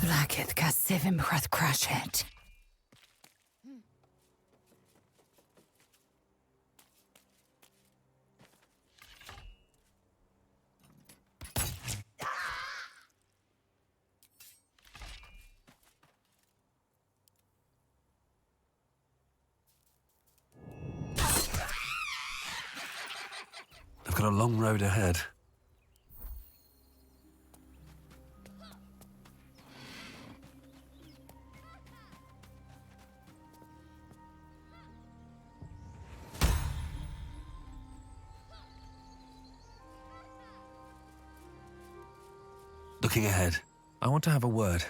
Vlakith kasivim prath crashet.
I've got a long road ahead. Looking ahead.
I want to have a word.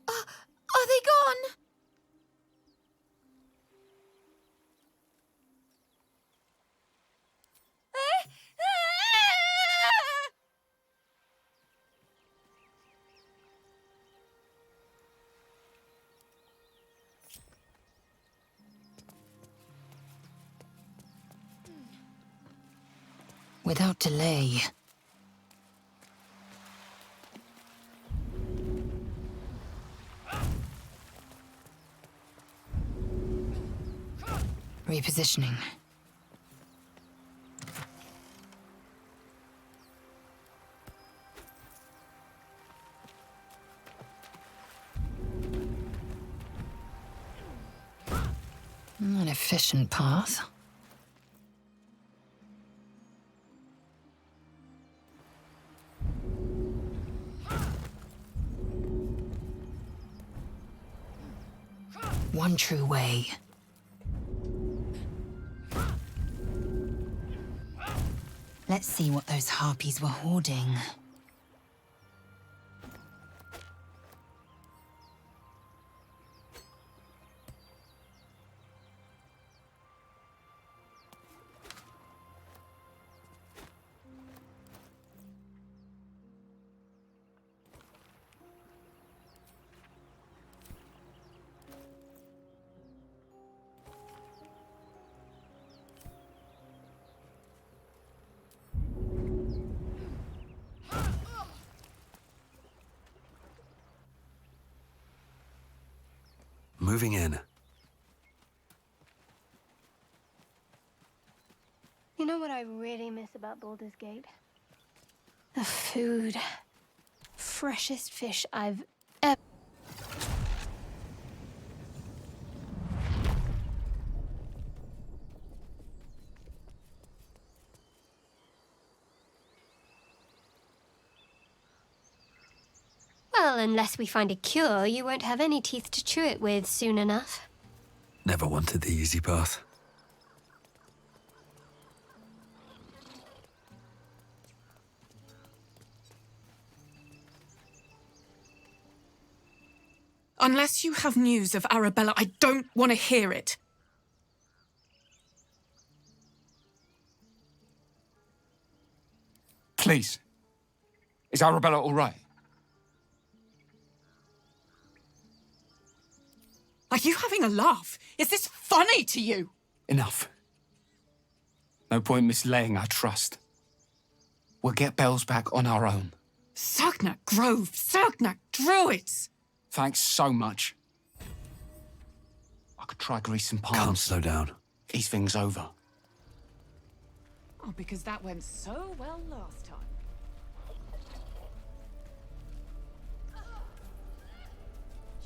Are they gone?
Without delay. Repositioning. An efficient path. One true way. Let's see what those harpies were hoarding.
Moving in.
You know what I really miss about Baldur's Gate? The food. Freshest fish I've ever... Well, unless we find a cure, you won't have any teeth to chew it with soon enough.
Never wanted the easy path.
Unless you have news of Arabella, I don't want to hear it.
Please. Is Arabella all right?
Are you having a laugh? Is this funny to you?
Enough. No point mislaying our trust. We'll get Bells back on our own.
Sagna Grove, Sagna Druids.
Thanks so much. I could try grease and palms.
Can't slow down.
Ease things over.
Oh, because that went so well last time.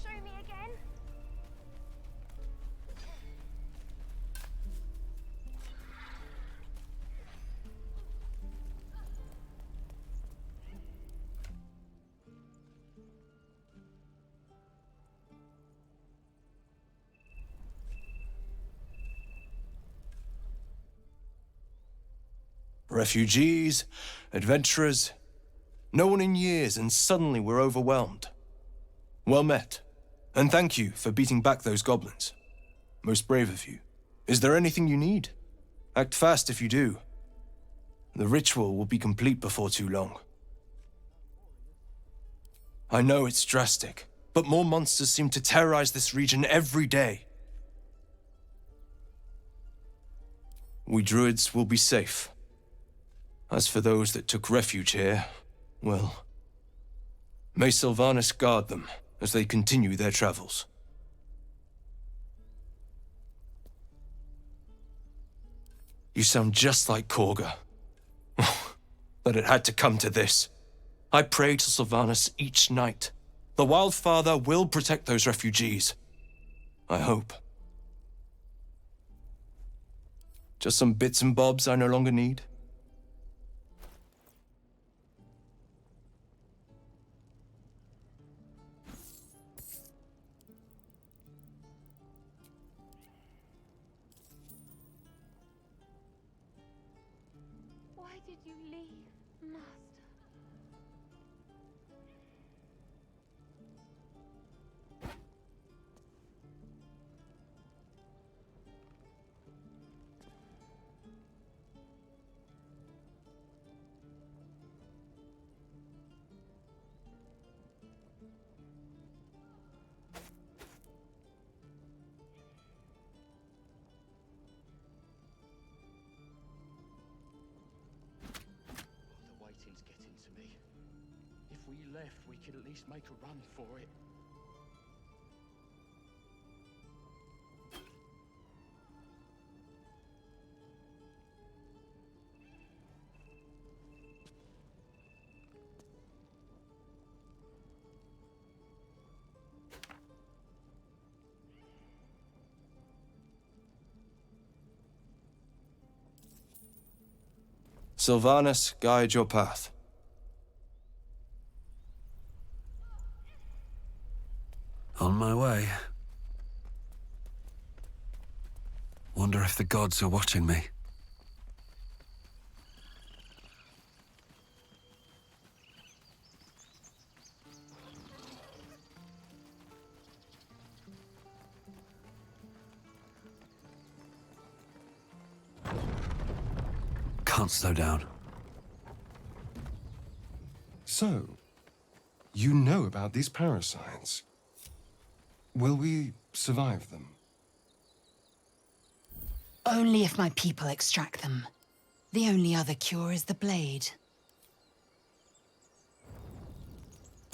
Show me again.
Refugees, adventurers, no one in years, and suddenly we're overwhelmed. Well met, and thank you for beating back those goblins. Most brave of you. Is there anything you need? Act fast if you do.
The ritual will be complete before too long. I know it's drastic, but more monsters seem to terrorize this region every day. We druids will be safe. As for those that took refuge here, well, may Sylvanas guard them as they continue their travels. You sound just like Kagha. But it had to come to this. I pray to Sylvanas each night. The Wildfather will protect those refugees. I hope. Just some bits and bobs I no longer need.
Why did you leave, Master?
Waiting's getting to me. If we left, we could at least make a run for it.
Sylvanas, guide your path.
On my way. Wonder if the gods are watching me. Can't slow down.
So, you know about these parasites. Will we survive them?
Only if my people extract them. The only other cure is the blade.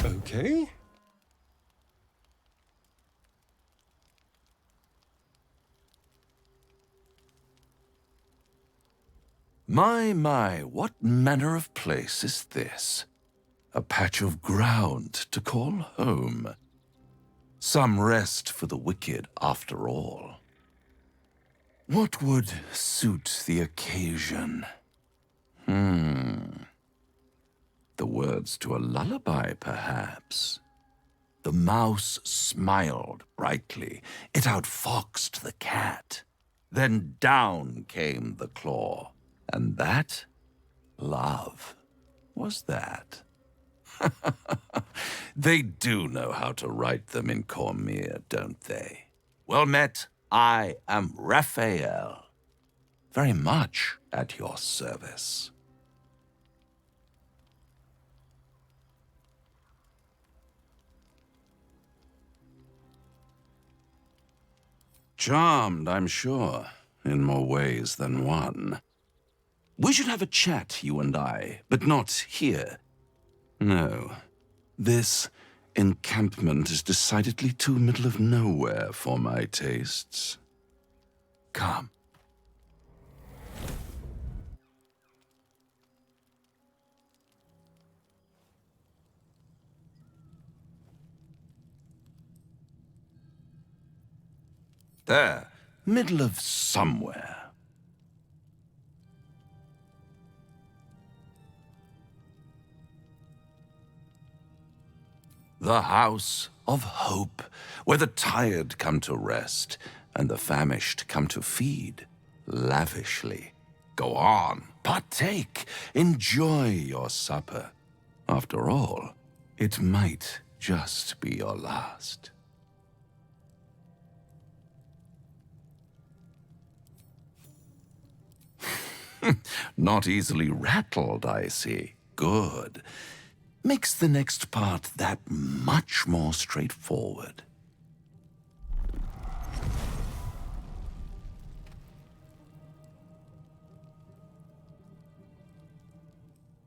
Okay.
My, what manner of place is this? A patch of ground to call home. Some rest for the wicked, after all. What would suit the occasion? The words to a lullaby, perhaps. The mouse smiled brightly. It outfoxed the cat. Then down came the claw. And that, love, was that. They do know how to write them in Cormyr, don't they? Well met, I am Raphael. Very much at your service. Charmed, I'm sure, in more ways than one. We should have a chat, you and I, but not here. No. This encampment is decidedly too middle of nowhere for my tastes. Come. There, middle of somewhere. The House of Hope, where the tired come to rest and the famished come to feed lavishly. Go on, partake, enjoy your supper. After all, it might just be your last. Not easily rattled, I see. Good. Makes the next part that much more straightforward.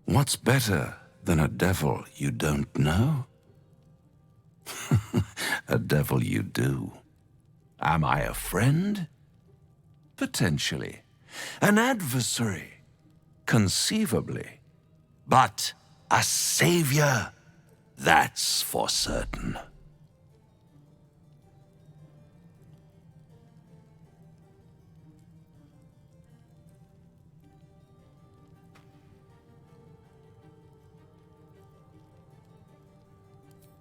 What's better than a devil you don't know? A devil you do. Am I a friend? Potentially. An adversary? Conceivably. But a savior? That's for certain.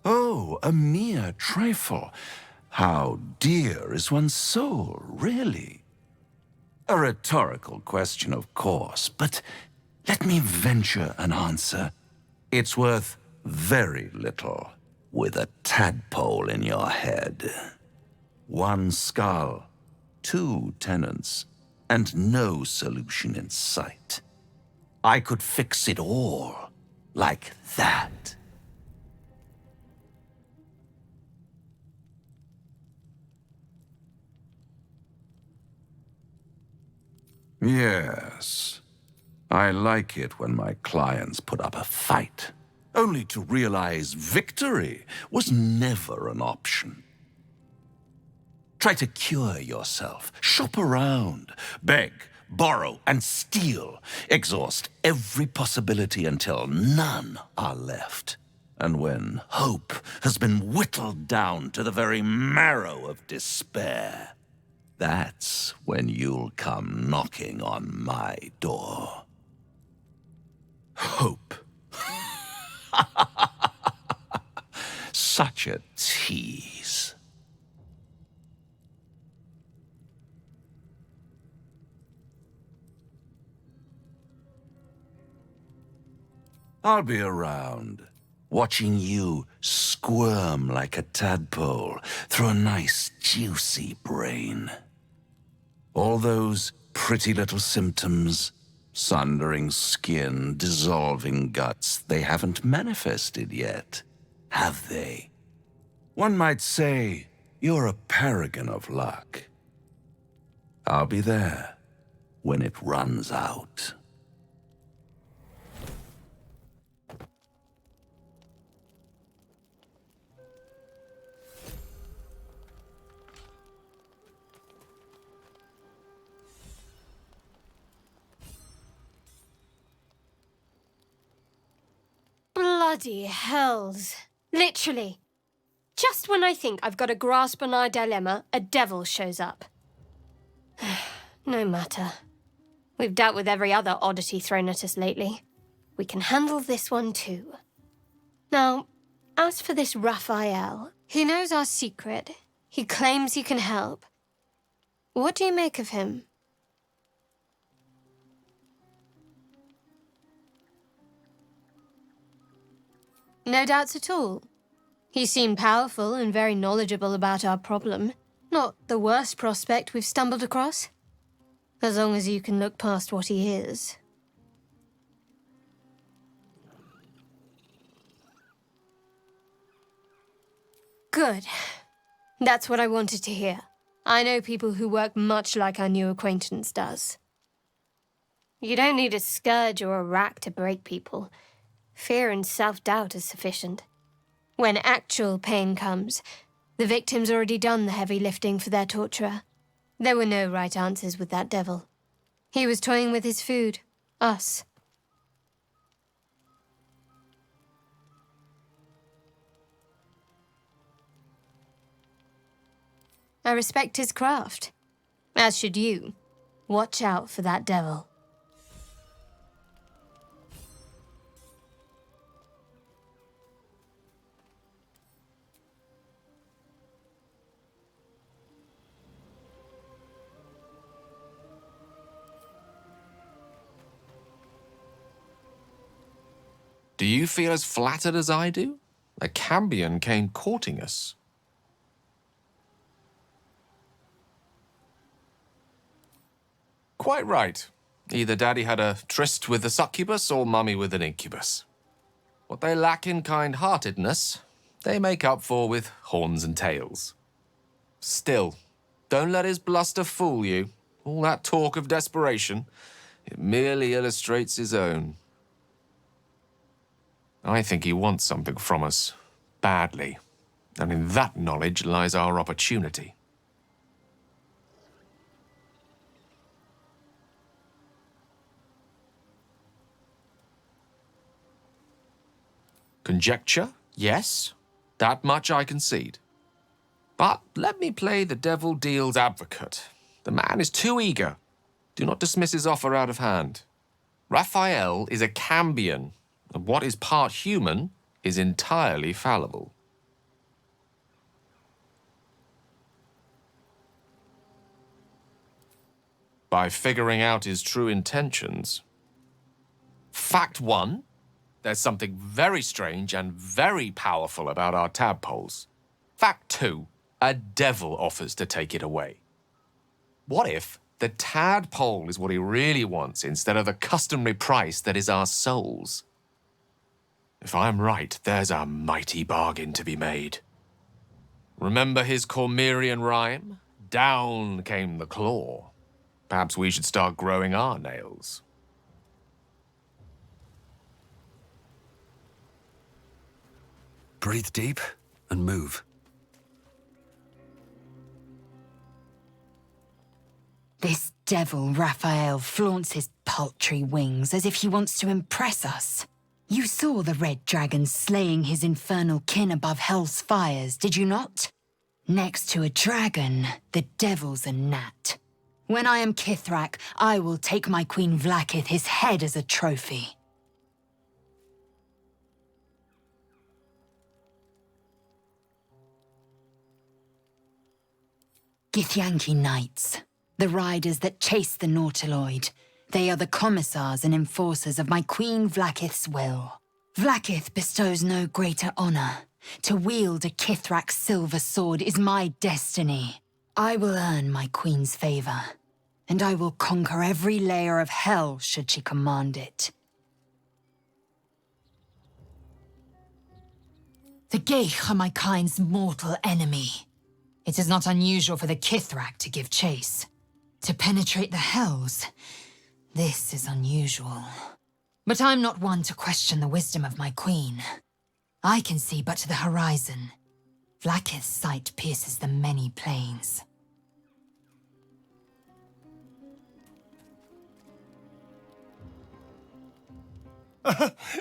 Oh, a mere trifle. How dear is one's soul, really? A rhetorical question, of course, but let me venture an answer. It's worth very little with a tadpole in your head. One skull, 2 tenants, and no solution in sight. I could fix it all like that. Yes. I like it when my clients put up a fight, only to realize victory was never an option. Try to cure yourself, shop around, beg, borrow, and steal. Exhaust every possibility until none are left. And when hope has been whittled down to the very marrow of despair, that's when you'll come knocking on my door. Hope. Such a tease. I'll be around, watching you squirm like a tadpole through a nice, juicy brain. All those pretty little symptoms, sundering skin, dissolving guts, they haven't manifested yet, have they? One might say you're a paragon of luck. I'll be there when it runs out.
Bloody hells. Literally. Just when I think I've got a grasp on our dilemma, a devil shows up. No matter. We've dealt with every other oddity thrown at us lately. We can handle this one too. Now, as for this Raphael, he knows our secret. He claims he can help. What do you make of him? No doubts at all. He seemed powerful and very knowledgeable about our problem. Not the worst prospect we've stumbled across. As long as you can look past what he is. Good. That's what I wanted to hear. I know people who work much like our new acquaintance does. You don't need a scourge or a rack to break people. Fear and self-doubt is sufficient. When actual pain comes, the victim's already done the heavy lifting for their torturer. There were no right answers with that devil. He was toying with his food. Us. I respect his craft. As should you. Watch out for that devil.
Do you feel as flattered as I do? The Cambion came courting us. Quite right. Either Daddy had a tryst with a succubus or Mummy with an incubus. What they lack in kind-heartedness, they make up for with horns and tails. Still, don't let his bluster fool you. All that talk of desperation, it merely illustrates his own. I think he wants something from us, badly. And in that knowledge lies our opportunity. Conjecture, yes. That much I concede. But let me play the devil deals advocate. The man is too eager. Do not dismiss his offer out of hand. Raphael is a Cambion, and what is part human is entirely fallible. By figuring out his true intentions. Fact one, there's something very strange and very powerful about our tadpoles. Fact two, a devil offers to take it away. What if the tadpole is what he really wants instead of the customary price that is our souls? If I'm right, there's a mighty bargain to be made. Remember his Cormyrean rhyme? Down came the claw. Perhaps we should start growing our nails.
Breathe deep and move.
This devil Raphael flaunts his paltry wings as if he wants to impress us. You saw the red dragon slaying his infernal kin above hell's fires, did you not? Next to a dragon, the devil's a gnat. When I am Kithrak, I will take my Queen Vlaakith his head as a trophy. Githyanki Knights, the riders that chase the Nautiloid. They are the commissars and enforcers of my Queen Vlaakith's will. Vlaakith bestows no greater honor. To wield a Kithrak silver sword is my destiny. I will earn my Queen's favor, and I will conquer every layer of hell should she command it. The Geich are my kind's mortal enemy. It is not unusual for the Kithrak to give chase. To penetrate the hells, this is unusual. But I'm not one to question the wisdom of my queen. I can see but to the horizon. Vlaakith's sight pierces the many planes.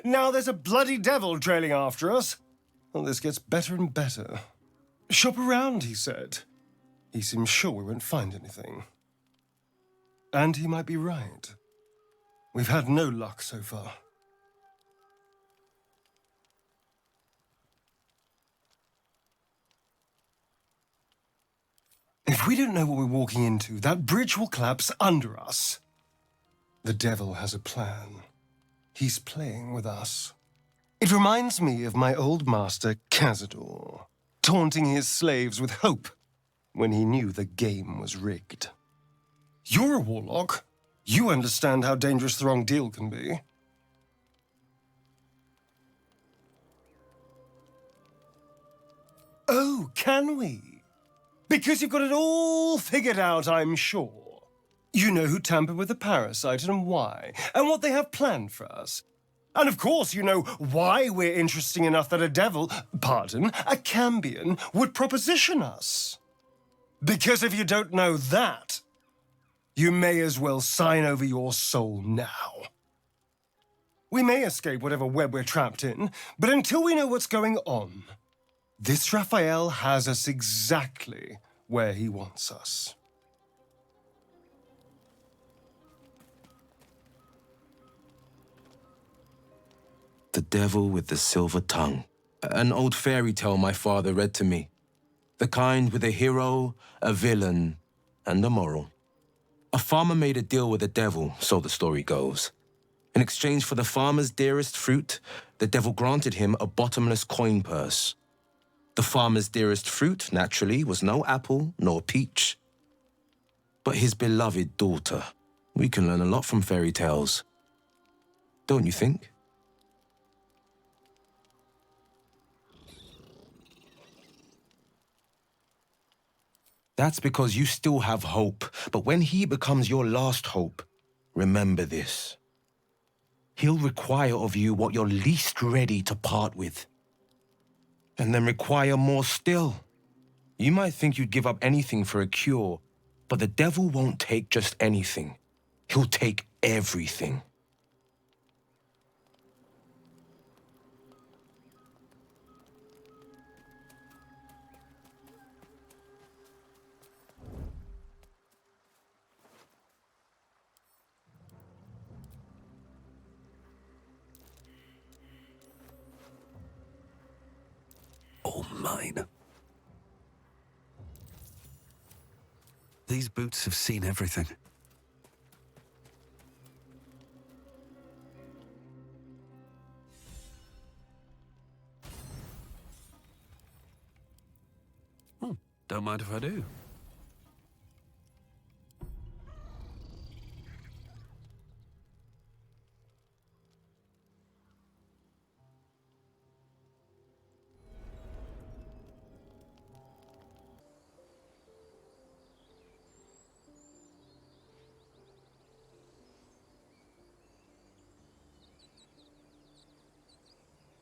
Now there's a bloody devil trailing after us. Well, this gets better and better. Shop around, he said. He seems sure we won't find anything. And he might be right. We've had no luck so far. If we don't know what we're walking into, that bridge will collapse under us. The devil has a plan. He's playing with us. It reminds me of my old master, Cazador, taunting his slaves with hope when he knew the game was rigged. You're a warlock. You understand how dangerous the wrong deal can be. Oh, can we? Because you've got it all figured out, I'm sure. You know who tampered with the parasite and why, and what they have planned for us. And of course you know why we're interesting enough that a devil, pardon, a Cambion, would proposition us. Because if you don't know that, you may as well sign over your soul now. We may escape whatever web we're trapped in, but until we know what's going on, this Raphael has us exactly where he wants us.
The Devil with the Silver Tongue. An old fairy tale my father read to me. The kind with a hero, a villain, and a moral. A farmer made a deal with the devil, so the story goes. In exchange for the farmer's dearest fruit, the devil granted him a bottomless coin purse. The farmer's dearest fruit, naturally, was no apple nor peach, but his beloved daughter, We can learn a lot from fairy tales. Don't you think? That's because you still have hope. But when he becomes your last hope, remember this. He'll require of you what you're least ready to part with. And then require more still. You might think you'd give up anything for a cure, but the devil won't take just anything. He'll take everything.
All mine. These boots have seen everything. Don't mind if I do.